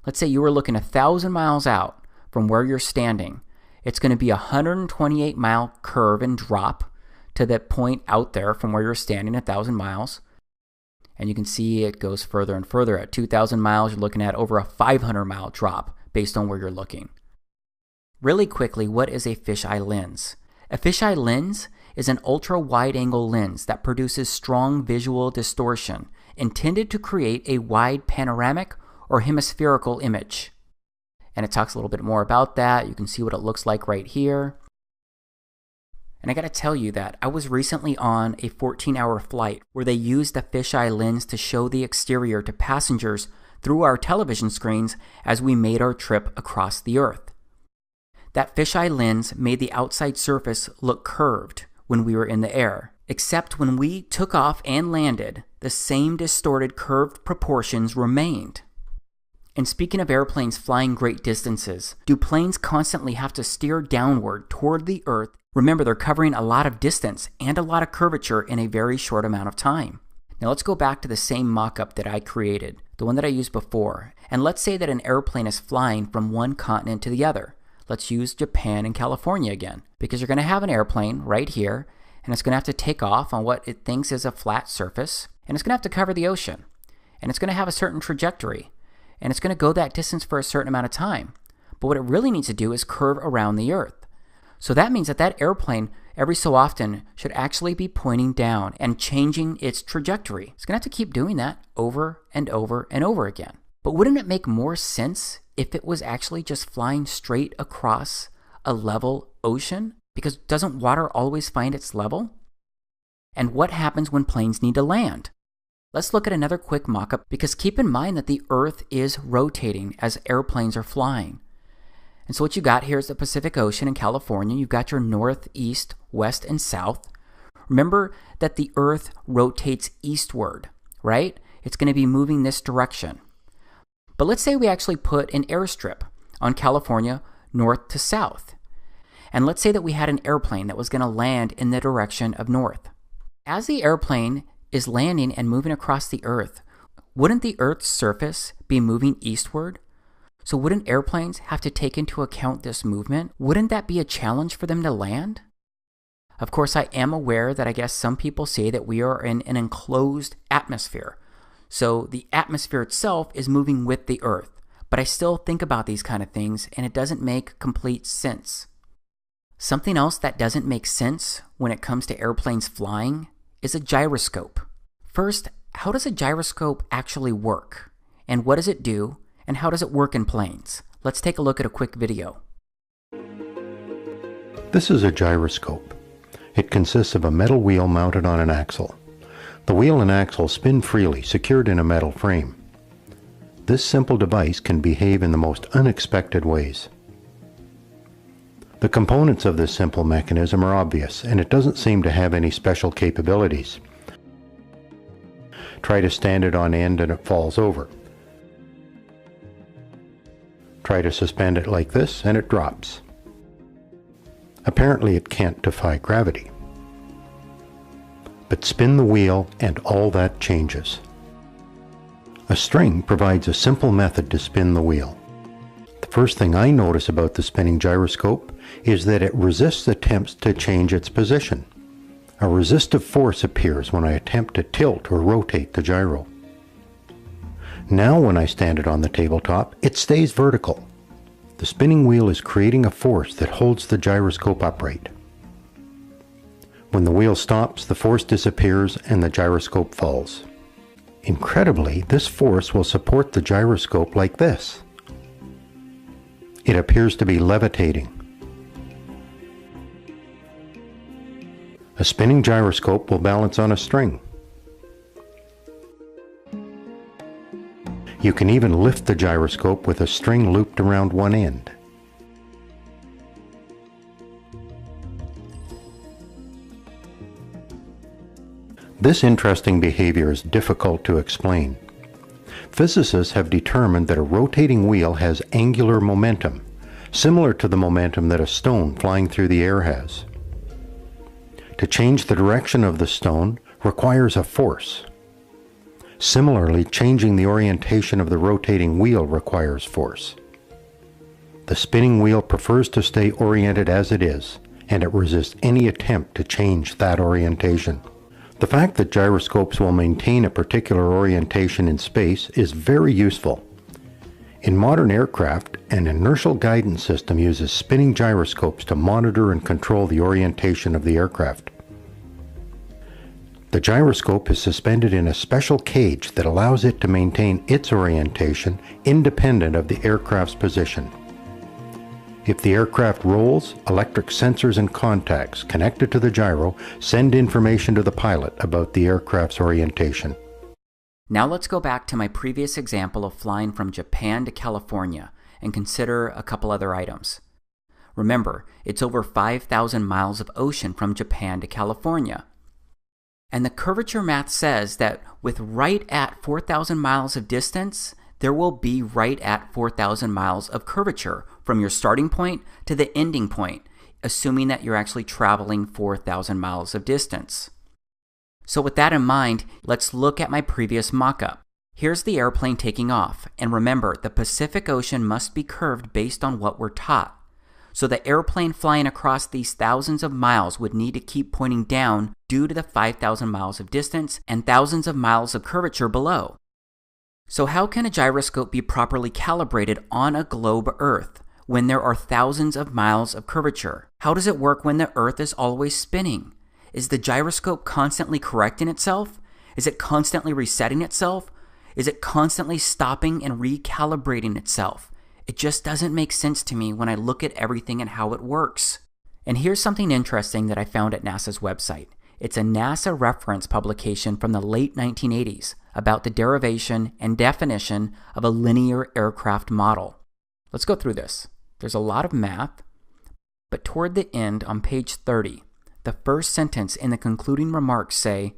[SPEAKER 1] let's say you were looking 1,000 miles out from where you're standing, it's going to be a 128 mile curve and drop to that point out there from where you're standing 1,000 miles. And you can see it goes further and further. At 2,000 miles, you're looking at over a 500 mile drop based on where you're looking. Really quickly, what is a fisheye lens? A fisheye lens is an ultra-wide-angle lens that produces strong visual distortion intended to create a wide panoramic or hemispherical image. And it talks a little bit more about that. You can see what it looks like right here. And I gotta tell you that I was recently on a 14-hour flight where they used a fisheye lens to show the exterior to passengers through our television screens as we made our trip across the Earth. That fisheye lens made the outside surface look curved when we were in the air, except when we took off and landed, the same distorted curved proportions remained. And speaking of airplanes flying great distances, do planes constantly have to steer downward toward the Earth? Remember, they're covering a lot of distance and a lot of curvature in a very short amount of time. Now let's go back to the same mock-up that I created, the one that I used before, and let's say that an airplane is flying from one continent to the other. Let's use Japan and California again, because you're going to have an airplane right here, and it's going to have to take off on what it thinks is a flat surface, and it's going to have to cover the ocean, and it's going to have a certain trajectory, and it's going to go that distance for a certain amount of time. But what it really needs to do is curve around the Earth. So that means that that airplane, every so often, should actually be pointing down and changing its trajectory. It's going to have to keep doing that over and over and over again. But wouldn't it make more sense if it was actually just flying straight across a level ocean? Because doesn't water always find its level? And what happens when planes need to land? Let's look at another quick mock-up, because keep in mind that the Earth is rotating as airplanes are flying. And so what you got here is the Pacific Ocean in California. You've got your north, east, west, and south. Remember that the Earth rotates eastward, right? It's going to be moving this direction. But let's say we actually put an airstrip on California north to south. And let's say that we had an airplane that was going to land in the direction of north. As the airplane is landing and moving across the Earth, wouldn't the Earth's surface be moving eastward? So wouldn't airplanes have to take into account this movement? Wouldn't that be a challenge for them to land? Of course, I am aware that I guess some people say that we are in an enclosed atmosphere. So the atmosphere itself is moving with the Earth. But I still think about these kind of things, and it doesn't make complete sense. Something else that doesn't make sense when it comes to airplanes flying is a gyroscope. First, how does a gyroscope actually work? And what does it do? And how does it work in planes? Let's take a look at a quick video.
[SPEAKER 4] This is a gyroscope. It consists of a metal wheel mounted on an axle. The wheel and axle spin freely, secured in a metal frame. This simple device can behave in the most unexpected ways. The components of this simple mechanism are obvious, and it doesn't seem to have any special capabilities. Try to stand it on end and it falls over. Try to suspend it like this and it drops. Apparently it can't defy gravity. But spin the wheel and all that changes. A string provides a simple method to spin the wheel. The first thing I notice about the spinning gyroscope is that it resists attempts to change its position. A resistive force appears when I attempt to tilt or rotate the gyro. Now when I stand it on the tabletop, it stays vertical. The spinning wheel is creating a force that holds the gyroscope upright. When the wheel stops, the force disappears and the gyroscope falls. Incredibly, this force will support the gyroscope like this. It appears to be levitating. A spinning gyroscope will balance on a string. You can even lift the gyroscope with a string looped around one end. This interesting behavior is difficult to explain. Physicists have determined that a rotating wheel has angular momentum, similar to the momentum that a stone flying through the air has. To change the direction of the stone requires a force. Similarly, changing the orientation of the rotating wheel requires force. The spinning wheel prefers to stay oriented as it is, and it resists any attempt to change that orientation. The fact that gyroscopes will maintain a particular orientation in space is very useful. In modern aircraft, an inertial guidance system uses spinning gyroscopes to monitor and control the orientation of the aircraft. The gyroscope is suspended in a special cage that allows it to maintain its orientation independent of the aircraft's position. If the aircraft rolls, electric sensors and contacts connected to the gyro send information to the pilot about the aircraft's orientation.
[SPEAKER 1] Now let's go back to my previous example of flying from Japan to California and consider a couple other items. Remember, it's over 5,000 miles of ocean from Japan to California. And the curvature math says that with right at 4,000 miles of distance, there will be right at 4,000 miles of curvature from your starting point to the ending point, assuming that you're actually traveling 4,000 miles of distance. So with that in mind, let's look at my previous mock-up. Here's the airplane taking off, and remember, the Pacific Ocean must be curved based on what we're taught. So the airplane flying across these thousands of miles would need to keep pointing down due to the 5,000 miles of distance and thousands of miles of curvature below. So how can a gyroscope be properly calibrated on a globe Earth when there are thousands of miles of curvature? How does it work when the Earth is always spinning? Is the gyroscope constantly correcting itself? Is it constantly resetting itself? Is it constantly stopping and recalibrating itself? It just doesn't make sense to me when I look at everything and how it works. And here's something interesting that I found at NASA's website. It's a NASA reference publication from the late 1980s about the derivation and definition of a linear aircraft model. Let's go through this. There's a lot of math, but toward the end on page 30, the first sentence in the concluding remarks say,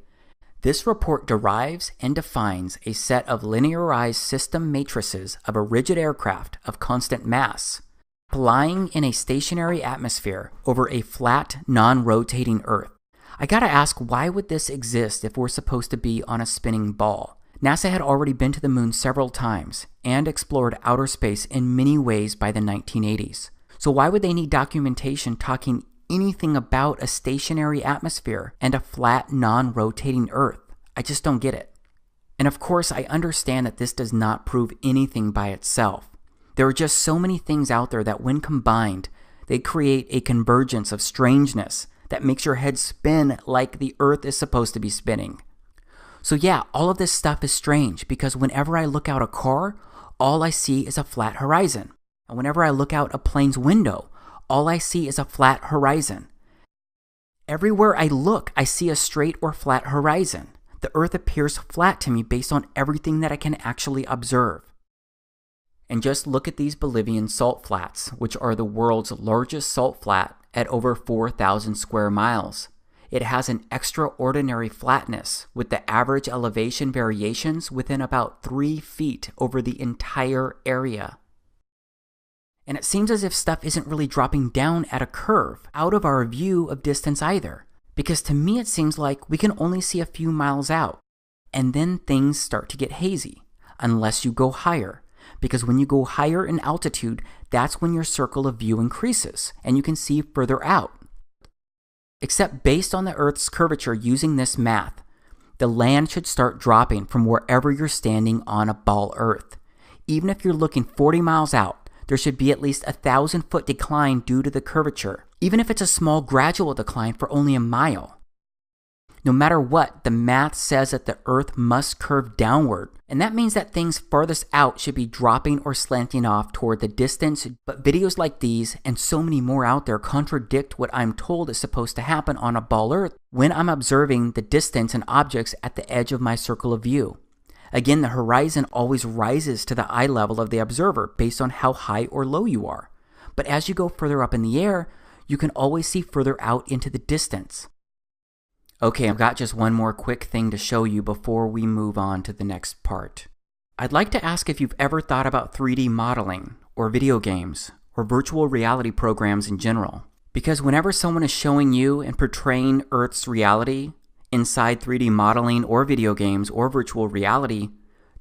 [SPEAKER 1] "This report derives and defines a set of linearized system matrices of a rigid aircraft of constant mass, flying in a stationary atmosphere over a flat, non-rotating Earth." I gotta ask, why would this exist if we're supposed to be on a spinning ball? NASA had already been to the moon several times and explored outer space in many ways by the 1980s. So why would they need documentation talking anything about a stationary atmosphere and a flat, non-rotating Earth? I just don't get it. And of course, I understand that this does not prove anything by itself. There are just so many things out there that when combined, they create a convergence of strangeness that makes your head spin like the Earth is supposed to be spinning. So yeah, all of this stuff is strange because whenever I look out a car, all I see is a flat horizon. And whenever I look out a plane's window, all I see is a flat horizon. Everywhere I look, I see a straight or flat horizon. The Earth appears flat to me based on everything that I can actually observe. And just look at these Bolivian salt flats, which are the world's largest salt flat at over 4,000 square miles. It has an extraordinary flatness, with the average elevation variations within about 3 feet over the entire area. And it seems as if stuff isn't really dropping down at a curve out of our view of distance either, because to me it seems like we can only see a few miles out, and then things start to get hazy, unless you go higher. Because when you go higher in altitude, that's when your circle of view increases, and you can see further out. Except based on the Earth's curvature using this math, the land should start dropping from wherever you're standing on a ball Earth. Even if you're looking 40 miles out, there should be at least 1,000-foot decline due to the curvature, even if it's a small gradual decline for only a mile. No matter what, the math says that the Earth must curve downward, and that means that things farthest out should be dropping or slanting off toward the distance, but videos like these, and so many more out there, contradict what I'm told is supposed to happen on a ball Earth when I'm observing the distance and objects at the edge of my circle of view. Again, the horizon always rises to the eye level of the observer based on how high or low you are. But as you go further up in the air, you can always see further out into the distance. Okay, I've got just one more quick thing to show you before we move on to the next part. I'd like to ask if you've ever thought about 3D modeling, or video games, or virtual reality programs in general. Because whenever someone is showing you and portraying Earth's reality inside 3D modeling or video games or virtual reality,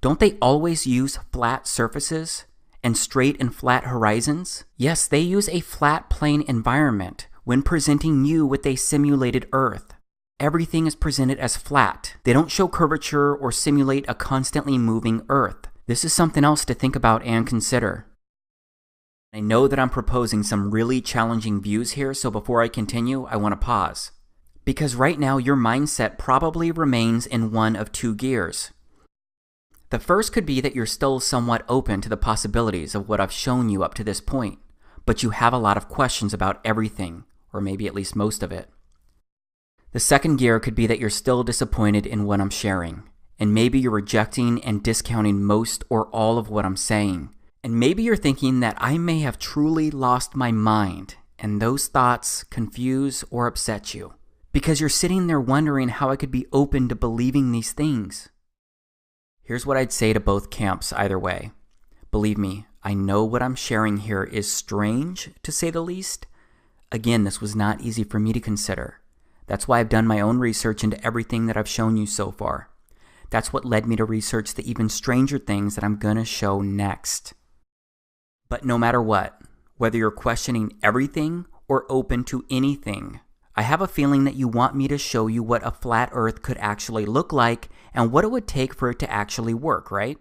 [SPEAKER 1] don't they always use flat surfaces and straight and flat horizons? Yes, they use a flat plane environment when presenting you with a simulated Earth. Everything is presented as flat. They don't show curvature or simulate a constantly moving Earth. This is something else to think about and consider. I know that I'm proposing some really challenging views here, so before I continue, I want to pause. Because right now your mindset probably remains in one of two gears. The first could be that you're still somewhat open to the possibilities of what I've shown you up to this point, but you have a lot of questions about everything, or maybe at least most of it. The second gear could be that you're still disappointed in what I'm sharing, and maybe you're rejecting and discounting most or all of what I'm saying. And maybe you're thinking that I may have truly lost my mind, and those thoughts confuse or upset you, because you're sitting there wondering how I could be open to believing these things. Here's what I'd say to both camps either way. Believe me, I know what I'm sharing here is strange, to say the least. Again, this was not easy for me to consider. That's why I've done my own research into everything that I've shown you so far. That's what led me to research the even stranger things that I'm gonna show next. But no matter what, whether you're questioning everything or open to anything, I have a feeling that you want me to show you what a flat Earth could actually look like and what it would take for it to actually work, right?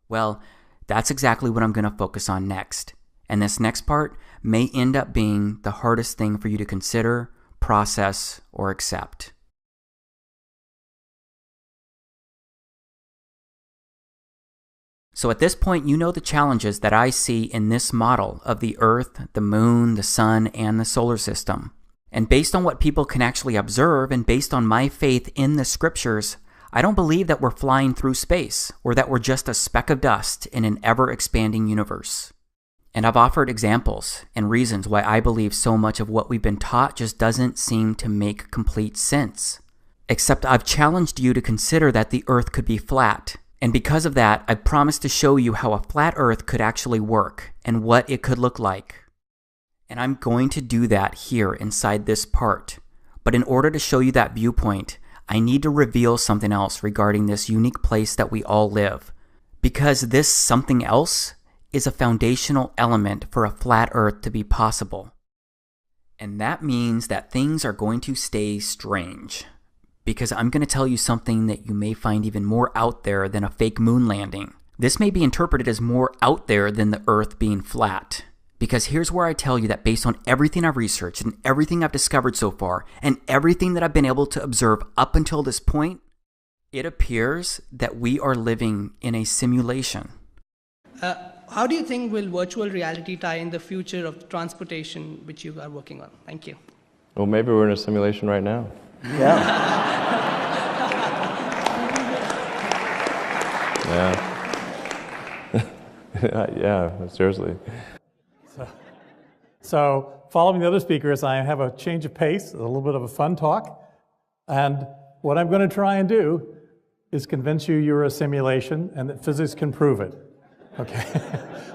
[SPEAKER 1] Well, that's exactly what I'm gonna focus on next. And this next part may end up being the hardest thing for you to consider, process, or accept. So at this point, you know the challenges that I see in this model of the Earth, the Moon, the Sun, and the solar system. And based on what people can actually observe, and based on my faith in the scriptures, I don't believe that we're flying through space, or that we're just a speck of dust in an ever-expanding universe. And I've offered examples and reasons why I believe so much of what we've been taught just doesn't seem to make complete sense. Except I've challenged you to consider that the Earth could be flat. And because of that, I've promised to show you how a flat Earth could actually work and what it could look like. And I'm going to do that here inside this part. But in order to show you that viewpoint, I need to reveal something else regarding this unique place that we all live. Because this something else is a foundational element for a flat Earth to be possible. And that means that things are going to stay strange. Because I'm going to tell you something that you may find even more out there than a fake moon landing. This may be interpreted as more out there than the Earth being flat. Because here's where I tell you that based on everything I've researched and everything I've discovered so far, and everything that I've been able to observe up until this point, it appears that we are living in a simulation.
[SPEAKER 5] How do you think will virtual reality tie in the future of transportation, which you are working on? Thank you.
[SPEAKER 12] Well, maybe we're in a simulation right now.
[SPEAKER 5] Yeah.
[SPEAKER 12] Yeah. Yeah, seriously.
[SPEAKER 10] So following the other speakers, I have a change of pace, a little bit of a fun talk. And what I'm going to try and do is convince you you're a simulation and that physics can prove it. Okay.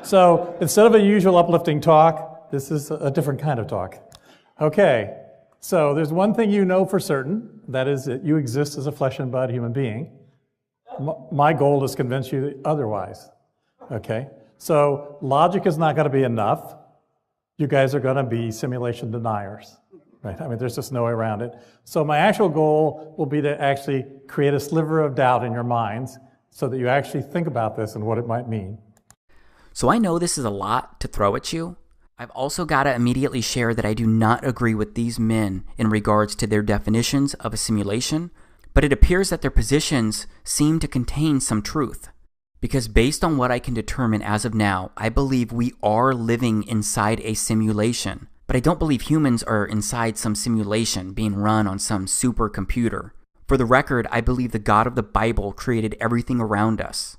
[SPEAKER 10] So instead of a usual uplifting talk, this is a different kind of talk. Okay. So there's one thing you know for certain, that is that you exist as a flesh and blood human being. My goal is to convince you otherwise. Okay. So logic is not going to be enough. You guys are going to be simulation deniers. right? I mean, there's just no way around it. So my actual goal will be to actually create a sliver of doubt in your minds so that you actually think about this and what it might mean.
[SPEAKER 1] So I know this is a lot to throw at you. I've also got to immediately share that I do not agree with these men in regards to their definitions of a simulation, but it appears that their positions seem to contain some truth. Because based on what I can determine as of now, I believe we are living inside a simulation. But I don't believe humans are inside some simulation being run on some supercomputer. For the record, I believe the God of the Bible created everything around us.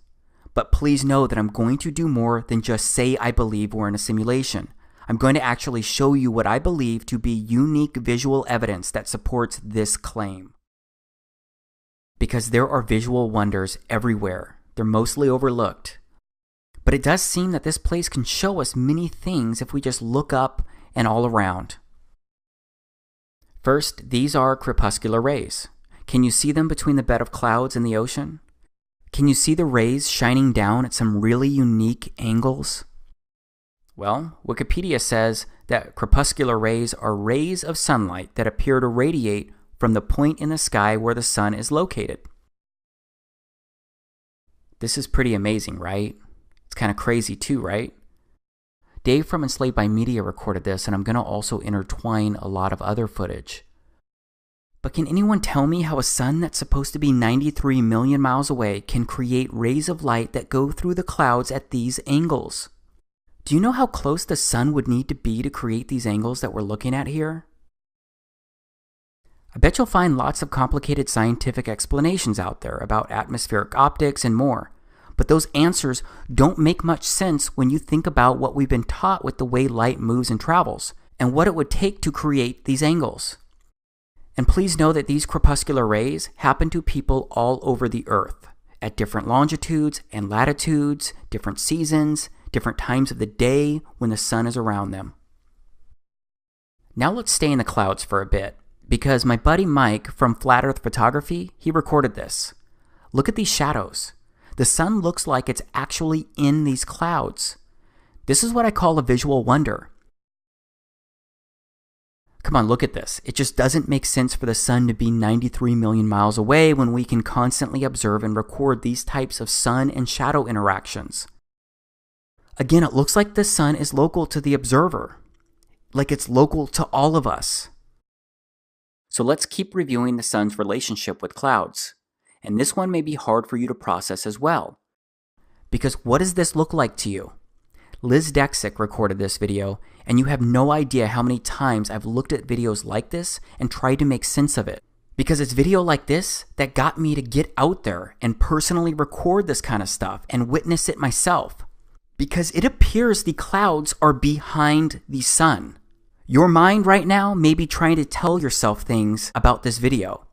[SPEAKER 1] But please know that I'm going to do more than just say I believe we're in a simulation. I'm going to actually show you what I believe to be unique visual evidence that supports this claim. Because there are visual wonders everywhere. They're mostly overlooked. But it does seem that this place can show us many things if we just look up and all around. First, these are crepuscular rays. Can you see them between the bed of clouds and the ocean? Can you see the rays shining down at some really unique angles? Well, Wikipedia says that crepuscular rays are rays of sunlight that appear to radiate from the point in the sky where the sun is located. This is pretty amazing, right? It's kind of crazy too, right? Dave from Enslaved by Media recorded this, and I'm going to also intertwine a lot of other footage. But can anyone tell me how a sun that's supposed to be 93 million miles away can create rays of light that go through the clouds at these angles? Do you know how close the sun would need to be to create these angles that we're looking at here? I bet you'll find lots of complicated scientific explanations out there about atmospheric optics and more, but those answers don't make much sense when you think about what we've been taught with the way light moves and travels, and what it would take to create these angles. And please know that these crepuscular rays happen to people all over the Earth, at different longitudes and latitudes, different seasons, different times of the day when the sun is around them. Now let's stay in the clouds for a bit, because my buddy Mike from Flat Earth Photography, he recorded this. Look at these shadows. The sun looks like it's actually in these clouds. This is what I call a visual wonder. Come on, look at this. It just doesn't make sense for the sun to be 93 million miles away when we can constantly observe and record these types of sun and shadow interactions. Again, it looks like the sun is local to the observer, like it's local to all of us. So let's keep reviewing the sun's relationship with clouds. And this one may be hard for you to process as well. Because what does this look like to you? Liz Dexick recorded this video, and you have no idea how many times I've looked at videos like this and tried to make sense of it. Because it's video like this that got me to get out there and personally record this kind of stuff and witness it myself. Because it appears the clouds are behind the sun. Your mind right now may be trying to tell yourself things about this video.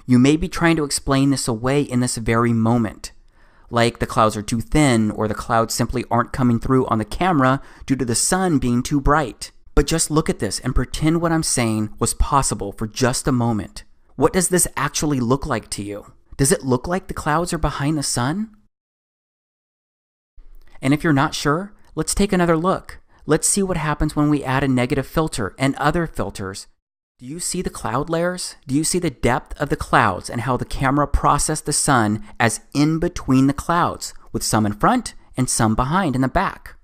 [SPEAKER 1] You may be trying to explain this away in this very moment. Like the clouds are too thin, or the clouds simply aren't coming through on the camera due to the sun being too bright. But just look at this and pretend what I'm saying was possible for just a moment. What does this actually look like to you? Does it look like the clouds are behind the sun? And if you're not sure, let's take another look. Let's see what happens when we add a negative filter and other filters. Do you see the cloud layers? Do you see the depth of the clouds and how the camera processed the sun as in between the clouds, with some in front and some behind in the back?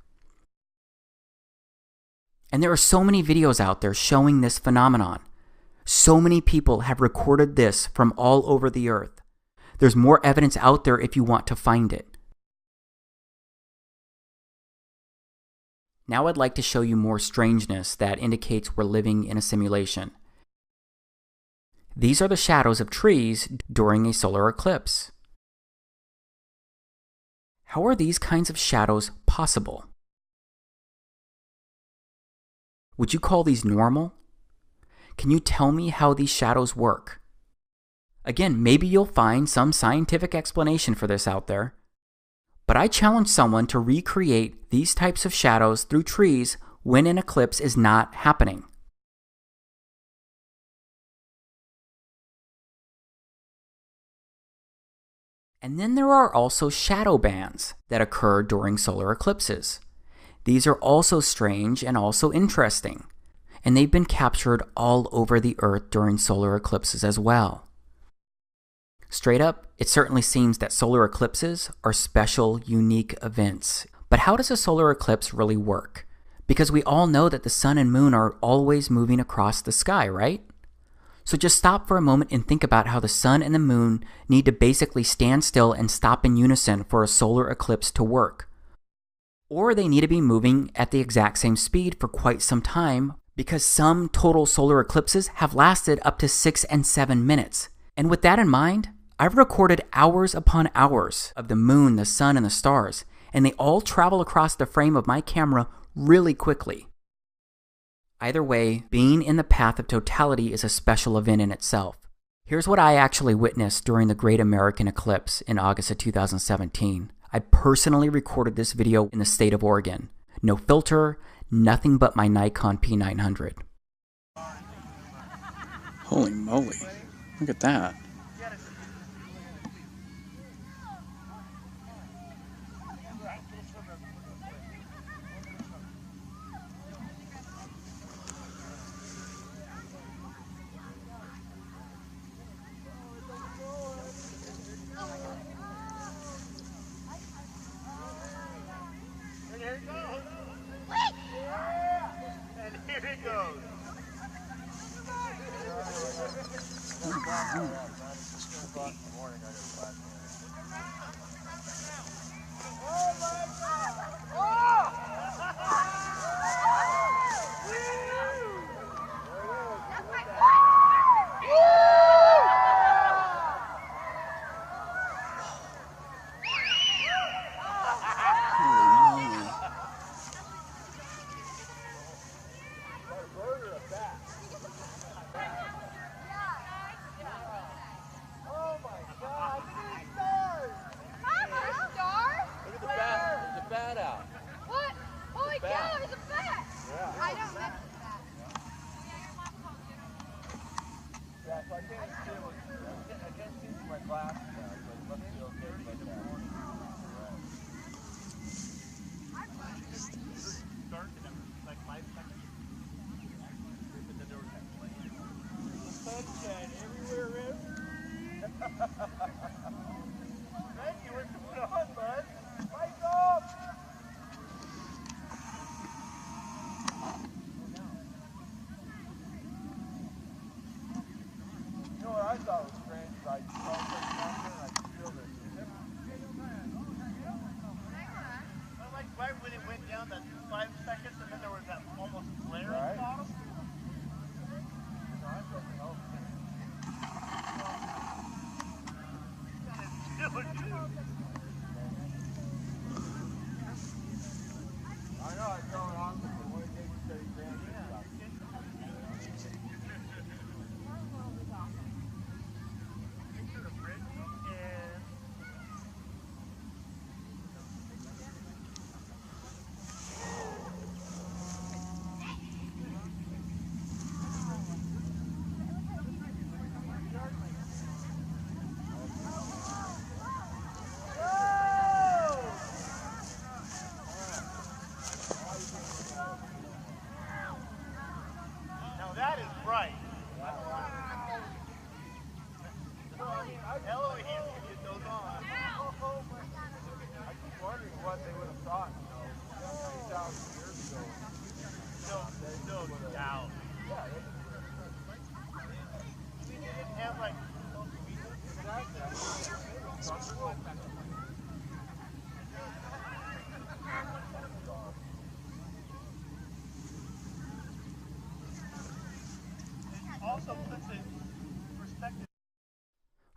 [SPEAKER 1] And there are so many videos out there showing this phenomenon. So many people have recorded this from all over the earth. There's more evidence out there if you want to find it. Now I'd like to show you more strangeness that indicates we're living in a simulation. These are the shadows of trees during a solar eclipse. How are these kinds of shadows possible? Would you call these normal? Can you tell me how these shadows work? Again, maybe you'll find some scientific explanation for this out there. But I challenge someone to recreate these types of shadows through trees when an eclipse is not happening. And then there are also shadow bands that occur during solar eclipses. These are also strange and also interesting. and they've been captured all over the Earth during solar eclipses as well. Straight up, it certainly seems that solar eclipses are special, unique events. But how does a solar eclipse really work? Because we all know that the sun and moon are always moving across the sky, right? So just stop for a moment and think about how the sun and the moon need to basically stand still and stop in unison for a solar eclipse to work. Or they need to be moving at the exact same speed for quite some time, because some total solar eclipses have lasted up to 6 and 7 minutes. And with that in mind, I've recorded hours upon hours of the moon, the sun, and the stars, and they all travel across the frame of my camera really quickly. Either way, being in the path of totality is a special event in itself. Here's what I actually witnessed during the Great American Eclipse in August of 2017. I personally recorded this video in the state of Oregon. No filter, nothing but my Nikon P900.
[SPEAKER 6] Holy moly, look at that.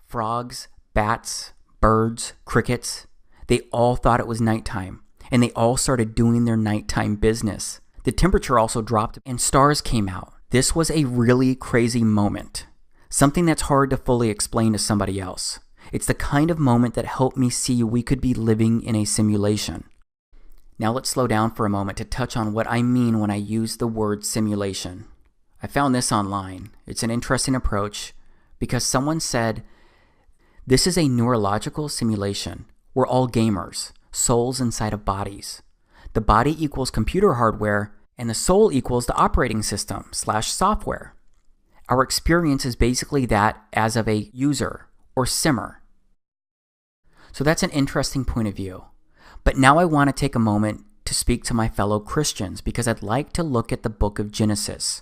[SPEAKER 1] Frogs, bats, birds, crickets, they all thought it was nighttime, and they all started doing their nighttime business. The temperature also dropped and stars came out. This was a really crazy moment, something that's hard to fully explain to somebody else. It's the kind of moment that helped me see we could be living in a simulation. Now let's slow down for a moment to touch on what I mean when I use the word simulation. I found this online. It's an interesting approach because someone said, this is a neurological simulation. We're all gamers, souls inside of bodies. The body equals computer hardware, And the soul equals the operating system / software. Our experience is basically that as of a user or simmer. So that's an interesting point of view. But now I want to take a moment to speak to my fellow Christians because I'd like to look at the book of Genesis.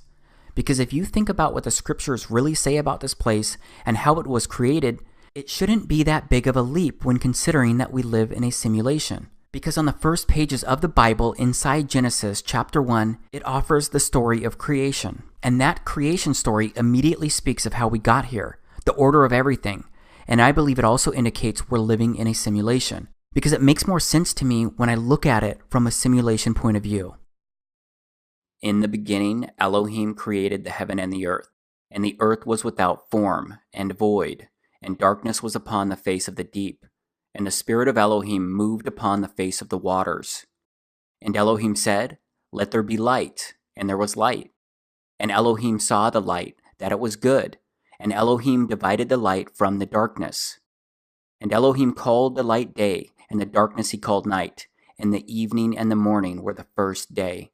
[SPEAKER 1] Because if you think about what the scriptures really say about this place and how it was created, it shouldn't be that big of a leap when considering that we live in a simulation. Because on the first pages of the Bible inside Genesis chapter 1, it offers the story of creation. And that creation story immediately speaks of how we got here, the order of everything. And I believe it also indicates we're living in a simulation, because it makes more sense to me when I look at it from a simulation point of view. In the beginning, Elohim created the heaven and the earth was without form and void, and darkness was upon the face of the deep. And the Spirit of Elohim moved upon the face of the waters. And Elohim said, "Let there be light," and there was light. And Elohim saw the light, that it was good, and Elohim divided the light from the darkness. And Elohim called the light day, and the darkness he called night, and the evening and the morning were the first day.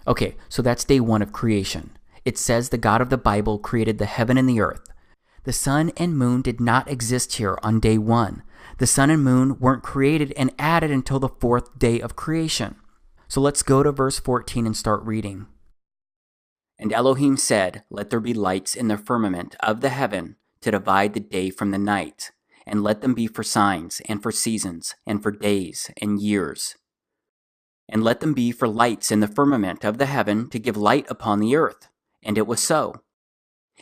[SPEAKER 1] Okay, so that's day 1 of creation. It says the God of the Bible created the heaven and the earth. The sun and moon did not exist here on day 1. The sun and moon weren't created and added until the 4th day of creation. So let's go to verse 14 and start reading. And Elohim said, "Let there be lights in the firmament of the heaven to divide the day from the night, and let them be for signs, and for seasons, and for days, and years. And let them be for lights in the firmament of the heaven to give light upon the earth." And it was so.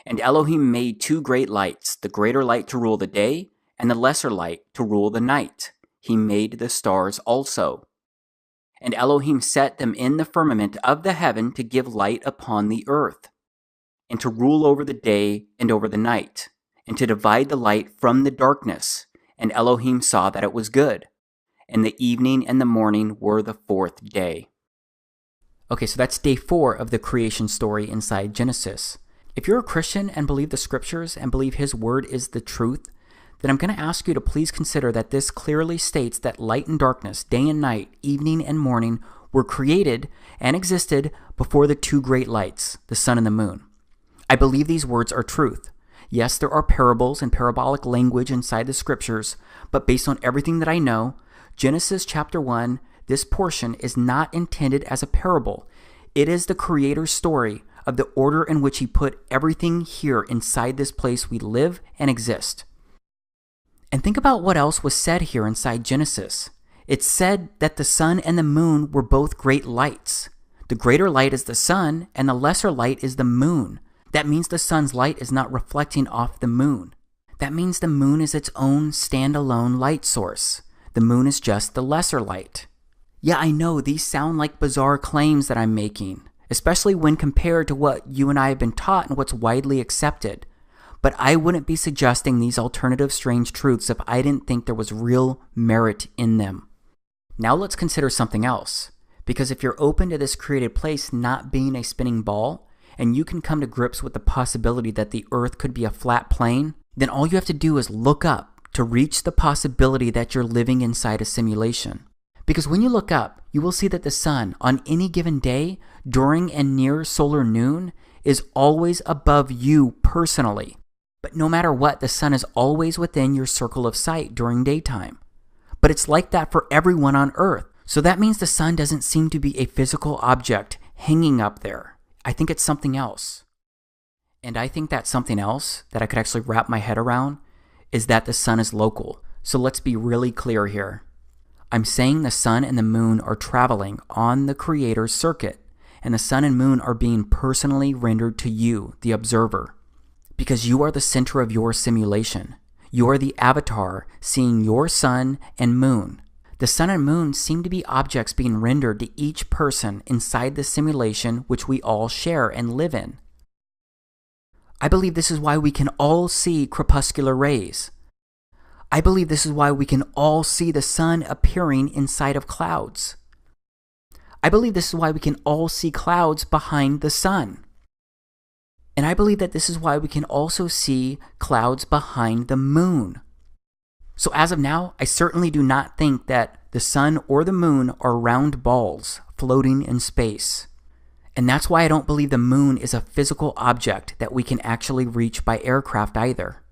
[SPEAKER 1] And Elohim made 2 great lights, the greater light to rule the day, and the lesser light to rule the night. He made the stars also. And Elohim set them in the firmament of the heaven to give light upon the earth, and to rule over the day and over the night, and to divide the light from the darkness. And Elohim saw that it was good. And the evening and the morning were the 4th day. Okay, so that's day 4 of the creation story inside Genesis. If you're a Christian and believe the scriptures and believe his word is the truth, then I'm going to ask you to please consider that this clearly states that light and darkness, day and night, evening and morning, were created and existed before the 2 great lights, the sun and the moon. I believe these words are truth. Yes, there are parables and parabolic language inside the scriptures, but based on everything that I know, Genesis chapter 1, this portion is not intended as a parable. It is the Creator's story of the order in which he put everything here inside this place we live and exist. And think about what else was said here inside Genesis. It said that the sun and the moon were both great lights. The greater light is the sun, and the lesser light is the moon. That means the sun's light is not reflecting off the moon. That means the moon is its own standalone light source. The moon is just the lesser light. Yeah, I know these sound like bizarre claims that I'm making, especially when compared to what you and I have been taught and what's widely accepted. But I wouldn't be suggesting these alternative strange truths if I didn't think there was real merit in them. Now let's consider something else. Because if you're open to this created place not being a spinning ball, and you can come to grips with the possibility that the earth could be a flat plane, then all you have to do is look up to reach the possibility that you're living inside a simulation. Because when you look up, you will see that the sun on any given day during and near solar noon is always above you personally. But no matter what, the sun is always within your circle of sight during daytime. But it's like that for everyone on Earth. So that means the sun doesn't seem to be a physical object hanging up there. I think it's something else. And I think that something else that I could actually wrap my head around is that the sun is local. So let's be really clear here. I'm saying the sun and the moon are traveling on the Creator's circuit, and the sun and moon are being personally rendered to you, the observer. Because you are the center of your simulation. You are the avatar seeing your sun and moon. The sun and moon seem to be objects being rendered to each person inside the simulation which we all share and live in. I believe this is why we can all see crepuscular rays. I believe this is why we can all see the sun appearing inside of clouds. I believe this is why we can all see clouds behind the sun. And I believe that this is why we can also see clouds behind the moon. So as of now, I certainly do not think that the sun or the moon are round balls floating in space. And that's why I don't believe the moon is a physical object that we can actually reach by aircraft either.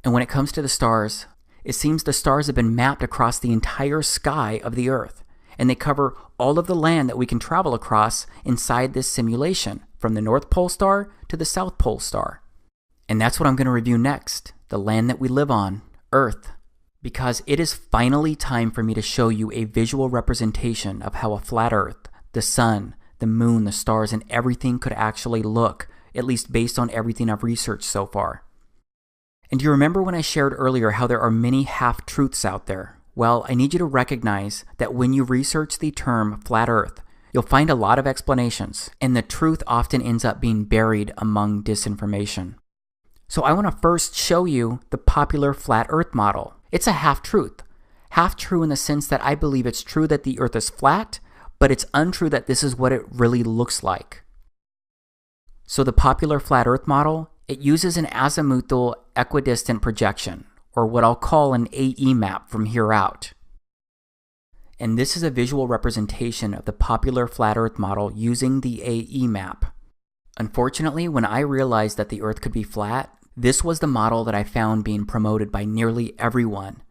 [SPEAKER 1] And when it comes to the stars, it seems the stars have been mapped across the entire sky of the Earth, and they cover all of the land that we can travel across inside this simulation, from the North Pole star to the South Pole star. And that's what I'm going to review next, the land that we live on, Earth, because it is finally time for me to show you a visual representation of how a flat Earth, the sun, the moon, the stars, and everything could actually look, at least based on everything I've researched so far. And do you remember when I shared earlier how there are many half-truths out there? Well, I need you to recognize that when you research the term flat Earth, you'll find a lot of explanations, and the truth often ends up being buried among disinformation. So I want to first show you the popular flat Earth model. It's a half-truth. Half-true in the sense that I believe it's true that the Earth is flat, but it's untrue that this is what it really looks like. So the popular flat Earth model, it uses an azimuthal equidistant projection, or what I'll call an AE map from here out. And this is a visual representation of the popular flat Earth model using the AE map. Unfortunately, when I realized that the Earth could be flat, this was the model that I found being promoted by nearly everyone.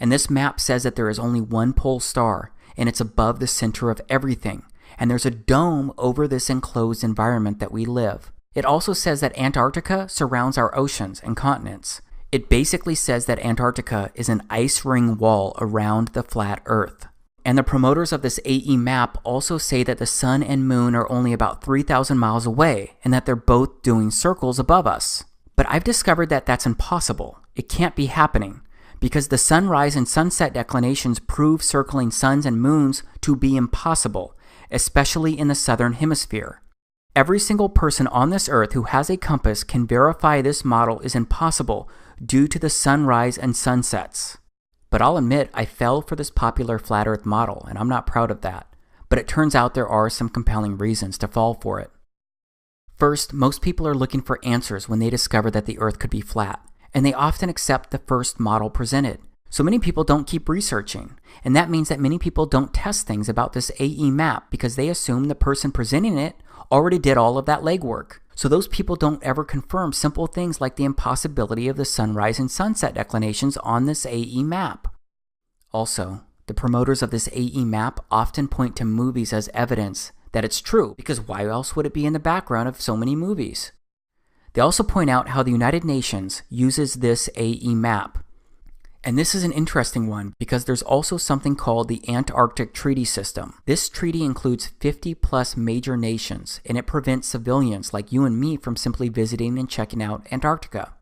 [SPEAKER 1] And this map says that there is only one pole star, and it's above the center of everything, and there's a dome over this enclosed environment that we live. It also says that Antarctica surrounds our oceans and continents. It basically says that Antarctica is an ice ring wall around the flat Earth. And the promoters of this AE map also say that the sun and moon are only about 3,000 miles away, and that they're both doing circles above us. But I've discovered that that's impossible. It can't be happening, because the sunrise and sunset declinations prove circling suns and moons to be impossible, especially in the southern hemisphere. Every single person on this Earth who has a compass can verify this model is impossible due to the sunrise and sunsets. But I'll admit I fell for this popular flat Earth model, and I'm not proud of that. But it turns out there are some compelling reasons to fall for it. First, most people are looking for answers when they discover that the Earth could be flat, and they often accept the first model presented. So many people don't keep researching, and that means that many people don't test things about this AE map because they assume the person presenting it already did all of that legwork. So those people don't ever confirm simple things like the impossibility of the sunrise and sunset declinations on this AE map. Also, the promoters of this AE map often point to movies as evidence that it's true, because why else would it be in the background of so many movies? They also point out how the United Nations uses this AE map. And this is an interesting one because there's also something called the Antarctic Treaty System. This treaty includes 50+ major nations, and it prevents civilians like you and me from simply visiting and checking out Antarctica.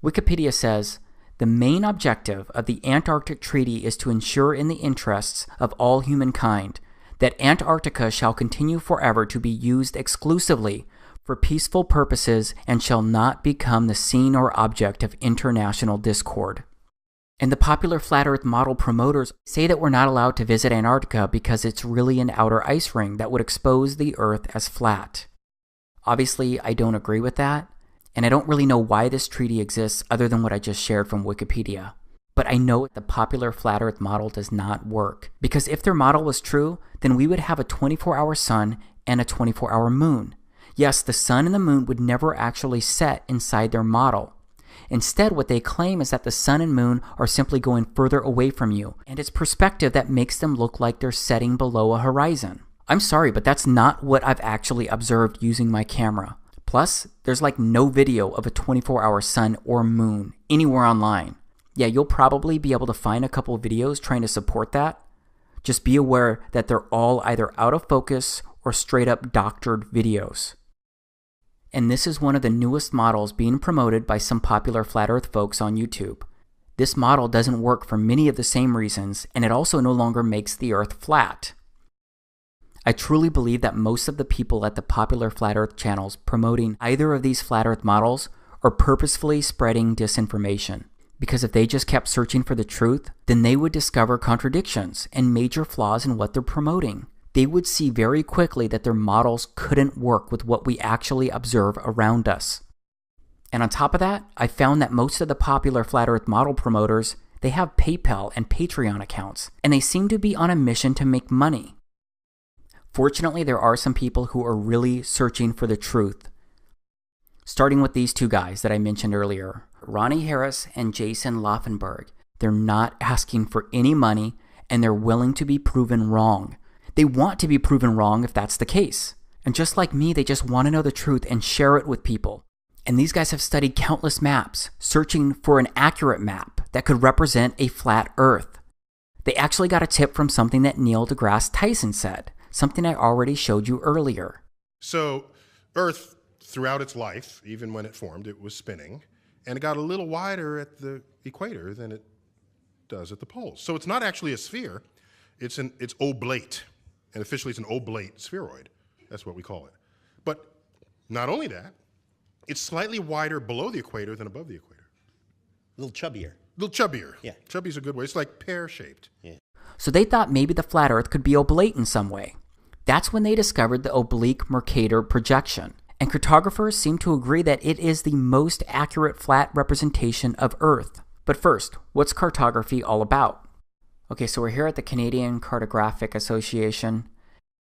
[SPEAKER 1] Wikipedia says, the main objective of the Antarctic Treaty is to ensure in the interests of all humankind that Antarctica shall continue forever to be used exclusively for peaceful purposes and shall not become the scene or object of international discord. And the popular flat Earth model promoters say that we're not allowed to visit Antarctica because it's really an outer ice ring that would expose the Earth as flat. Obviously, I don't agree with that, and I don't really know why this treaty exists other than what I just shared from Wikipedia. But I know the popular flat Earth model does not work, because if their model was true, then we would have a 24-hour sun and a 24-hour moon. Yes, the sun and the moon would never actually set inside their model. Instead, what they claim is that the sun and moon are simply going further away from you, and it's perspective that makes them look like they're setting below a horizon. I'm sorry, but that's not what I've actually observed using my camera. Plus, there's like no video of a 24-hour sun or moon anywhere online. Yeah, you'll probably be able to find a couple videos trying to support that. Just be aware that they're all either out of focus or straight up doctored videos. And this is one of the newest models being promoted by some popular flat Earth folks on YouTube. This model doesn't work for many of the same reasons, and it also no longer makes the Earth flat. I truly believe that most of the people at the popular flat Earth channels promoting either of these flat Earth models are purposefully spreading disinformation. Because if they just kept searching for the truth, then they would discover contradictions and major flaws in what they're promoting. They would see very quickly that their models couldn't work with what we actually observe around us. And on top of that, I found that most of the popular flat Earth model promoters, they have PayPal and Patreon accounts, and they seem to be on a mission to make money. Fortunately, there are some people who are really searching for the truth. Starting with these two guys that I mentioned earlier, Ronnie Harris and Jason Laufenberg. They're not asking for any money, and they're willing to be proven wrong. They want to be proven wrong if that's the case. And just like me, they just want to know the truth and share it with people. And these guys have studied countless maps, searching for an accurate map that could represent a flat Earth. They actually got a tip from something that Neil deGrasse Tyson said, something I already showed you earlier.
[SPEAKER 7] So Earth, throughout its life, even when it formed, it was spinning, and it got a little wider at the equator than it does at the poles. So it's not actually a sphere, it's oblate, and officially it's an oblate spheroid. That's what we call it. But not only that, it's slightly wider below the equator than above the equator.
[SPEAKER 8] A little chubbier.
[SPEAKER 7] A little chubbier.
[SPEAKER 8] Yeah.
[SPEAKER 7] Chubby's a good way. It's like pear-shaped.
[SPEAKER 8] Yeah.
[SPEAKER 1] So they thought maybe the flat Earth could be oblate in some way. That's when they discovered the oblique Mercator projection. And cartographers seem to agree that it is the most accurate flat representation of Earth. But first, what's cartography all about? Okay, so we're here at the Canadian Cartographic Association,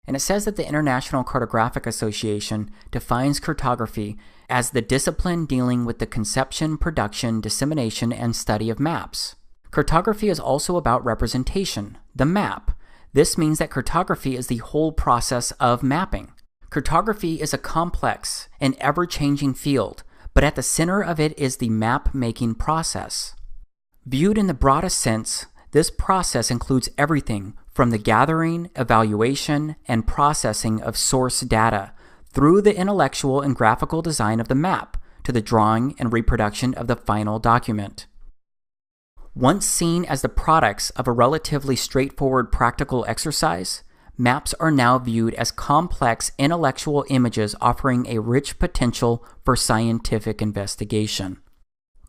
[SPEAKER 1] and it says that the International Cartographic Association defines cartography as the discipline dealing with the conception, production, dissemination, and study of maps. Cartography is also about representation, the map. This means that cartography is the whole process of mapping. Cartography is a complex and ever-changing field, but at the center of it is the map-making process. Viewed in the broadest sense, this process includes everything from the gathering, evaluation, and processing of source data, through the intellectual and graphical design of the map, to the drawing and reproduction of the final document. Once seen as the products of a relatively straightforward practical exercise, maps are now viewed as complex intellectual images offering a rich potential for scientific investigation.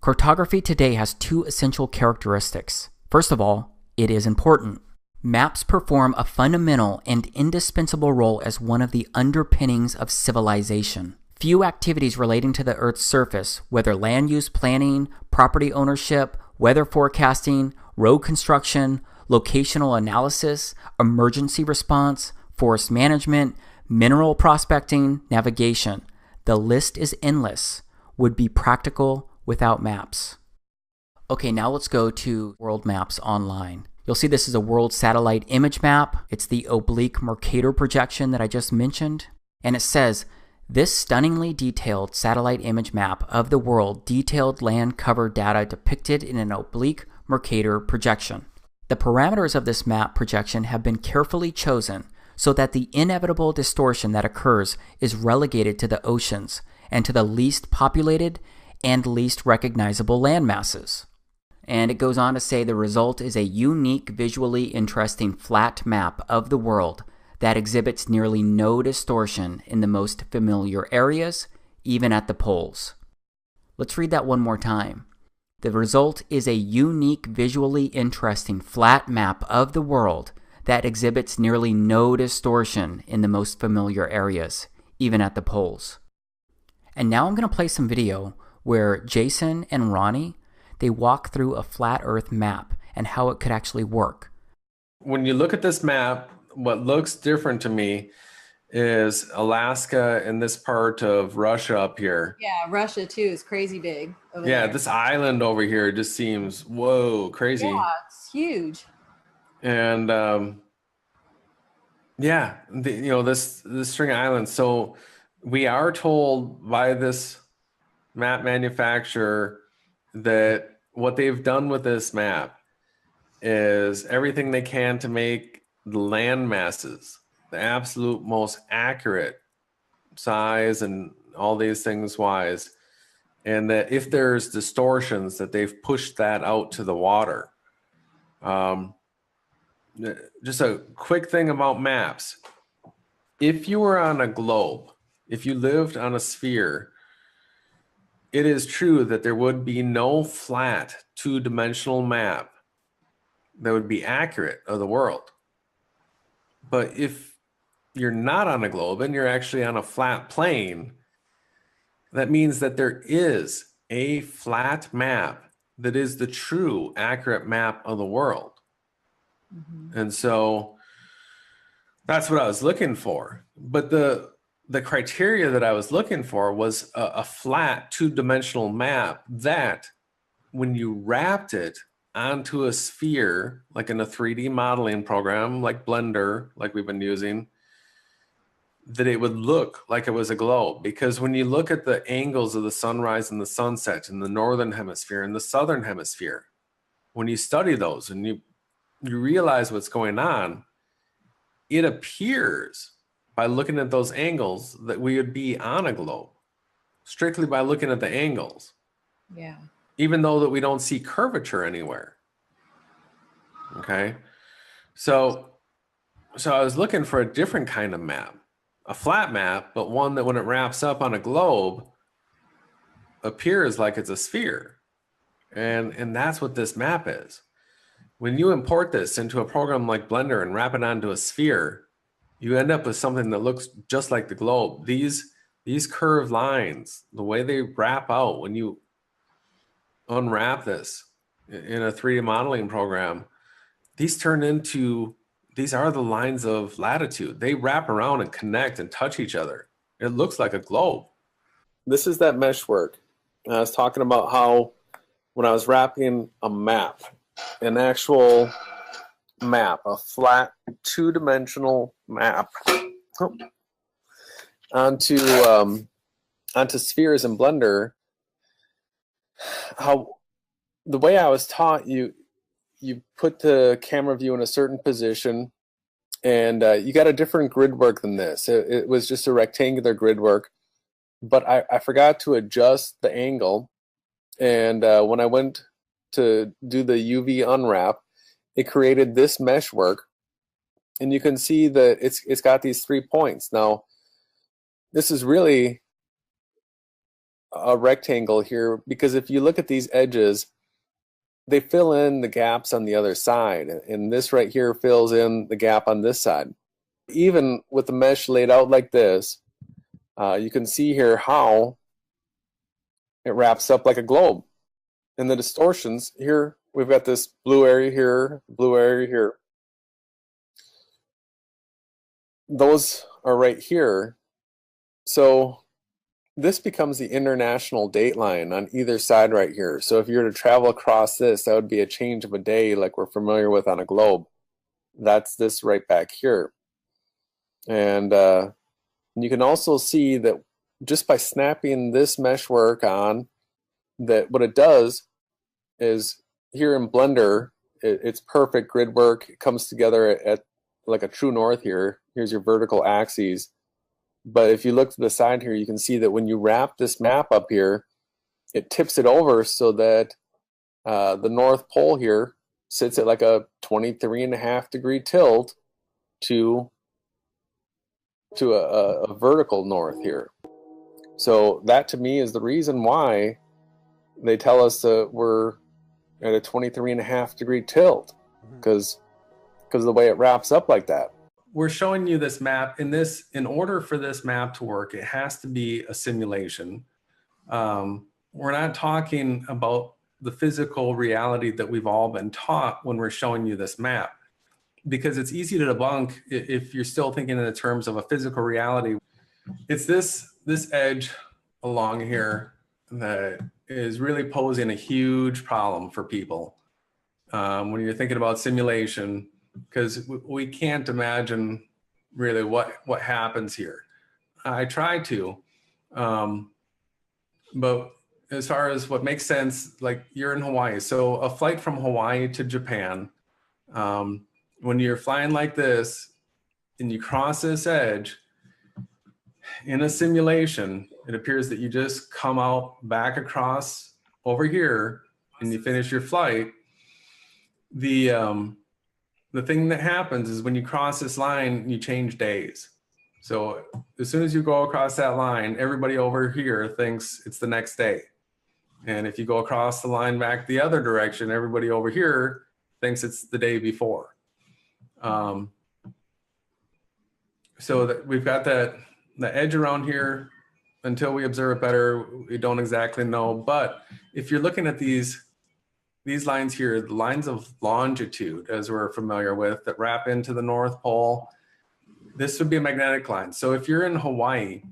[SPEAKER 1] Cartography today has two essential characteristics. First of all, it is important. Maps perform a fundamental and indispensable role as one of the underpinnings of civilization. Few activities relating to the Earth's surface, whether land use planning, property ownership, weather forecasting, road construction, locational analysis, emergency response, forest management, mineral prospecting, navigation, the list is endless, would be practical without maps. Okay, now let's go to World Maps Online. You'll see this is a world satellite image map. It's the oblique Mercator projection that I just mentioned. And it says, this stunningly detailed satellite image map of the world detailed land cover data depicted in an oblique Mercator projection. The parameters of this map projection have been carefully chosen so that the inevitable distortion that occurs is relegated to the oceans and to the least populated and least recognizable land masses. And it goes on to say the result is a unique, visually interesting flat map of the world that exhibits nearly no distortion in the most familiar areas, even at the poles. Let's read that one more time. The result is a unique, visually interesting flat map of the world that exhibits nearly no distortion in the most familiar areas, even at the poles. And now I'm going to play some video where Jason and Ronnie, they walk through a flat Earth map and how it could actually work.
[SPEAKER 22] When you look at this map, what looks different to me is Alaska and this part of Russia up here.
[SPEAKER 23] Yeah, Russia too is crazy big over
[SPEAKER 22] Yeah,
[SPEAKER 23] there.
[SPEAKER 22] this island over here just seems, whoa, crazy.
[SPEAKER 23] Yeah, it's huge.
[SPEAKER 22] And yeah, this string of islands. So we are told by this map manufacturer that what they've done with this map is everything they can to make the land masses the absolute most accurate size and all these things wise, and that if there's distortions that they've pushed that out to the water. Just a quick thing about maps. If you were on a globe, if you lived on a sphere, it is true that there would be no flat two-dimensional map that would be accurate of the world. But if you're not on a globe and you're actually on a flat plane, that means that there is a flat map that is the true accurate map of the world. And so That's what I was looking for. But the criteria that I was looking for was a flat two-dimensional map that when you wrapped it onto a sphere, like in a 3D modeling program, like Blender, like we've been using, that it would look like it was a globe. Because when you look at the angles of the sunrise and the sunset in the northern hemisphere and the southern hemisphere, when you study those and you realize what's going on, it appears by looking at those angles that we would be on a globe, strictly by looking at the angles.
[SPEAKER 23] Yeah.
[SPEAKER 22] Even though that we don't see curvature anywhere. Okay. So I was looking for a different kind of map, a flat map, but one that when it wraps up on a globe appears like it's a sphere. And that's what this map is. When you import this into a program like Blender and wrap it onto a sphere, you end up with something that looks just like the globe. These curved lines, the way they wrap out when you unwrap this in a 3D modeling program, these are the lines of latitude. They wrap around and connect and touch each other. It looks like a globe. This is that mesh work. I was talking about how when I was wrapping a map, an actual map, a flat two-dimensional map onto spheres in Blender, how the way I was taught, you put the camera view in a certain position, and you got a different grid work than this. It was just a rectangular grid work, but I forgot to adjust the angle, and when I went to do the UV unwrap, it created this mesh work, and you can see that it's got these 3 points. Now, this is really a rectangle here, because if you look at these edges, they fill in the gaps on the other side, and this right here fills in the gap on this side. Even with the mesh laid out like this, you can see here how it wraps up like a globe. And the distortions here, we've got this blue area here, blue area here. Those are right here. So this becomes the international date line on either side right here. So if you were to travel across this, that would be a change of a day like we're familiar with on a globe. That's this right back here. And you can also see that just by snapping this meshwork on, that what it does is here in Blender, it's perfect grid work. It comes together at like a true north here. Here's your vertical axes. But if you look to the side here, you can see that when you wrap this map up here, it tips it over so that the North Pole here sits at like a 23.5 degree tilt to a vertical north here. So that to me is the reason why they tell us that we're at a 23.5 degree tilt, because of the way it wraps up like that. We're showing you this map. In order for this map to work, it has to be a simulation. We're not talking about the physical reality that we've all been taught when we're showing you this map, because it's easy to debunk if you're still thinking in the terms of a physical reality. It's this edge along here that is really posing a huge problem for people when you're thinking about simulation, because we can't imagine really what happens here. I try to, but as far as what makes sense, like you're in Hawaii. So a flight from Hawaii to Japan, when you're flying like this and you cross this edge, in a simulation, it appears that you just come out back across over here and you finish your flight. The thing that happens is when you cross this line, you change days. So as soon as you go across that line, everybody over here thinks it's the next day. And if you go across the line back the other direction, everybody over here thinks it's the day before. So that we've got the edge around here. Until we observe it better, we don't exactly know. But if you're looking at these lines here, the lines of longitude, as we're familiar with, that wrap into the North Pole, This would be a magnetic line. So if you're in Hawaii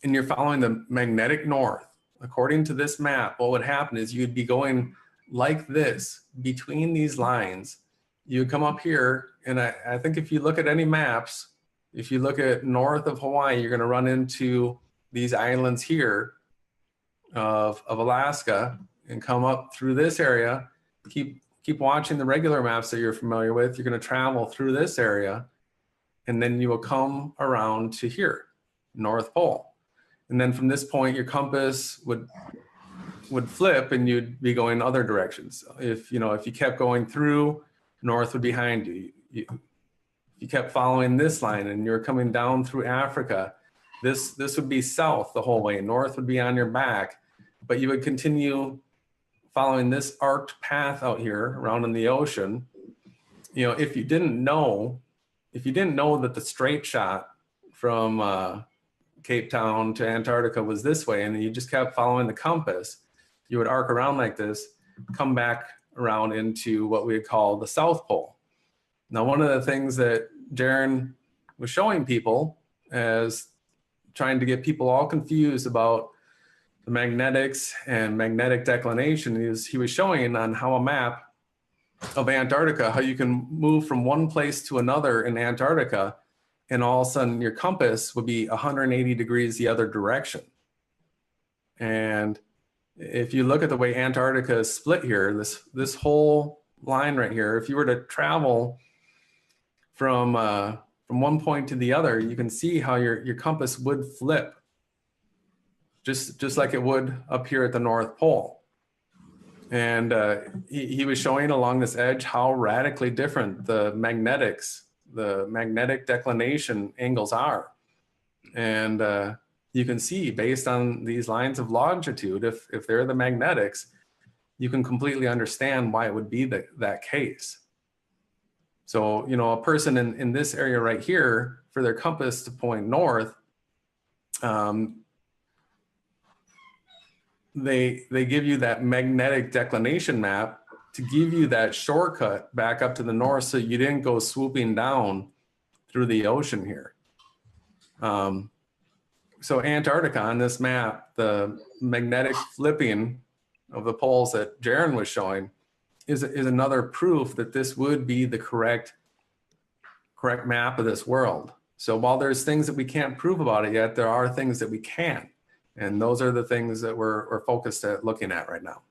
[SPEAKER 22] and you're following the magnetic north, according to this map, what would happen is you'd be going like this between these lines. You would come up here, and I think if you look at any maps, if you look at north of Hawaii, you're going to run into these islands here of Alaska and come up through this area. Keep watching the regular maps that you're familiar with. You're going to travel through this area, and then you will come around to here, North Pole. And then from this point, your compass would flip and you'd be going other directions. If you kept going through, north would be behind you. You kept following this line and you're coming down through Africa, this would be south the whole way. North would be on your back, but you would continue following this arced path out here around in the ocean. If you didn't know that the straight shot from Cape Town to Antarctica was this way, and you just kept following the compass, you would arc around like this, come back around into what we would call the South Pole. Now, one of the things that Jaron was showing people as trying to get people all confused about the magnetics and magnetic declination is he was showing on how a map of Antarctica, how you can move from one place to another in Antarctica, and all of a sudden your compass would be 180 degrees the other direction. And if you look at the way Antarctica is split here, this whole line right here, if you were to travel from one point to the other, you can see how your compass would flip, just like it would up here at the North Pole. And he was showing along this edge how radically different the magnetic declination angles are. And you can see based on these lines of longitude, if they're the magnetics, you can completely understand why it would be that case. So, a person in this area right here, for their compass to point north, they give you that magnetic declination map to give you that shortcut back up to the north so you didn't go swooping down through the ocean here. So Antarctica on this map, the magnetic flipping of the poles that Jaron was showing is another proof that this would be the correct map of this world. So while there's things that we can't prove about it yet, there are things that we can. And those are the things that we're focused at looking at right now.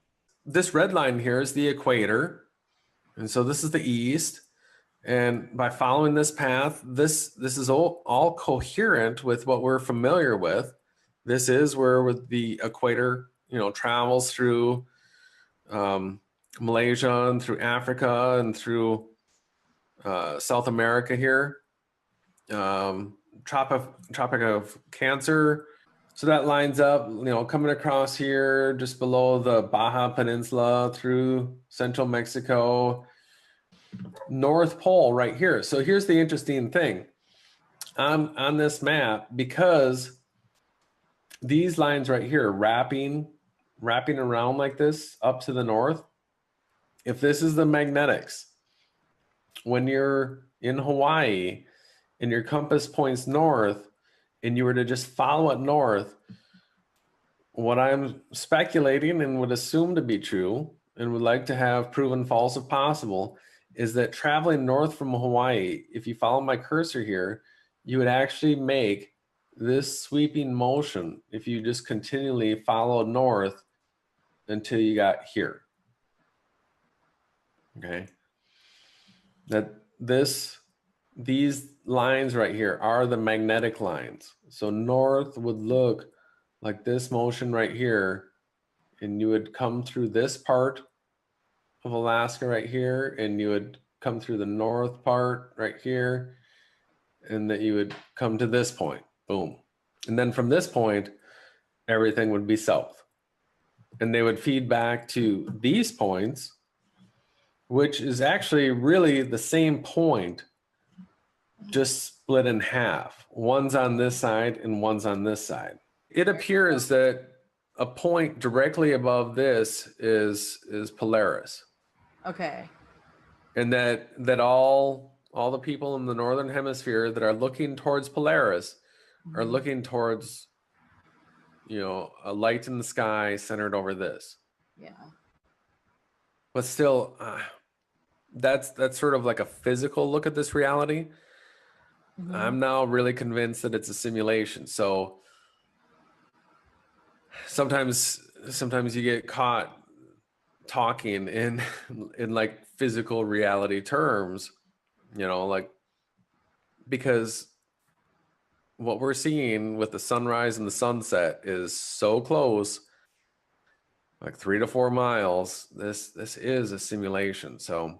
[SPEAKER 22] This red line here is the equator. And so this is the east. And by following this path, this is all coherent with what we're familiar with. This is where the equator, travels through Malaysia and through Africa and through South America here. Tropic of Cancer. So that lines up, coming across here just below the Baja Peninsula through central Mexico, North Pole right here. So here's the interesting thing on this map, because these lines right here wrapping around like this up to the north, if this is the magnetics, when you're in Hawaii and your compass points north and you were to just follow it north, what I'm speculating and would assume to be true and would like to have proven false if possible is that traveling north from Hawaii, if you follow my cursor here, you would actually make this sweeping motion if you just continually follow north until you got here. Okay. These lines right here are the magnetic lines. So north would look like this motion right here, and you would come through this part of Alaska right here, and you would come through the north part right here, and that you would come to this point, boom. And then from this point, everything would be south. And they would feed back to these points, which is actually really the same point, just split in half. One's on this side and one's on this side. It appears that a point directly above this is Polaris.
[SPEAKER 23] Okay.
[SPEAKER 22] And that all all the people in the northern hemisphere that are looking towards Polaris are looking towards, a light in the sky centered over this.
[SPEAKER 23] Yeah.
[SPEAKER 22] But still, that's sort of like a physical look at this reality. I'm now really convinced that it's a simulation. So sometimes you get caught talking in like physical reality terms, like, because what we're seeing with the sunrise and the sunset is so close, like 3 to 4 miles. This is a simulation. So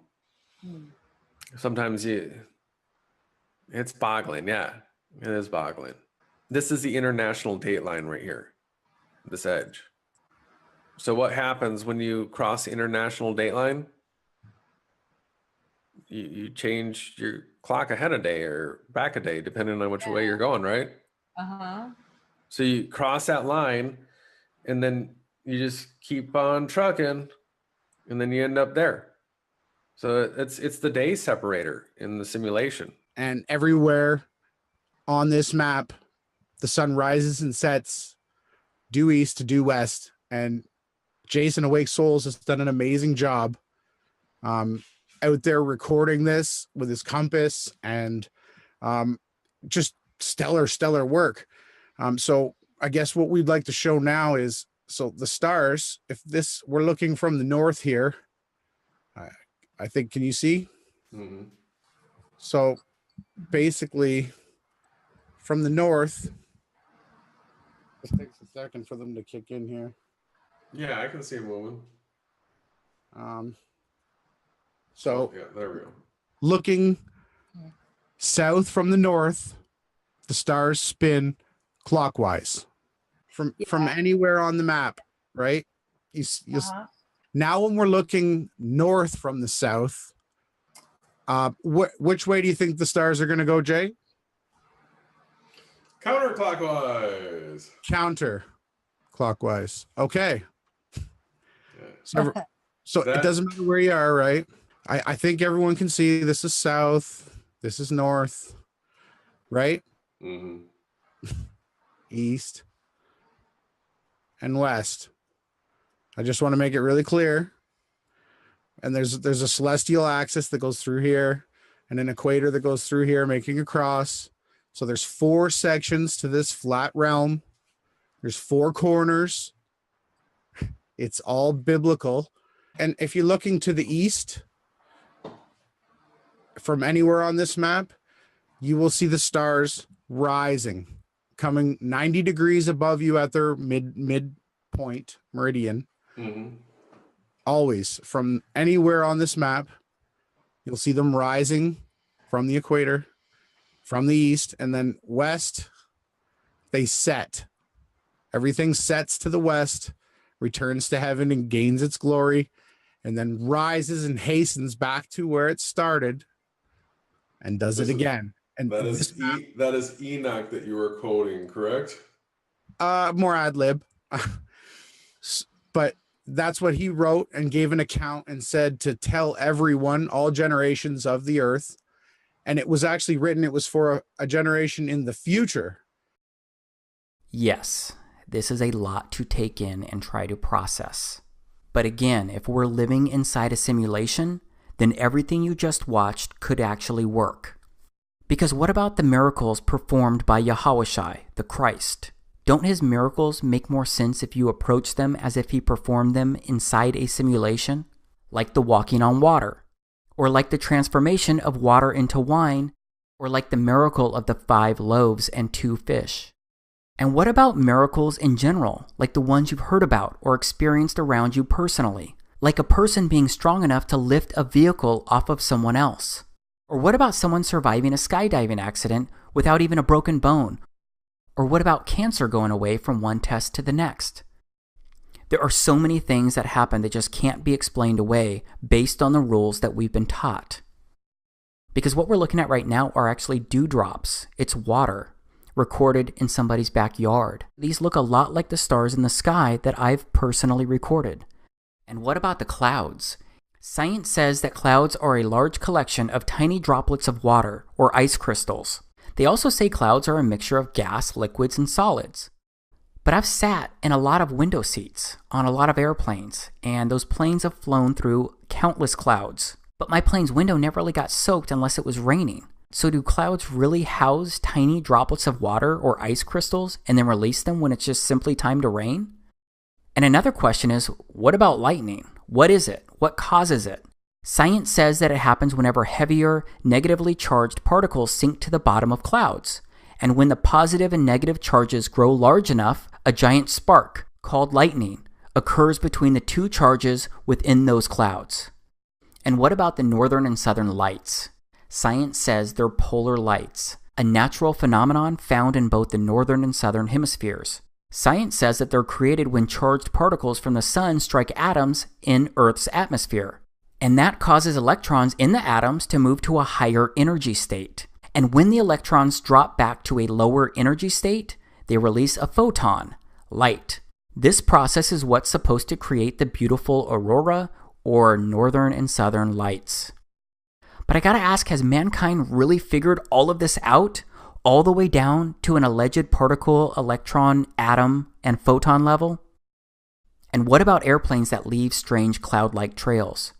[SPEAKER 22] sometimes it's boggling. Yeah, it is boggling. This is the international date line right here, this edge. So what happens when you cross the international date line? You change your clock ahead a day or back a day, depending on which way you're going, right? So you cross that line, and then you just keep on trucking, and then you end up there. So it's the day separator in the simulation.
[SPEAKER 9] And everywhere on this map, the sun rises and sets due east to due west. And Jason Awake Souls has done an amazing job out there recording this with his compass, and just stellar work. So I guess what we'd like to show now is, so the stars, if this, we're looking from the north here, I think, can you see? So basically from the north, it takes a second for them to kick in here.
[SPEAKER 22] Yeah, I can see him moving.
[SPEAKER 9] So
[SPEAKER 22] yeah, there we go.
[SPEAKER 9] Looking south from the north, the stars spin clockwise from anywhere on the map, right? Now when we're looking north from the south, which way do you think the stars are going to go, Jay?
[SPEAKER 22] Counterclockwise.
[SPEAKER 9] Counterclockwise. Okay. So it doesn't matter where you are, right? I think everyone can see this is south, this is north, right? East and west. I just want to make it really clear. And there's a celestial axis that goes through here, and an equator that goes through here, making a cross. So there's 4 sections to this flat realm. There's 4 corners. It's all biblical. And if you're looking to the east from anywhere on this map, you will see the stars rising, coming 90 degrees above you at their midpoint meridian. Always from anywhere on this map, you'll see them rising from the equator, from the east, and then west, they set. Everything sets to the west, returns to heaven and gains its glory, and then rises and hastens back to where it started and does it again. And
[SPEAKER 22] that is Enoch that you were quoting, correct?
[SPEAKER 9] More ad lib. But that's what he wrote and gave an account and said to tell everyone, all generations of the earth. And it was actually written, it was for a generation in the future.
[SPEAKER 1] Yes, this is a lot to take in and try to process. But again, if we're living inside a simulation, then everything you just watched could actually work. Because what about the miracles performed by Yahushua, the Christ? Don't his miracles make more sense if you approach them as if he performed them inside a simulation? Like the walking on water, or like the transformation of water into wine, or like the miracle of the 5 loaves and 2 fish. And what about miracles in general, like the ones you've heard about or experienced around you personally? Like a person being strong enough to lift a vehicle off of someone else? Or what about someone surviving a skydiving accident without even a broken bone? Or what about cancer going away from one test to the next? There are so many things that happen that just can't be explained away based on the rules that we've been taught. Because what we're looking at right now are actually dewdrops. It's water, recorded in somebody's backyard. These look a lot like the stars in the sky that I've personally recorded. And what about the clouds? Science says that clouds are a large collection of tiny droplets of water, or ice crystals. They also say clouds are a mixture of gas, liquids, and solids. But I've sat in a lot of window seats on a lot of airplanes, and those planes have flown through countless clouds. But my plane's window never really got soaked unless it was raining. So do clouds really house tiny droplets of water or ice crystals and then release them when it's just simply time to rain? And another question is, what about lightning? What is it? What causes it? Science says that it happens whenever heavier, negatively charged particles sink to the bottom of clouds. And when the positive and negative charges grow large enough, a giant spark, called lightning, occurs between the two charges within those clouds. And what about the northern and southern lights? Science says they're polar lights, a natural phenomenon found in both the northern and southern hemispheres. Science says that they're created when charged particles from the sun strike atoms in Earth's atmosphere. And that causes electrons in the atoms to move to a higher energy state. And when the electrons drop back to a lower energy state, they release a photon, light. This process is what's supposed to create the beautiful aurora or northern and southern lights. But I gotta ask, has mankind really figured all of this out, all the way down to an alleged particle, electron, atom, and photon level? And what about airplanes that leave strange cloud-like trails?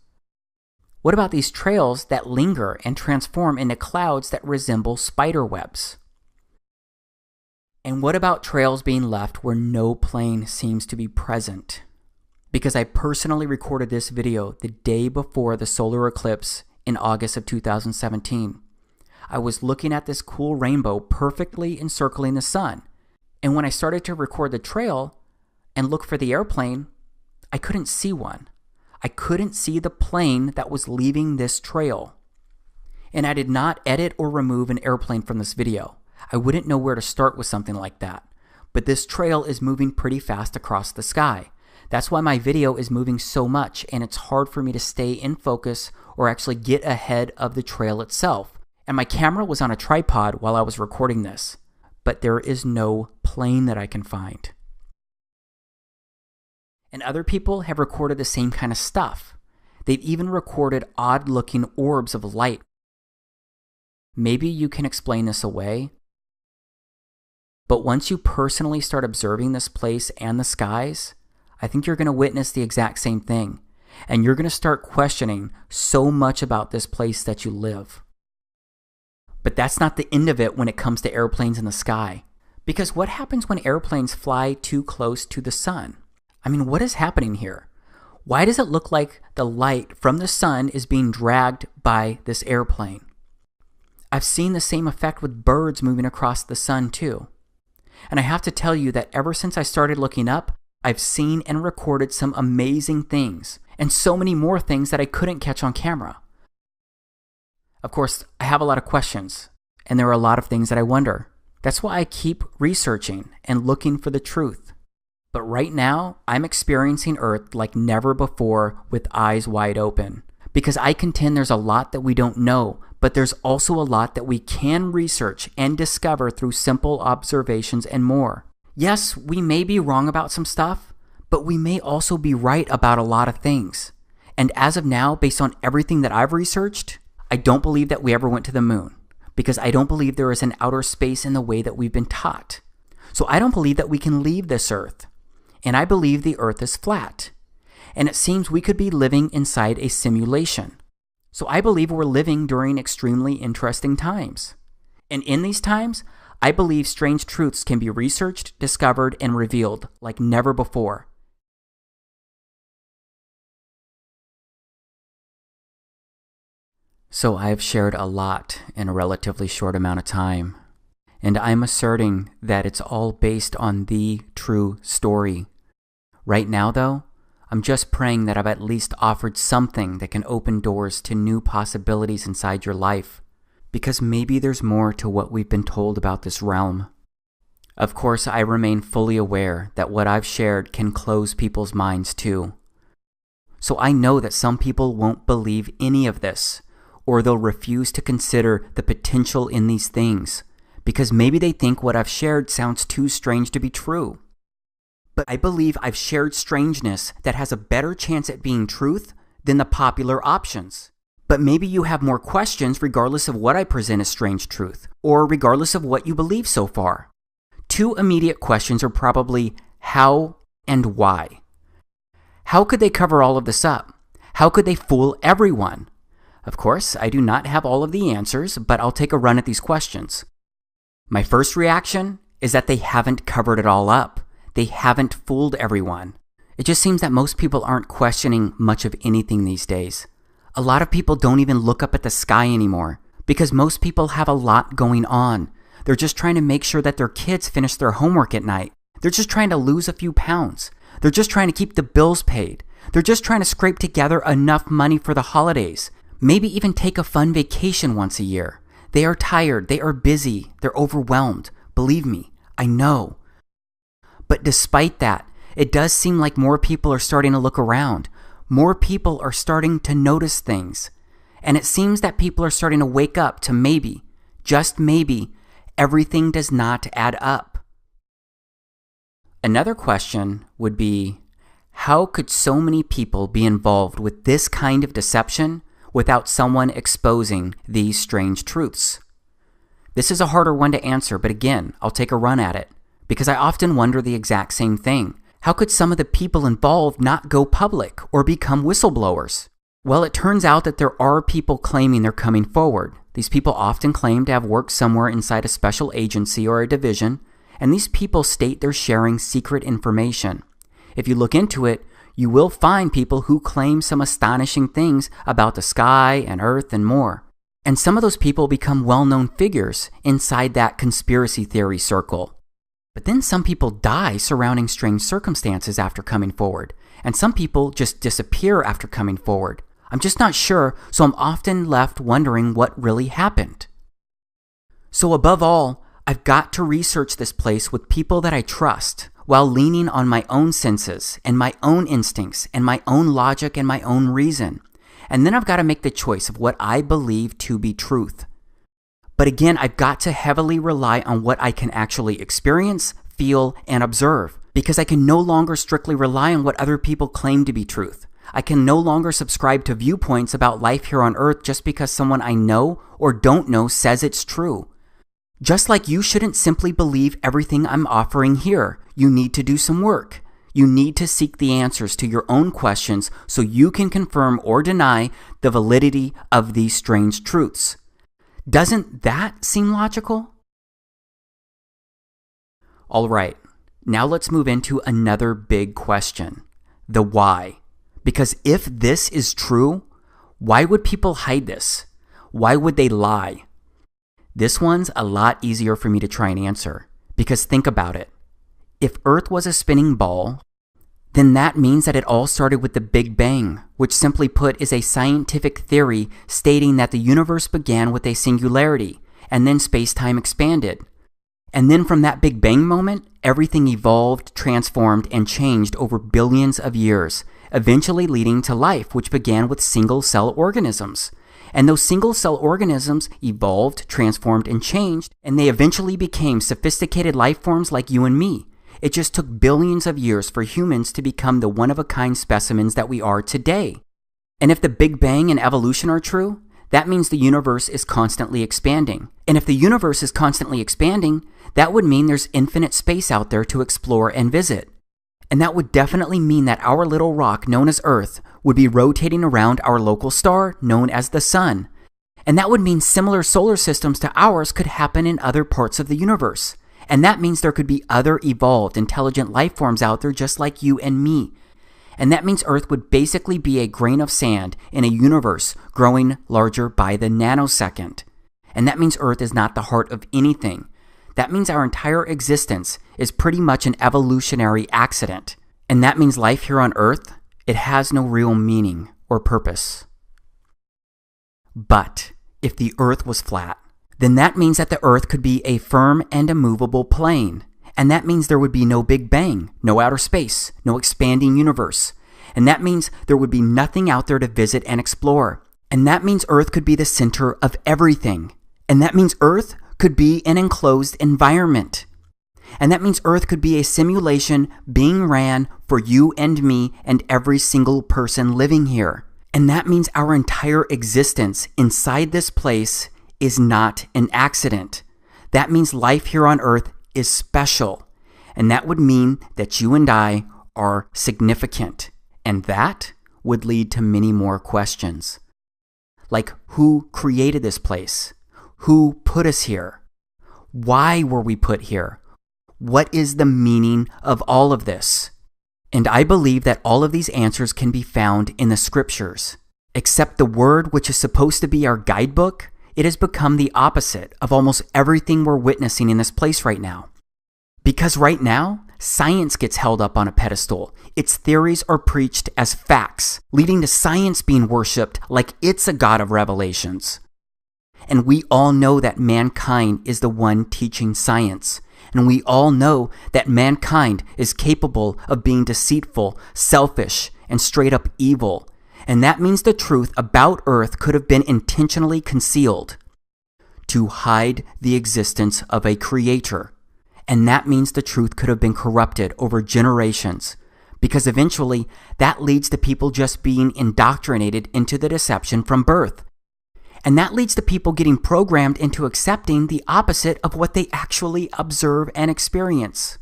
[SPEAKER 1] What about these trails that linger and transform into clouds that resemble spider webs? And what about trails being left where no plane seems to be present? Because I personally recorded this video the day before the solar eclipse in August of 2017. I was looking at this cool rainbow perfectly encircling the sun. And when I started to record the trail and look for the airplane, I couldn't see one. I couldn't see the plane that was leaving this trail. And I did not edit or remove an airplane from this video. I wouldn't know where to start with something like that. But this trail is moving pretty fast across the sky. That's why my video is moving so much, and it's hard for me to stay in focus or actually get ahead of the trail itself. And my camera was on a tripod while I was recording this, but there is no plane that I can find. And other people have recorded the same kind of stuff. They've even recorded odd-looking orbs of light. Maybe you can explain this away, but once you personally start observing this place and the skies, I think you're going to witness the exact same thing, and you're going to start questioning so much about this place that you live. But that's not the end of it when it comes to airplanes in the sky. Because what happens when airplanes fly too close to the sun? I mean, what is happening here? Why does it look like the light from the sun is being dragged by this airplane? I've seen the same effect with birds moving across the sun too. And I have to tell you that ever since I started looking up, I've seen and recorded some amazing things, and so many more things that I couldn't catch on camera. Of course, I have a lot of questions, and there are a lot of things that I wonder. That's why I keep researching and looking for the truth. But right now, I'm experiencing Earth like never before with eyes wide open. Because I contend there's a lot that we don't know, but there's also a lot that we can research and discover through simple observations and more. Yes, we may be wrong about some stuff, but we may also be right about a lot of things. And as of now, based on everything that I've researched, I don't believe that we ever went to the moon, because I don't believe there is an outer space in the way that we've been taught. So I don't believe that we can leave this Earth. And I believe the Earth is flat. And it seems we could be living inside a simulation. So I believe we're living during extremely interesting times. And in these times, I believe strange truths can be researched, discovered, and revealed like never before. So I have shared a lot in a relatively short amount of time. And I'm asserting that it's all based on the true story. Right now, though, I'm just praying that I've at least offered something that can open doors to new possibilities inside your life, because maybe there's more to what we've been told about this realm. Of course, I remain fully aware that what I've shared can close people's minds too. So I know that some people won't believe any of this, or they'll refuse to consider the potential in these things, because maybe they think what I've shared sounds too strange to be true. But I believe I've shared strangeness that has a better chance at being truth than the popular options. But maybe you have more questions regardless of what I present as strange truth, or regardless of what you believe so far. 2 immediate questions are probably how and why. How could they cover all of this up? How could they fool everyone? Of course, I do not have all of the answers, but I'll take a run at these questions. My first reaction is that they haven't covered it all up. They haven't fooled everyone. It just seems that most people aren't questioning much of anything these days. A lot of people don't even look up at the sky anymore because most people have a lot going on. They're just trying to make sure that their kids finish their homework at night. They're just trying to lose a few pounds. They're just trying to keep the bills paid. They're just trying to scrape together enough money for the holidays. Maybe even take a fun vacation once a year. They are tired. They are busy. They're overwhelmed. Believe me, I know. But despite that, it does seem like more people are starting to look around. More people are starting to notice things. And it seems that people are starting to wake up to maybe, just maybe, everything does not add up. Another question would be, how could so many people be involved with this kind of deception without someone exposing these strange truths? This is a harder one to answer, but again, I'll take a run at it, because I often wonder the exact same thing. How could some of the people involved not go public or become whistleblowers? Well, it turns out that there are people claiming they're coming forward. These people often claim to have worked somewhere inside a special agency or a division, and these people state they're sharing secret information. If you look into it, you will find people who claim some astonishing things about the sky and earth and more. And some of those people become well-known figures inside that conspiracy theory circle. But then some people die surrounding strange circumstances after coming forward, and some people just disappear after coming forward. I'm just not sure, so I'm often left wondering what really happened. So above all, I've got to research this place with people that I trust, while leaning on my own senses and my own instincts and my own logic and my own reason. And then I've got to make the choice of what I believe to be truth. But again, I've got to heavily rely on what I can actually experience, feel, and observe, because I can no longer strictly rely on what other people claim to be truth. I can no longer subscribe to viewpoints about life here on Earth just because someone I know or don't know says it's true. Just like you shouldn't simply believe everything I'm offering here. You need to do some work. You need to seek the answers to your own questions so you can confirm or deny the validity of these strange truths. Doesn't that seem logical? All right, now let's move into another big question, the why. Because if this is true, why would people hide this? Why would they lie? This one's a lot easier for me to try and answer, because think about it. If Earth was a spinning ball, then that means that it all started with the Big Bang, which simply put is a scientific theory stating that the universe began with a singularity, and then space-time expanded. And then from that Big Bang moment, everything evolved, transformed, and changed over billions of years, eventually leading to life, which began with single-cell organisms. And those single-cell organisms evolved, transformed, and changed, and they eventually became sophisticated life forms like you and me. It just took billions of years for humans to become the one-of-a-kind specimens that we are today. And if the Big Bang and evolution are true, that means the universe is constantly expanding. And if the universe is constantly expanding, that would mean there's infinite space out there to explore and visit. And that would definitely mean that our little rock known as Earth would be rotating around our local star known as the Sun. And that would mean similar solar systems to ours could happen in other parts of the universe. And that means there could be other evolved, intelligent life forms out there just like you and me. And that means Earth would basically be a grain of sand in a universe growing larger by the nanosecond. And that means Earth is not the heart of anything. That means our entire existence is pretty much an evolutionary accident. And that means life here on Earth, it has no real meaning or purpose. But if the Earth was flat, then that means that the Earth could be a firm and immovable plane. And that means there would be no Big Bang, no outer space, no expanding universe. And that means there would be nothing out there to visit and explore. And that means Earth could be the center of everything. And that means Earth could be an enclosed environment. And that means Earth could be a simulation being ran for you and me and every single person living here. And that means our entire existence inside this place is not an accident. That means life here on earth is special. And that would mean that you and I are significant. And that would lead to many more questions. Like, who created this place? Who put us here? Why were we put here? What is the meaning of all of this? And I believe that all of these answers can be found in the scriptures. Except the word, which is supposed to be our guidebook, it has become the opposite of almost everything we're witnessing in this place right now. Because right now, science gets held up on a pedestal. Its theories are preached as facts, leading to science being worshipped like it's a god of revelations. And we all know that mankind is the one teaching science. And we all know that mankind is capable of being deceitful, selfish, and straight up evil. And that means the truth about Earth could have been intentionally concealed to hide the existence of a creator. And that means the truth could have been corrupted over generations, because eventually that leads to people just being indoctrinated into the deception from birth. And that leads to people getting programmed into accepting the opposite of what they actually observe and experience.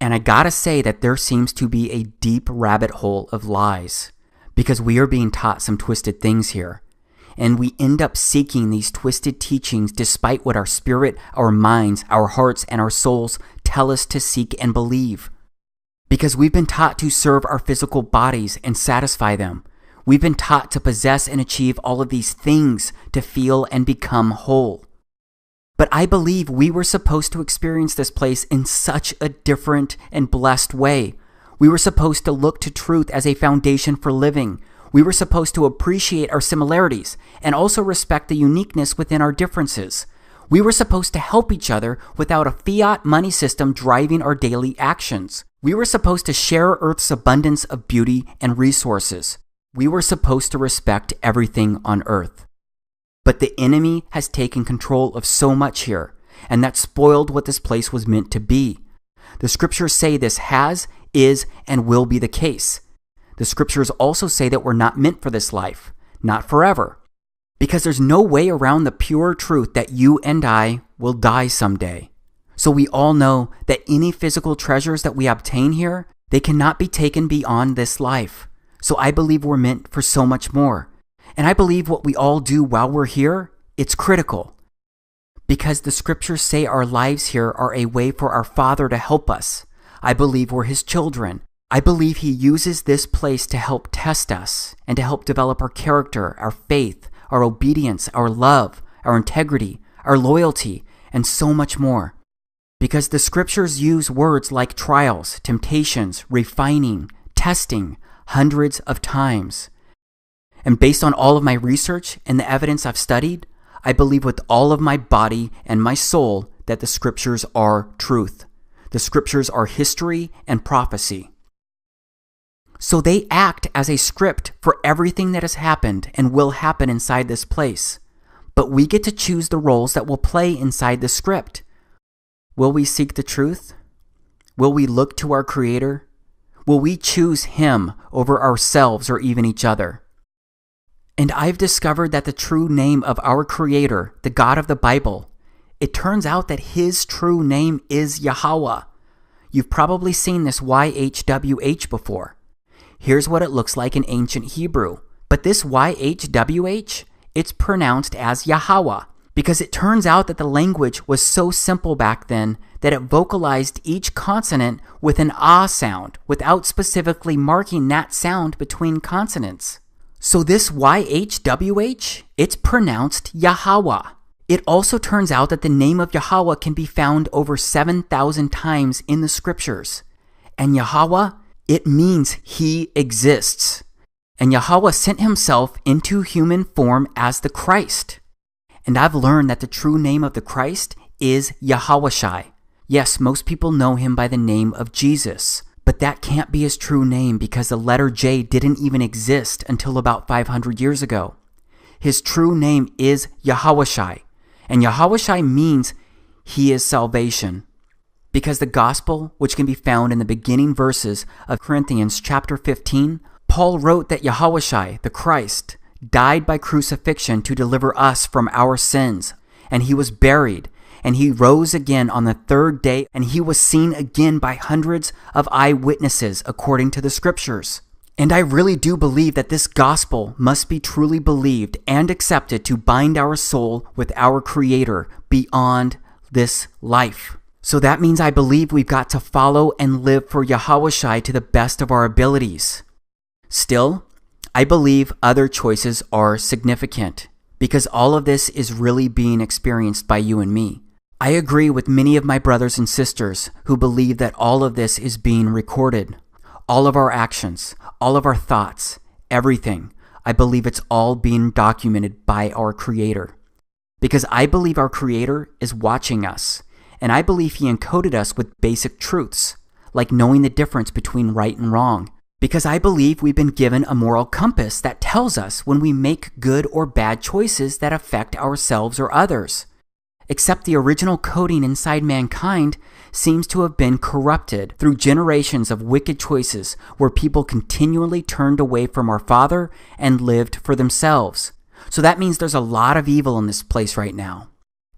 [SPEAKER 1] And I gotta say that there seems to be a deep rabbit hole of lies, because we are being taught some twisted things here. And we end up seeking these twisted teachings despite what our spirit, our minds, our hearts, and our souls tell us to seek and believe. Because we've been taught to serve our physical bodies and satisfy them. We've been taught to possess and achieve all of these things to feel and become whole. But I believe we were supposed to experience this place in such a different and blessed way. We were supposed to look to truth as a foundation for living. We were supposed to appreciate our similarities and also respect the uniqueness within our differences. We were supposed to help each other without a fiat money system driving our daily actions. We were supposed to share Earth's abundance of beauty and resources. We were supposed to respect everything on Earth. But the enemy has taken control of so much here, and that spoiled what this place was meant to be. The scriptures say this has, is, and will be the case. The scriptures also say that we're not meant for this life, not forever, because there's no way around the pure truth that you and I will die someday. So we all know that any physical treasures that we obtain here, they cannot be taken beyond this life. So I believe we're meant for so much more. And I believe what we all do while we're here, it's critical. Because the scriptures say our lives here are a way for our Father to help us. I believe we're His children. I believe He uses this place to help test us and to help develop our character, our faith, our obedience, our love, our integrity, our loyalty, and so much more. Because the scriptures use words like trials, temptations, refining, testing, hundreds of times. And based on all of my research and the evidence I've studied, I believe with all of my body and my soul that the scriptures are truth. The scriptures are history and prophecy. So they act as a script for everything that has happened and will happen inside this place. But we get to choose the roles that will play inside the script. Will we seek the truth? Will we look to our Creator? Will we choose Him over ourselves or even each other? And I've discovered that the true name of our Creator, the God of the Bible, it turns out that His true name is Yahweh. You've probably seen this YHWH before. Here's what it looks like in ancient Hebrew. But this YHWH, it's pronounced as Yahweh, because it turns out that the language was so simple back then that it vocalized each consonant with an ah sound without specifically marking that sound between consonants. So this YHWH, it's pronounced Yahweh. It also turns out that the name of Yahweh can be found over 7,000 times in the scriptures. And Yahweh, it means He exists. And Yahweh sent Himself into human form as the Christ. And I've learned that the true name of the Christ is Yahawashai. Yes, most people know Him by the name of Jesus. But that can't be His true name because the letter J didn't even exist until about 500 years ago. His true name is Yahawashai. And Yahawashai means He is salvation. Because the gospel, which can be found in the beginning verses of Corinthians chapter 15, Paul wrote that Yahawashi, the Christ, died by crucifixion to deliver us from our sins, and he was buried, and he rose again on the third day, and he was seen again by hundreds of eyewitnesses according to the scriptures. And I really do believe that this gospel must be truly believed and accepted to bind our soul with our Creator beyond this life. So that means I believe we've got to follow and live for Yahawashi to the best of our abilities. Still, I believe other choices are significant because all of this is really being experienced by you and me. I agree with many of my brothers and sisters who believe that all of this is being recorded. All of our actions, all of our thoughts, everything. I believe it's all being documented by our Creator. Because I believe our Creator is watching us, and I believe He encoded us with basic truths, like knowing the difference between right and wrong. Because I believe we've been given a moral compass that tells us when we make good or bad choices that affect ourselves or others. Except the original coding inside mankind seems to have been corrupted through generations of wicked choices where people continually turned away from our Father and lived for themselves. So that means there's a lot of evil in this place right now.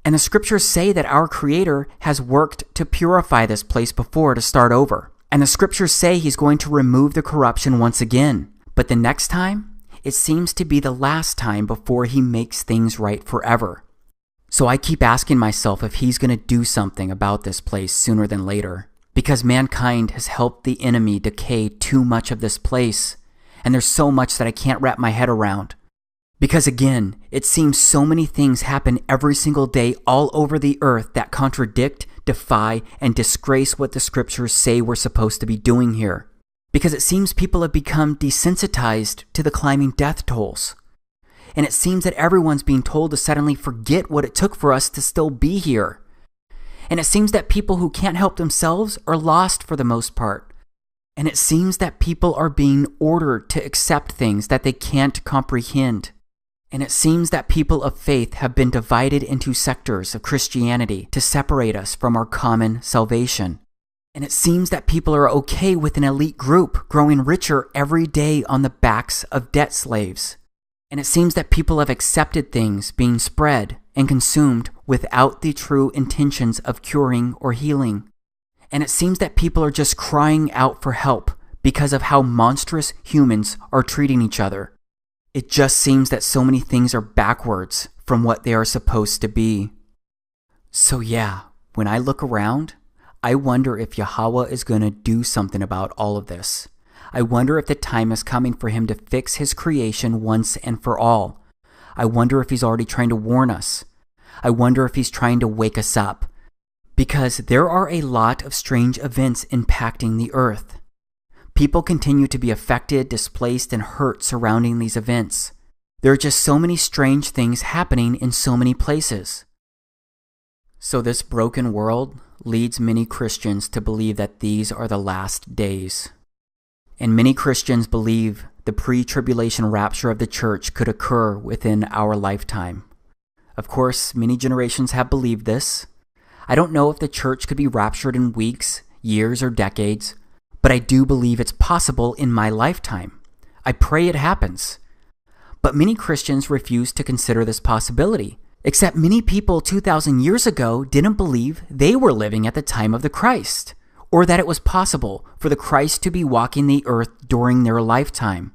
[SPEAKER 1] And the scriptures say that our Creator has worked to purify this place before to start over. And the scriptures say He's going to remove the corruption once again. But the next time, it seems to be the last time before He makes things right forever. So I keep asking myself if He's going to do something about this place sooner than later. Because mankind has helped the enemy decay too much of this place. And there's so much that I can't wrap my head around. Because again, it seems so many things happen every single day all over the earth that contradict, defy, and disgrace what the scriptures say we're supposed to be doing here. Because it seems people have become desensitized to the climbing death tolls. And it seems that everyone's being told to suddenly forget what it took for us to still be here. And it seems that people who can't help themselves are lost for the most part. And it seems that people are being ordered to accept things that they can't comprehend. And it seems that people of faith have been divided into sectors of Christianity to separate us from our common salvation. And it seems that people are okay with an elite group growing richer every day on the backs of debt slaves. And it seems that people have accepted things being spread and consumed without the true intentions of curing or healing. And it seems that people are just crying out for help because of how monstrous humans are treating each other. It just seems that so many things are backwards from what they are supposed to be. So yeah, when I look around, I wonder if Yahweh is going to do something about all of this. I wonder if the time is coming for Him to fix His creation once and for all. I wonder if He's already trying to warn us. I wonder if He's trying to wake us up. Because there are a lot of strange events impacting the earth. People continue to be affected, displaced, and hurt surrounding these events. There are just so many strange things happening in so many places. So this broken world leads many Christians to believe that these are the last days. And many Christians believe the pre-tribulation rapture of the church could occur within our lifetime. Of course, many generations have believed this. I don't know if the church could be raptured in weeks, years, or decades, but I do believe it's possible in my lifetime. I pray it happens. But many Christians refuse to consider this possibility, except many people 2,000 years ago didn't believe they were living at the time of the Christ, or that it was possible for the Christ to be walking the earth during their lifetime.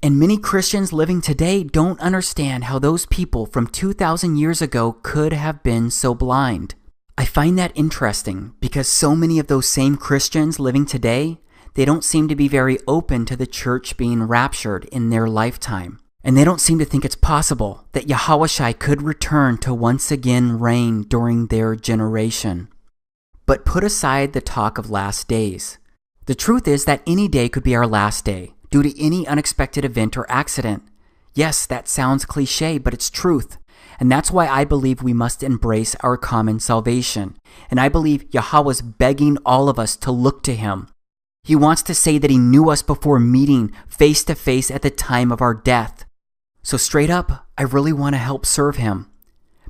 [SPEAKER 1] And many Christians living today don't understand how those people from 2,000 years ago could have been so blind. I find that interesting because so many of those same Christians living today, they don't seem to be very open to the church being raptured in their lifetime. And they don't seem to think it's possible that Yahawashi could return to once again reign during their generation. But put aside the talk of last days. The truth is that any day could be our last day due to any unexpected event or accident. Yes, that sounds cliche, but it's truth. And that's why I believe we must embrace our common salvation. And I believe Yahweh's begging all of us to look to Him. He wants to say that He knew us before meeting face to face at the time of our death. So straight up, I really want to help serve Him.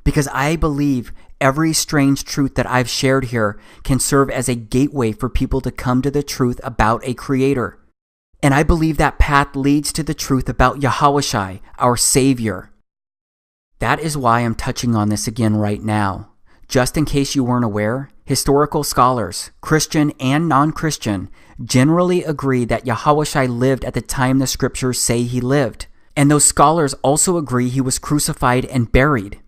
[SPEAKER 1] Because I believe every strange truth that I've shared here can serve as a gateway for people to come to the truth about a Creator. And I believe that path leads to the truth about Yahushai, our Savior. That is why I'm touching on this again right now. Just in case you weren't aware, historical scholars, Christian and non-Christian, generally agree that Yahushai lived at the time the scriptures say he lived. And those scholars also agree he was crucified and buried.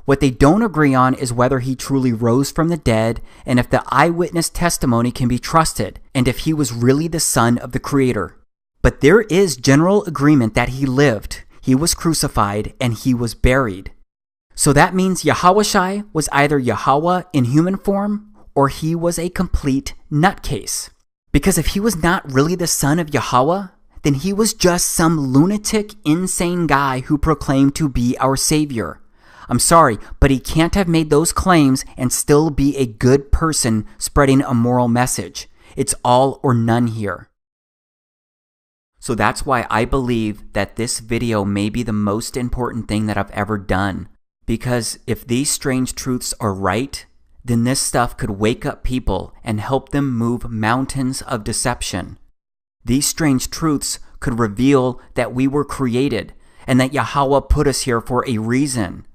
[SPEAKER 1] What they don't agree on is whether he truly rose from the dead and if the eyewitness testimony can be trusted and if he was really the son of the Creator. But there is general agreement that he lived, he was crucified, and he was buried. So that means Yahushai was either Yahweh in human form or he was a complete nutcase. Because if he was not really the son of Yahweh, then he was just some lunatic, insane guy who proclaimed to be our Savior. I'm sorry, but he can't have made those claims and still be a good person spreading a moral message. It's all or none here. So that's why I believe that this video may be the most important thing that I've ever done. Because if these strange truths are right, then this stuff could wake up people and help them move mountains of deception. These strange truths could reveal that we were created and that Yahweh put us here for a reason.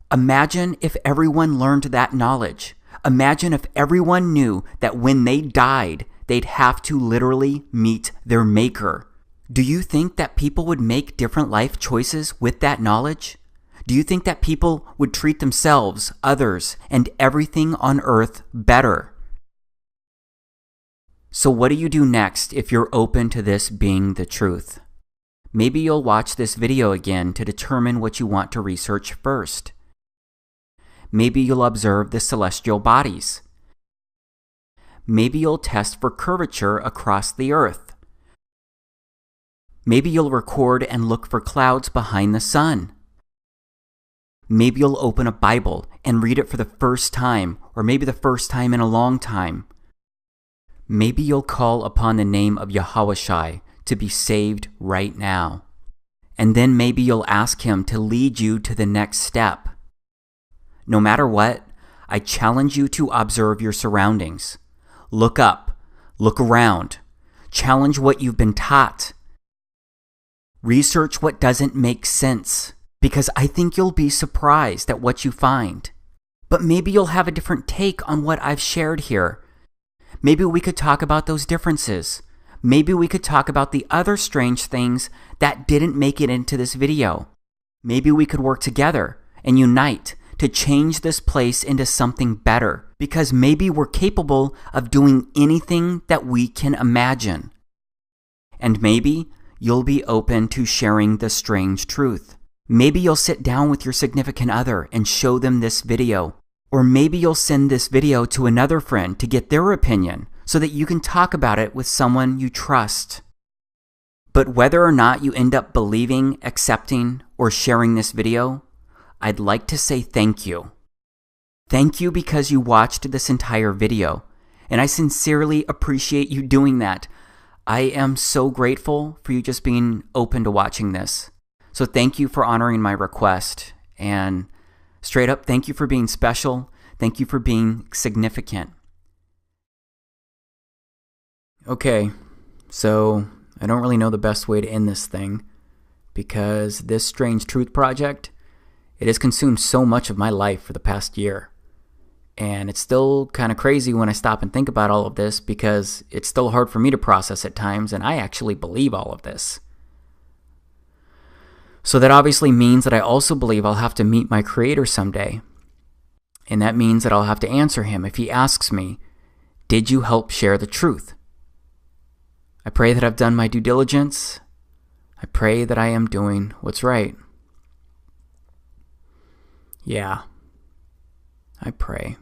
[SPEAKER 1] Imagine if everyone learned that knowledge. Imagine if everyone knew that when they died, they'd have to literally meet their Maker. Do you think that people would make different life choices with that knowledge? Do you think that people would treat themselves, others, and everything on earth better? So what do you do next if you're open to this being the truth? Maybe you'll watch this video again to determine what you want to research first. Maybe you'll observe the celestial bodies. Maybe you'll test for curvature across the earth. Maybe you'll record and look for clouds behind the sun. Maybe you'll open a Bible and read it for the first time, or maybe the first time in a long time. Maybe you'll call upon the name of Yahushai to be saved right now. And then maybe you'll ask him to lead you to the next step. No matter what, I challenge you to observe your surroundings. Look up, look around, challenge what you've been taught. Research what doesn't make sense, because I think you'll be surprised at what you find. But maybe you'll have a different take on what I've shared here. Maybe we could talk about those differences. Maybe we could talk about the other strange things that didn't make it into this video. Maybe we could work together and unite to change this place into something better, because maybe we're capable of doing anything that we can imagine. And maybe you'll be open to sharing the strange truth. Maybe you'll sit down with your significant other and show them this video. Or maybe you'll send this video to another friend to get their opinion so that you can talk about it with someone you trust. But whether or not you end up believing, accepting, or sharing this video, I'd like to say thank you. Thank you because you watched this entire video, and I sincerely appreciate you doing that. I am so grateful for you just being open to watching this. So thank you for honoring my request, and straight up, thank you for being special. Thank you for being significant. Okay, so I don't really know the best way to end this thing, because this Strange Truth project, it has consumed so much of my life for the past year. And it's still kind of crazy when I stop and think about all of this, because it's still hard for me to process at times, and I actually believe all of this. So that obviously means that I also believe I'll have to meet my Creator someday. And that means that I'll have to answer him if he asks me, did you help share the truth? I pray that I've done my due diligence. I pray that I am doing what's right. Yeah, I pray.